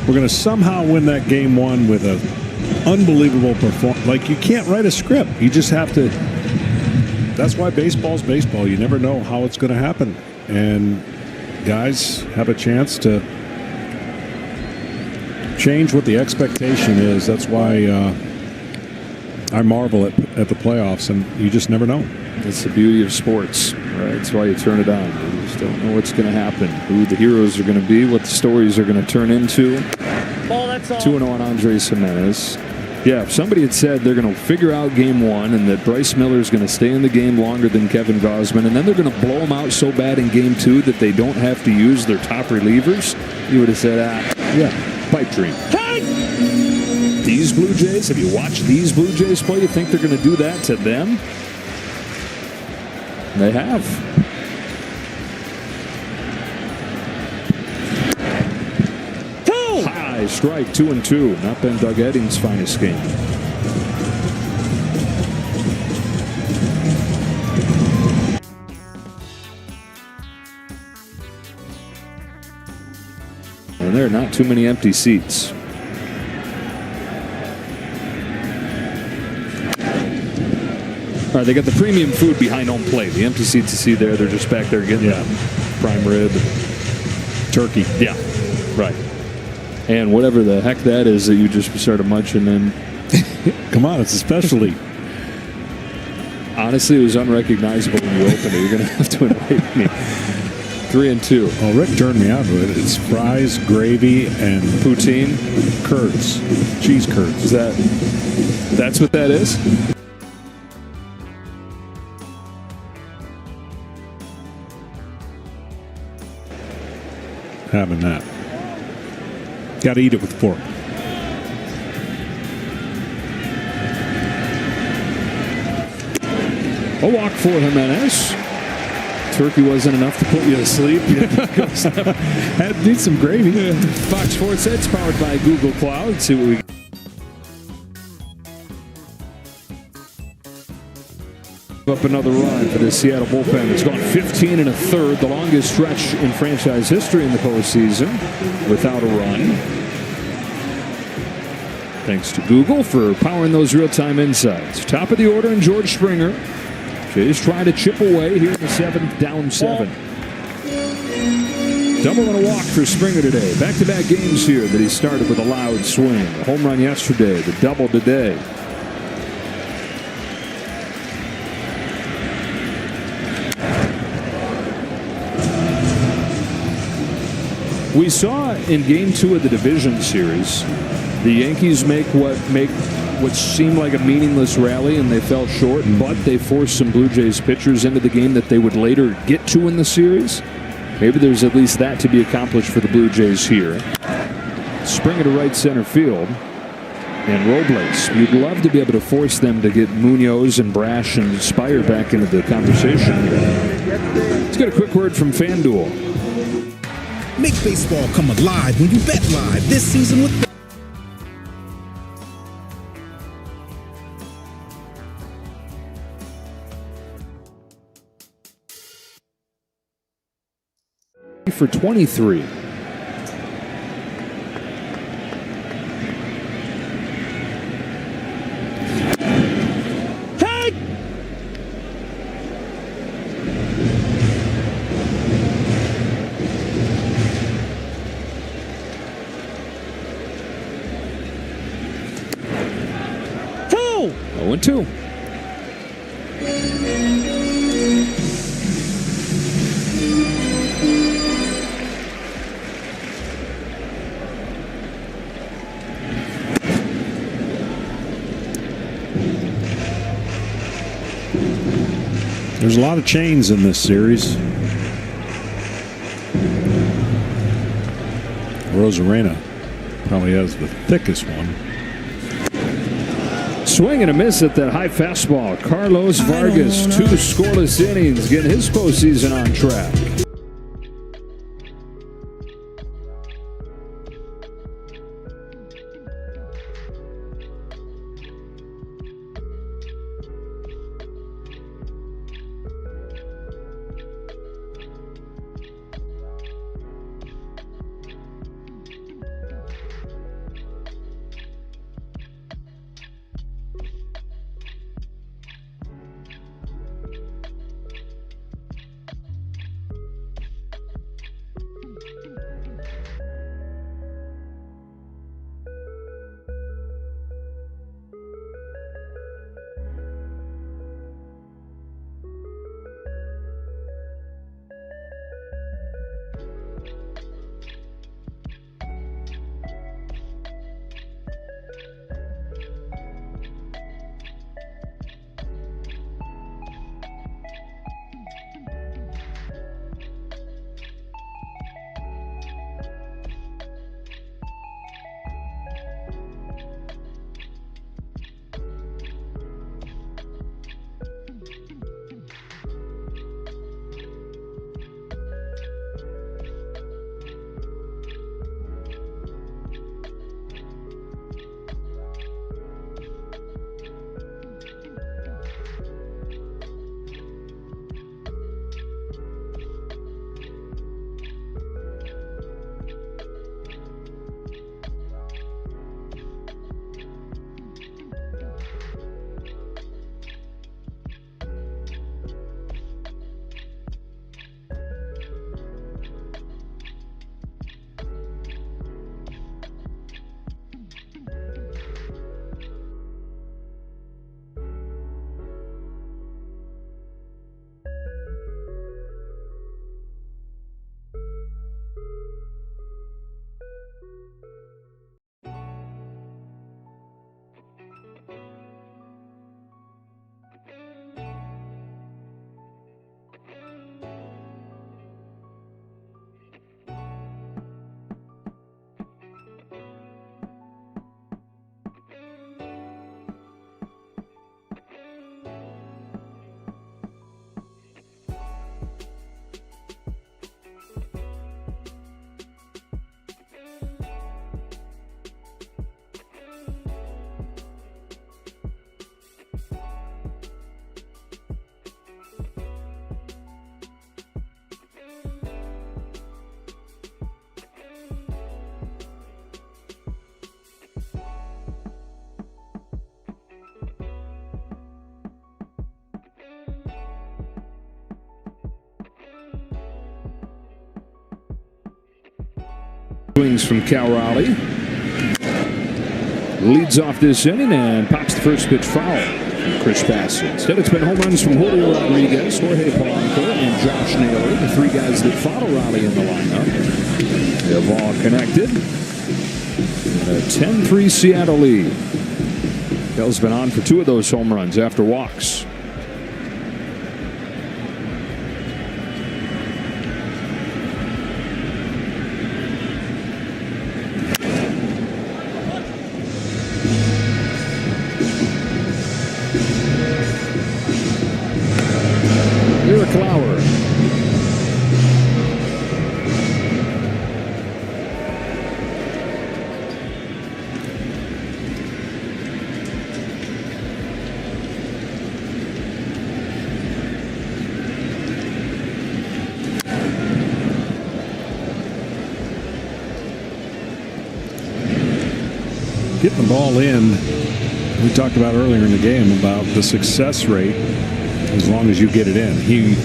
We're going to somehow win that game 1 with an unbelievable performance. Like, you can't write a script. You just have to. That's why baseball's baseball. You never know how it's going to happen. And guys have a chance to change what the expectation is. That's why I marvel at the playoffs, and you just never know. That's the beauty of sports, right? That's why you turn it on. You just don't know what's going to happen, who the heroes are going to be, what the stories are going to turn into. 2-0 on Andres Jimenez. Yeah, if somebody had said they're going to figure out game 1 and that Bryce Miller is going to stay in the game longer than Kevin Gausman, and then they're going to blow them out so bad in game 2 that they don't have to use their top relievers, you would have said, yeah, pipe dream. These Blue Jays, have you watched these Blue Jays play? You think they're going to do that to them? They have. High strike, 2-2. Not been Doug Edding's finest game. And there are not too many empty seats. All right, they got the premium food behind home plate. The empty seats you see there, they're just back there getting prime rib, turkey. Yeah, right. And whatever the heck that is that you just started munching in. Come on, it's a specialty. Honestly, it was unrecognizable when you opened it. You're going to have to invite me. 3 and 2. Oh, Rick turned me on to it. It's fries, gravy, and poutine, curds, cheese curds. That's what that is? Having that. Got to eat it with a fork. A walk for Jimenez. Turkey wasn't enough to put you to sleep. Had to need some gravy. Fox Sports Ed's powered by Google Cloud. Let's see what we up another run for the Seattle bullpen. It's gone 15 and a third, the longest stretch in franchise history in the postseason without a run. Thanks to Google for powering those real-time insights. Top of the order in George Springer. Jays trying to chip away here in the 7th, down 7. Double and a walk for Springer today. Back-to-back games here that he started with a loud swing. A home run yesterday, the double today. We saw in Game 2 of the division series, the Yankees make what seemed like a meaningless rally, and they fell short, but they forced some Blue Jays pitchers into the game that they would later get to in the series. Maybe there's at least that to be accomplished for the Blue Jays here. Springer to right center field. And Robles, you'd love to be able to force them to get Munoz and Brash and Spire back into the conversation. Let's get a quick word from FanDuel. Make baseball come alive when you bet live this season with for 23. Oh, 0-2. There's a lot of chains in this series. Rosarena probably has the thickest one. Swing and a miss at that high fastball. Carlos Vargas, 2 scoreless innings, getting his postseason on track. Swings from Cal Raleigh. Leads off this inning and pops the first pitch foul from Chris Bassett. Instead, it's been home runs from Julio Rodriguez, Jorge Polanco, and Josh Naylor, the three guys that follow Raleigh in the lineup. They have all connected. And a 10-3 Seattle lead. Cal's been on for 2 of those home runs after walks. Getting the ball in, we talked about earlier in the game about the success rate as long as you get it in. He,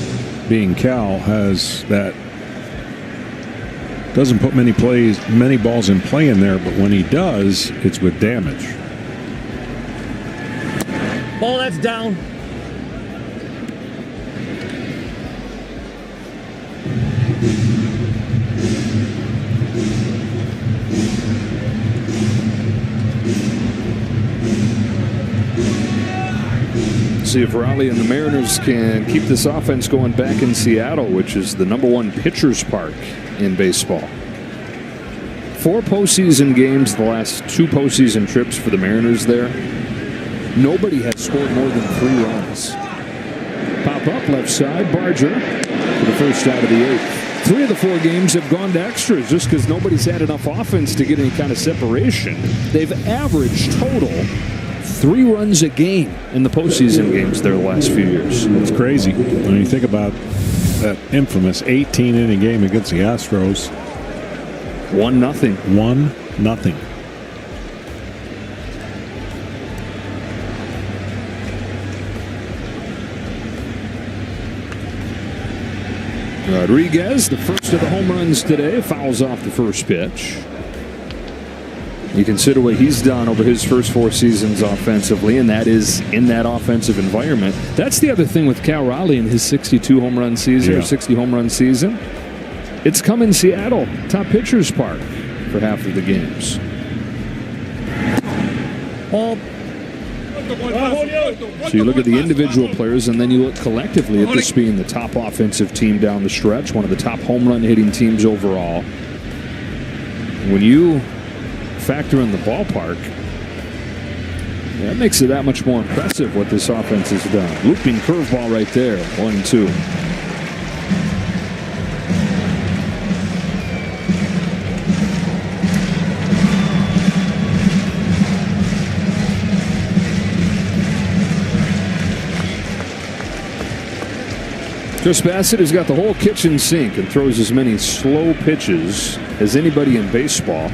being Cal, has that, doesn't put many balls in play in there, but when he does, it's with damage. Ball that's down. See if Raleigh and the Mariners can keep this offense going back in Seattle, which is the #1 pitcher's park in baseball. 4 postseason games, the last 2 postseason trips for the Mariners there. Nobody has scored more than 3 runs. Pop up left side, Barger for the first out of the 8th. 3 of the 4 games have gone to extras just because nobody's had enough offense to get any kind of separation. They've averaged total 3 runs a game in the postseason games there the last few years. It's crazy when you think about that infamous 18-inning game against the Astros. 1-0. 1-0. Rodriguez, the first of the home runs today, fouls off the first pitch. You consider what he's done over his first 4 seasons offensively, and that is in that offensive environment. That's the other thing with Cal Raleigh in his 62 home run season or 60 home run season. It's come in Seattle, top pitcher's park for half of the games. So you look at the individual players, and then you look collectively at this being the top offensive team down the stretch, one of the top home run hitting teams overall. When you factor in the ballpark, that makes it that much more impressive what this offense has done. Looping curveball right there, 1-2. Chris Bassett has got the whole kitchen sink and throws as many slow pitches as anybody in baseball.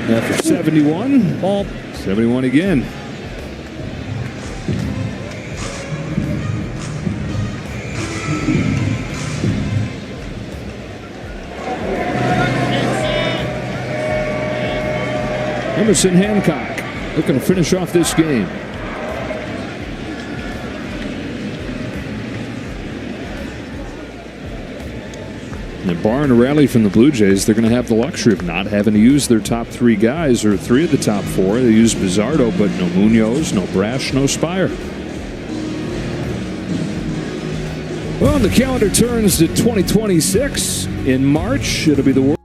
After 71, 71 again. Emerson Hancock looking to finish off this game. And barring a rally from the Blue Jays, they're going to have the luxury of not having to use their top 3 guys, or 3 of the top 4. They use Bizzardo, but no Munoz, no Brash, no Spire. Well, the calendar turns to 2026 in March. It'll be the World.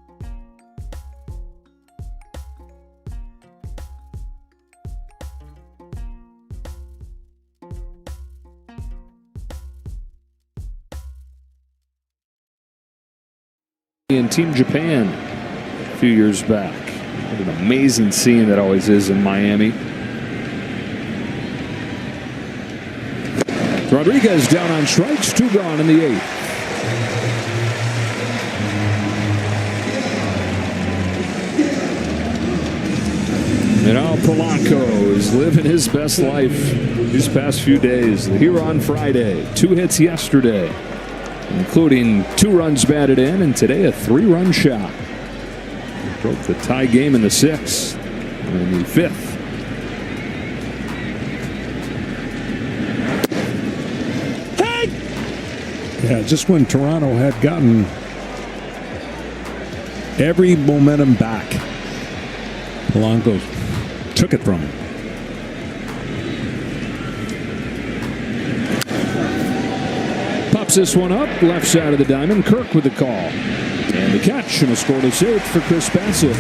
In Team Japan a few years back. What an amazing scene that always is in Miami. Rodriguez down on strikes, 2 gone in the 8th. And now Polanco is living his best life these past few days. Here on Friday, 2 hits yesterday. including 2 runs batted in, and today a 3-run shot. Broke the tie game in the 6th and the 5th. Yeah, just when Toronto had gotten every momentum back, Polanco took it from him. Pops this one up, left side of the diamond. Kirk with the call. And the catch, and a scoreless 8th for Chris Bassett.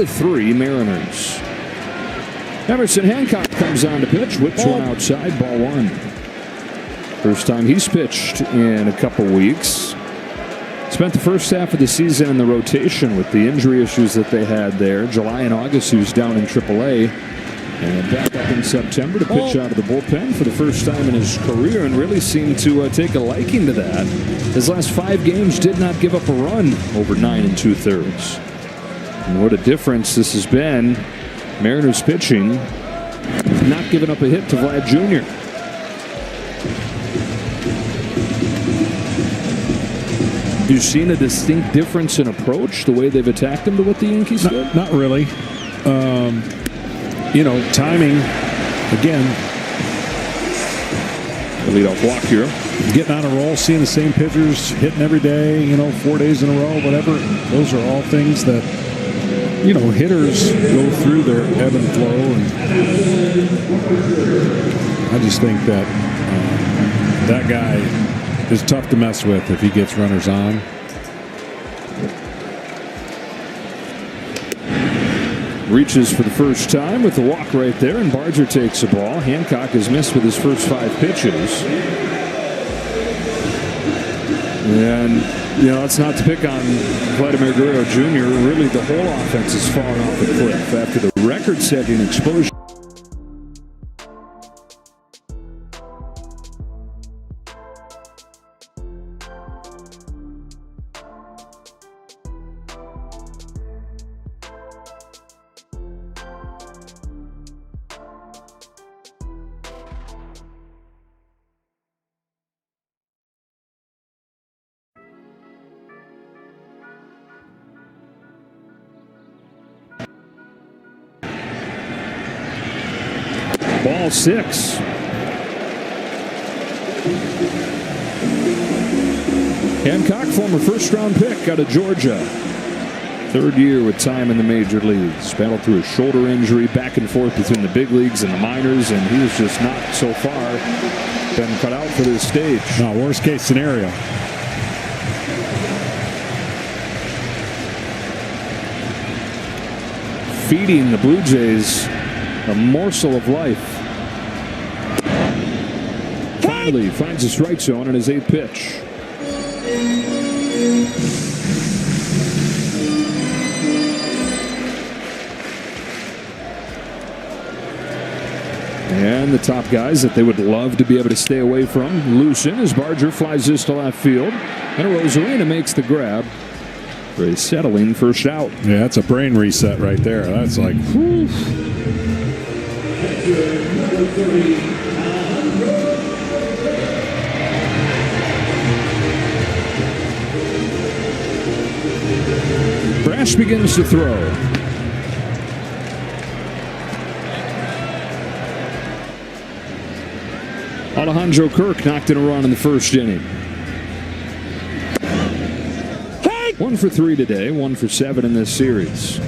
to 3 Mariners. Emerson Hancock comes on to pitch, whips one outside, ball 1. First time he's pitched in a couple weeks. Spent the first half of the season in the rotation with the injury issues that they had there. July and August he was down in AAA. And back up in September to pitch out of the bullpen for the first time in his career, and really seemed to take a liking to that. His last 5 games did not give up a run over 9 2/3. And what a difference this has been. Mariners pitching, not giving up a hit to Vlad Jr. You've seen a distinct difference in approach, the way they've attacked him, to what the Yankees did? Not really. You know, timing, again. The leadoff walk here. Getting on a roll, seeing the same pitchers, hitting every day, 4 days in a row, whatever. Those are all things that, hitters go through their ebb and flow. And I just think that that guy is tough to mess with if he gets runners on. Reaches for the first time with the walk right there, and Barger takes the ball. Hancock has missed with his first 5 pitches. And, it's not to pick on Vladimir Guerrero Jr. Really, the whole offense has fallen off the cliff after the record-setting explosion. Ball 6. Hancock, former first-round pick out of Georgia. 3rd year with time in the major leagues. Battled through a shoulder injury, back and forth between the big leagues and the minors, and he's just not, so far, been cut out for this stage. No, worst-case scenario. Feeding the Blue Jays a morsel of life. Finally finds a strike zone in his 8th pitch. And the top guys that they would love to be able to stay away from. Luchan as Barger flies this to left field. And Rosarina makes the grab for a settling first out. Yeah, that's a brain reset right there. That's like, whew. Brash begins to throw. Alejandro Kirk knocked in a run in the first inning. 1 for 3 today, 1 for 7 in this series.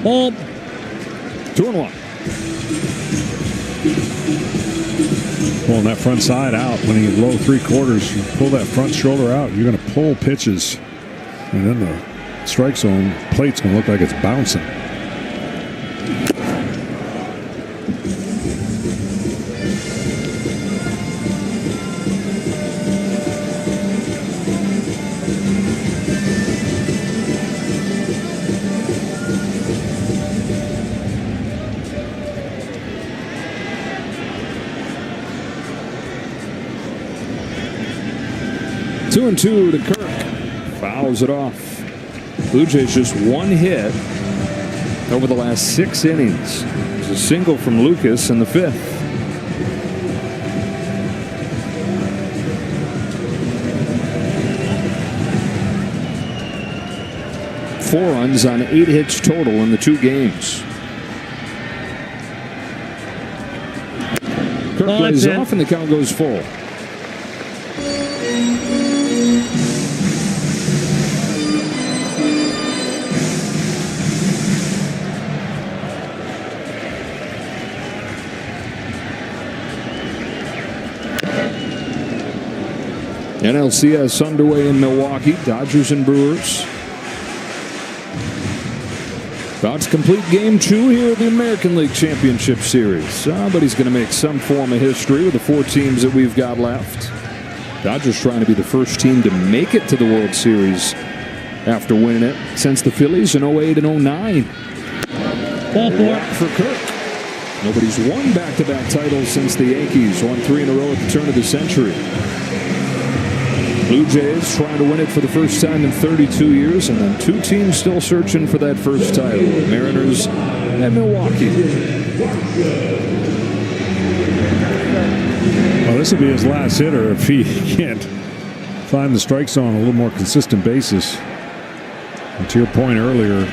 Ball. 2-1. Pulling that front side out when you low 3/4, you pull that front shoulder out, you're going to pull pitches, and then the strike zone plate's going to look like it's bouncing. Two and 2 to Kirk. Fouls it off. Blue Jays just 1 hit over the last 6 innings. It's a single from Lucas in the 5th. Four runs on 8 hits total in the 2 games. Kirk lays off and the count goes full. NLCS underway in Milwaukee. Dodgers and Brewers. About to complete Game 2 here of the American League Championship Series. Somebody's going to make some form of history with the 4 teams that we've got left. Dodgers trying to be the first team to make it to the World Series after winning it since the Phillies in 08 and 09. Ball 4 for Kirk. Nobody's won back-to-back titles since the Yankees won 3 in a row at the turn of the century. Blue Jays trying to win it for the first time in 32 years, and then 2 teams still searching for that first title, Mariners and Milwaukee. Well, this will be his last hitter if he can't find the strike zone on a little more consistent basis. And to your point earlier,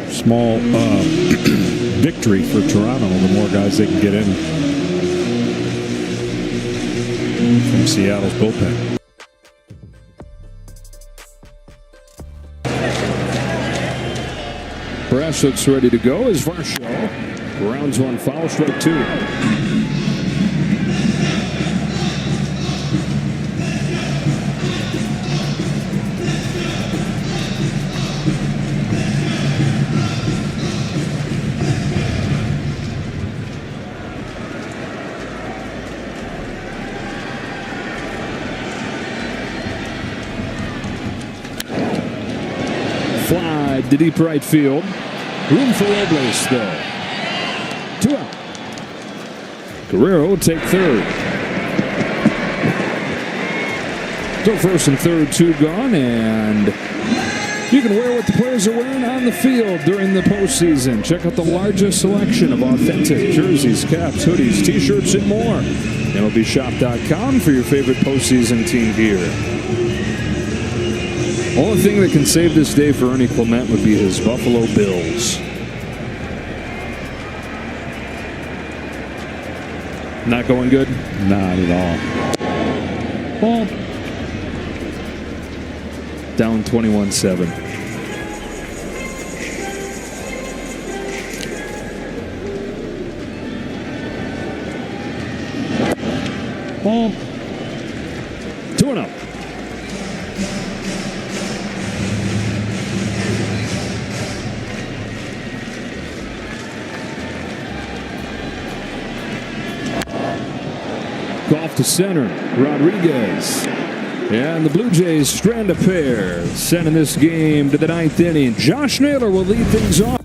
small victory for Toronto, the more guys they can get in from Seattle's bullpen. Brass looks ready to go as Varsho rounds one foul, strike two. Fly to deep right field. Room for Robles, though. 2 out. Guerrero will take third. So first and third, 2 gone, and you can wear what the players are wearing on the field during the postseason. Check out the largest selection of authentic jerseys, caps, hoodies, t-shirts, and more. MLBshop.com for your favorite postseason team gear. Only thing that can save this day for Ernie Clement would be his Buffalo Bills. Not going good? Not at all. Ball. Down 21-7. Ball. 2-0. Off to center, Rodriguez. And the Blue Jays strand a pair, sending this game to the 9th inning. Josh Naylor will lead things off.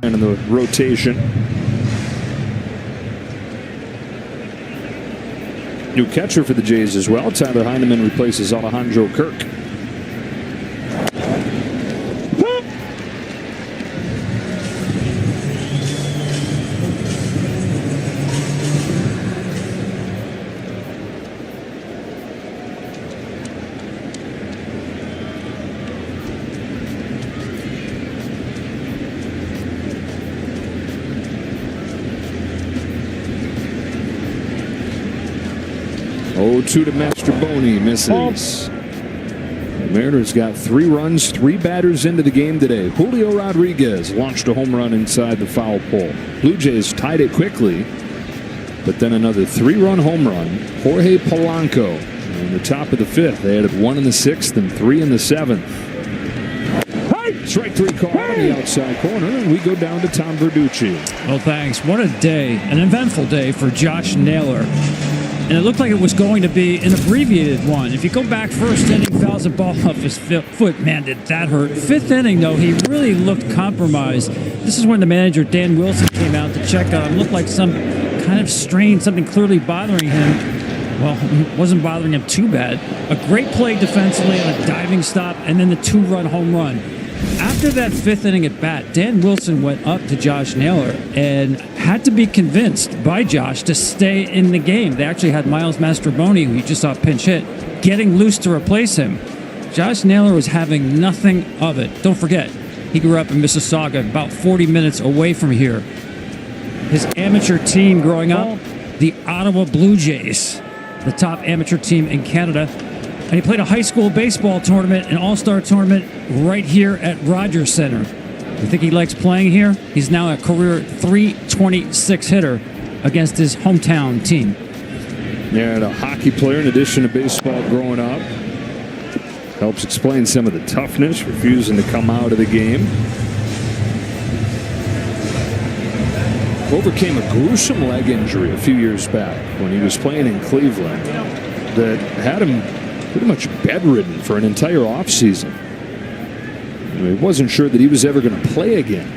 And in the rotation. New catcher for the Jays as well. Tyler Heineman replaces Alejandro Kirk. Two to Mastroboni, misses. The Mariners got 3 runs, 3 batters into the game today. Julio Rodriguez launched a home run inside the foul pole. Blue Jays tied it quickly, but then another 3-run home run. Jorge Polanco in the top of the 5th. They added 1 in the 6th and 3 in the 7th. Strike 3 call on the outside corner, and we go down to Tom Verducci. Well, thanks. What a day, an eventful day for Josh Naylor. And it looked like it was going to be an abbreviated one. If you go back, first inning, fouls the ball off his foot. Man, did that hurt. 5th inning, though, he really looked compromised. This is when the manager, Dan Wilson, came out to check on him. Looked like some kind of strain, something clearly bothering him. Well, it wasn't bothering him too bad. A great play defensively on a diving stop, and then the 2-run home run. After that 5th inning at bat, Dan Wilson went up to Josh Naylor and had to be convinced by Josh to stay in the game. They actually had Miles Mastroboni, who you just saw pinch hit, getting loose to replace him. Josh Naylor was having nothing of it. Don't forget, he grew up in Mississauga, about 40 minutes away from here. His amateur team growing up, the Ottawa Blue Jays, the top amateur team in Canada. And he played a high school baseball tournament, an all-star tournament, right here at Rogers Center. You think he likes playing here? He's now a career .326 hitter against his hometown team. Yeah, and a hockey player in addition to baseball growing up. Helps explain some of the toughness, refusing to come out of the game. Overcame a gruesome leg injury a few years back when he was playing in Cleveland that had him pretty much bedridden for an entire offseason. He wasn't sure that he was ever going to play again.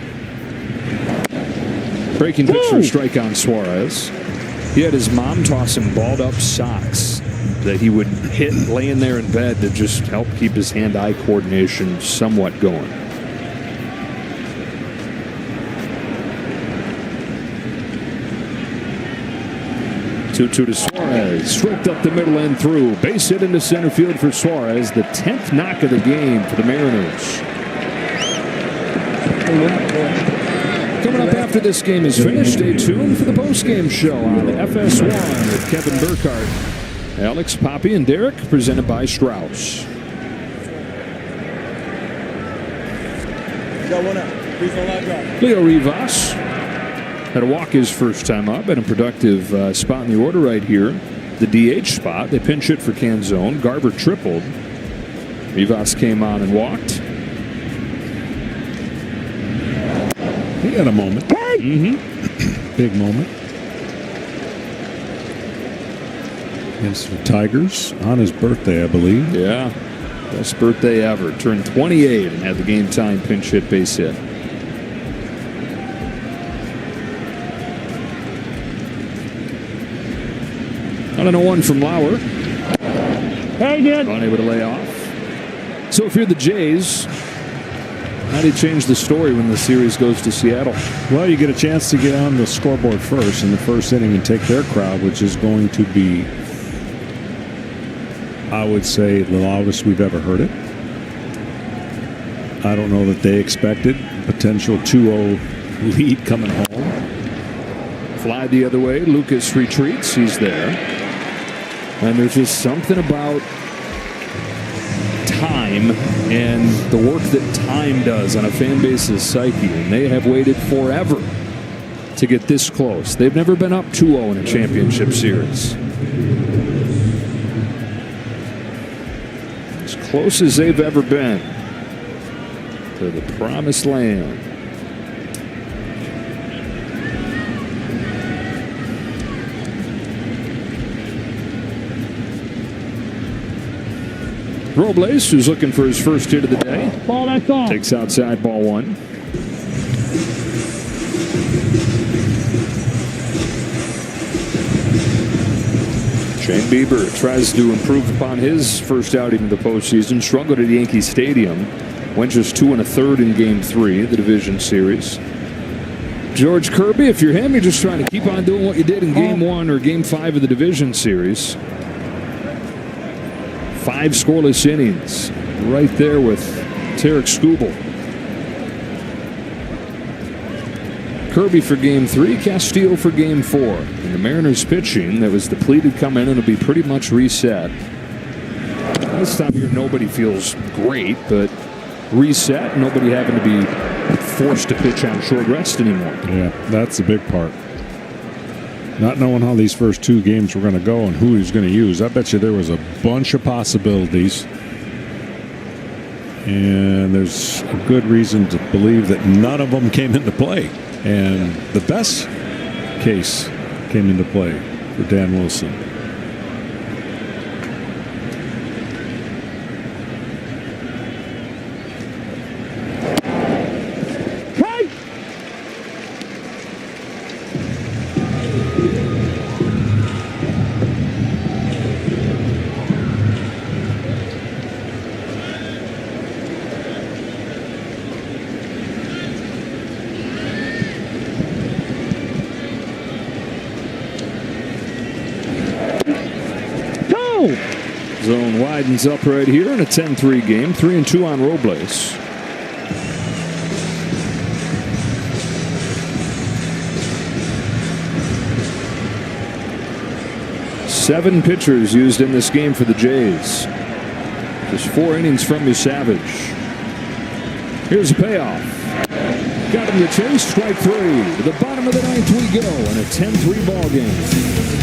Breaking pitch for a strike on Suarez. He had his mom toss him balled up socks that he would hit laying there in bed to just help keep his hand-eye coordination somewhat going. Two to Suarez, stroked up the middle and through. Base hit into center field for Suarez, the 10th knock of the game for the Mariners. Coming up after this game is finished, stay tuned for the postgame show on FS1 with Kevin Burkhardt, Alex, Poppy, and Derek, presented by Strauss. Leo Rivas had to walk his first time up, and a productive spot in the order right here. The DH spot. They pinch hit for Canzone. Garver tripled. Rivas came on and walked. He had a moment. Big moment. Against the Tigers on his birthday, I believe. Yeah. Best birthday ever. Turned 28 and had the game time pinch hit base hit. On a 1 from Lauer. Unable to lay off. So if you're the Jays, how do you change the story when the series goes to Seattle? Well, you get a chance to get on the scoreboard first in the first inning and take their crowd, which is going to be, I would say, the loudest we've ever heard it. I don't know that they expected potential 2-0 lead coming home. Fly the other way. Lucas retreats. He's there. And there's just something about time and the work that time does on a fan base's psyche. And they have waited forever to get this close. They've never been up 2-0 in a championship series. As close as they've ever been to the promised land. Robles, who's looking for his first hit of the day, Ball, that's on. takes outside ball 1. Shane Bieber tries to improve upon his first outing in the postseason. Struggled at Yankee Stadium. Went just 2 1/3 in Game 3 of the division series. George Kirby, if you're him, you're just trying to keep on doing what you did in Game 1 or Game 5 of the division series. 5 scoreless innings right there with Tarek Skubal. Kirby for Game 3, Castillo for Game 4. And the Mariners pitching that was depleted coming in will be pretty much reset. This time here, nobody feels great, but reset, nobody having to be forced to pitch on short rest anymore. Yeah, that's the big part. Not knowing how these first 2 games were going to go and who he was going to use. I bet you there was a bunch of possibilities. And there's a good reason to believe that none of them came into play. And the best case came into play for Dan Wilson. Zone widens up right here in a 10-3 game. 3-2 on Robles. Seven pitchers used in this game for the Jays. Just 4 innings from your Savage. Here's a payoff. Got him to chase, strike 3. To the bottom of the 9th we go in a 10-3 ball game.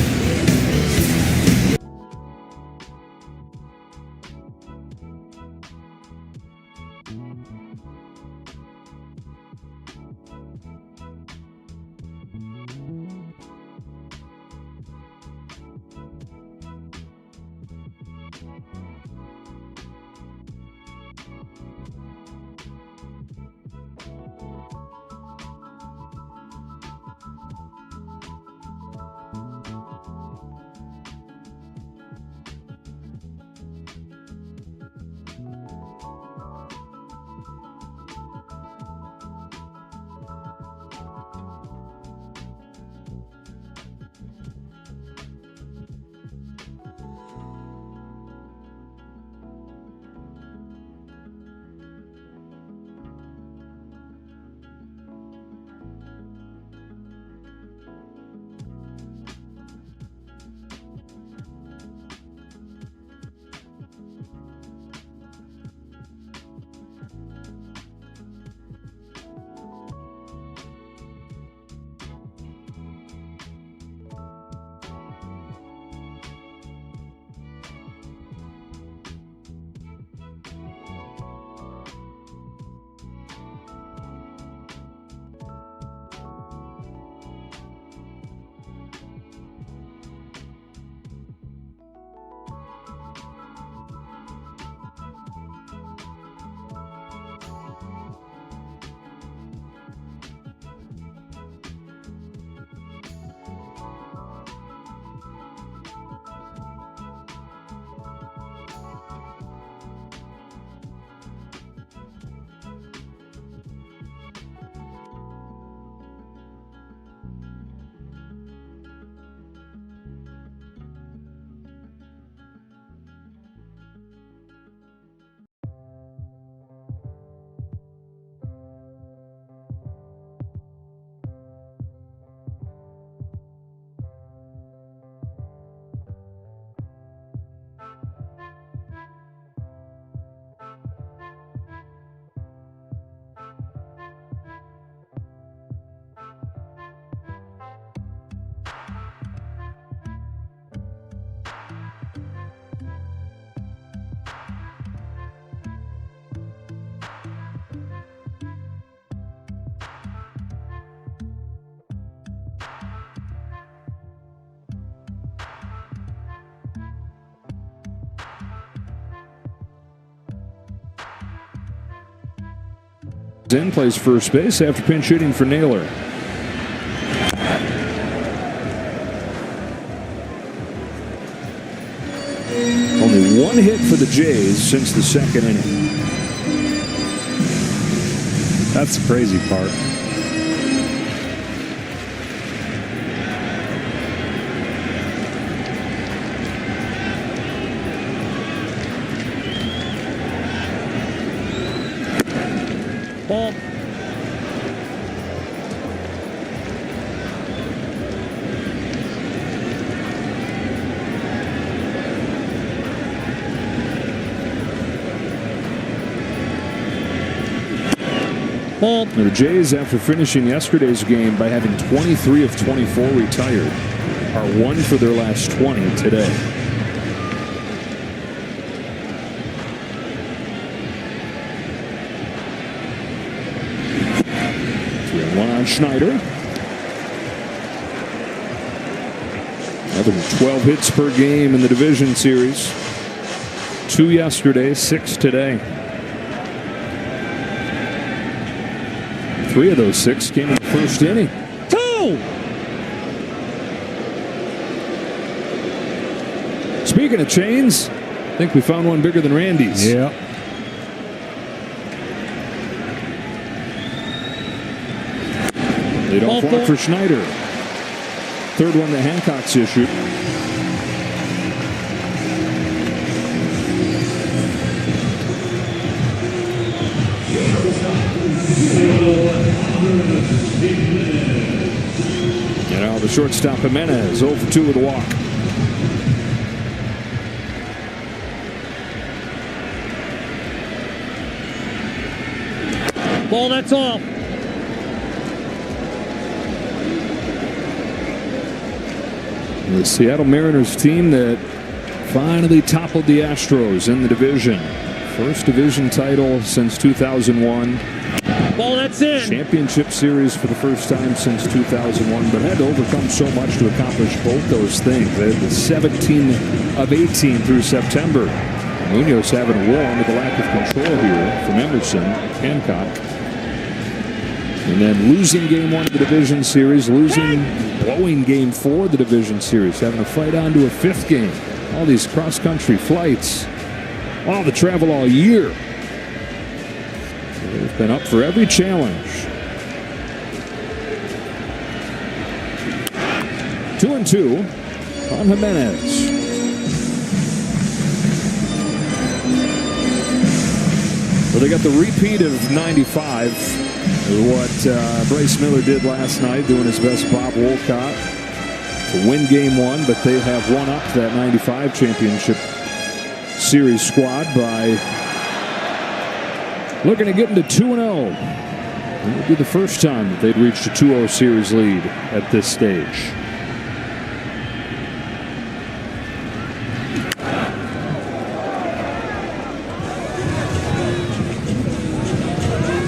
In plays first base after pinch hitting for Naylor. one hit for the Jays since the second inning. That's the crazy part. Ball. Now the Jays, after finishing yesterday's game by having 23 of 24 retired, are 1 for their last 20 today. One on Schneider. Averaging 12 hits per game in the division series. 2 yesterday, 6 today. 3 of those 6 came in the first inning. 2! Speaking of chains, I think we found one bigger than Randy's. Yeah. They don't walk for Schneider. Third one that Hancock's issued. And now the shortstop Jimenez 0 for 2 with a walk. Ball, that's all. The Seattle Mariners team that finally toppled the Astros in the division. First division title since 2001. Ball, that's in. Championship series for the first time since 2001, but had to overcome so much to accomplish both those things. They had the 17 of 18 through September. Munoz having a war with the lack of control here from Emerson, Hancock. And then losing game 1 of the division series, blowing game 4 of the division series, having to fight on to a 5th game. All these cross-country flights, all the travel all year. They've been up for every challenge. 2-2 on Jimenez. Well, they got the repeat of 95. What Bryce Miller did last night, doing his best Bob Wolcott to win game 1, but they have won up that 95 championship series squad by looking to get into 2-0. It would be the first time that they'd reached a 2-0 series lead at this stage.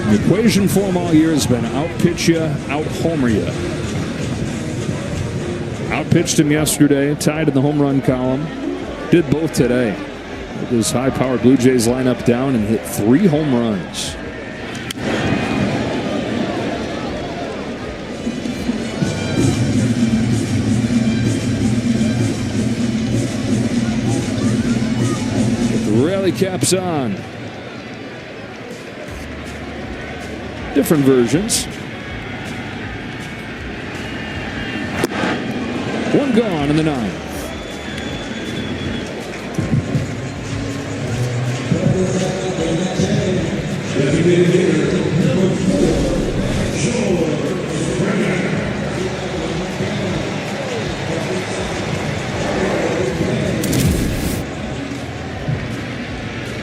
The equation for him all year has been out-pitch you, out-homer you. Out-pitched him yesterday, tied in the home run column. Did both today. With his high-powered Blue Jays lineup down and hit 3 home runs. With the rally caps on. Different versions. 1 gone in the 9th.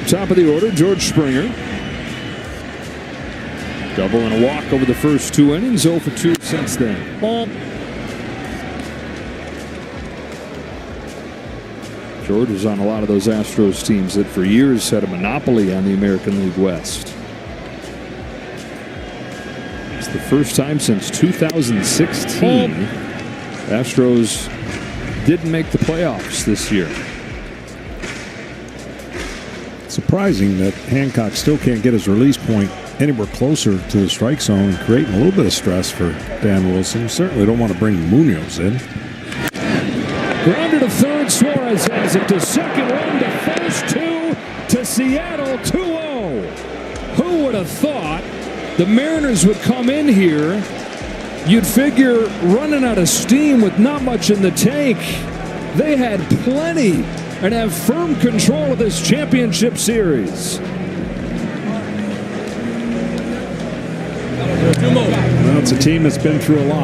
Top of the order, George Springer. Double and a walk over the first 2 innings, 0 for 2 since then. Ball. George was on a lot of those Astros teams that for years had a monopoly on the American League West. It's the first time since 2016 Astros didn't make the playoffs this year. Surprising that Hancock still can't get his release point anywhere closer to the strike zone, creating a little bit of stress for Dan Wilson. Certainly don't want to bring Munoz in. Grounded to third, Suarez has it to second, 1 to first. Seattle 2-0. Who would have thought the Mariners would come in here? You'd figure running out of steam with not much in the tank. They had plenty and have firm control of this championship series. Well, it's a team that's been through a lot.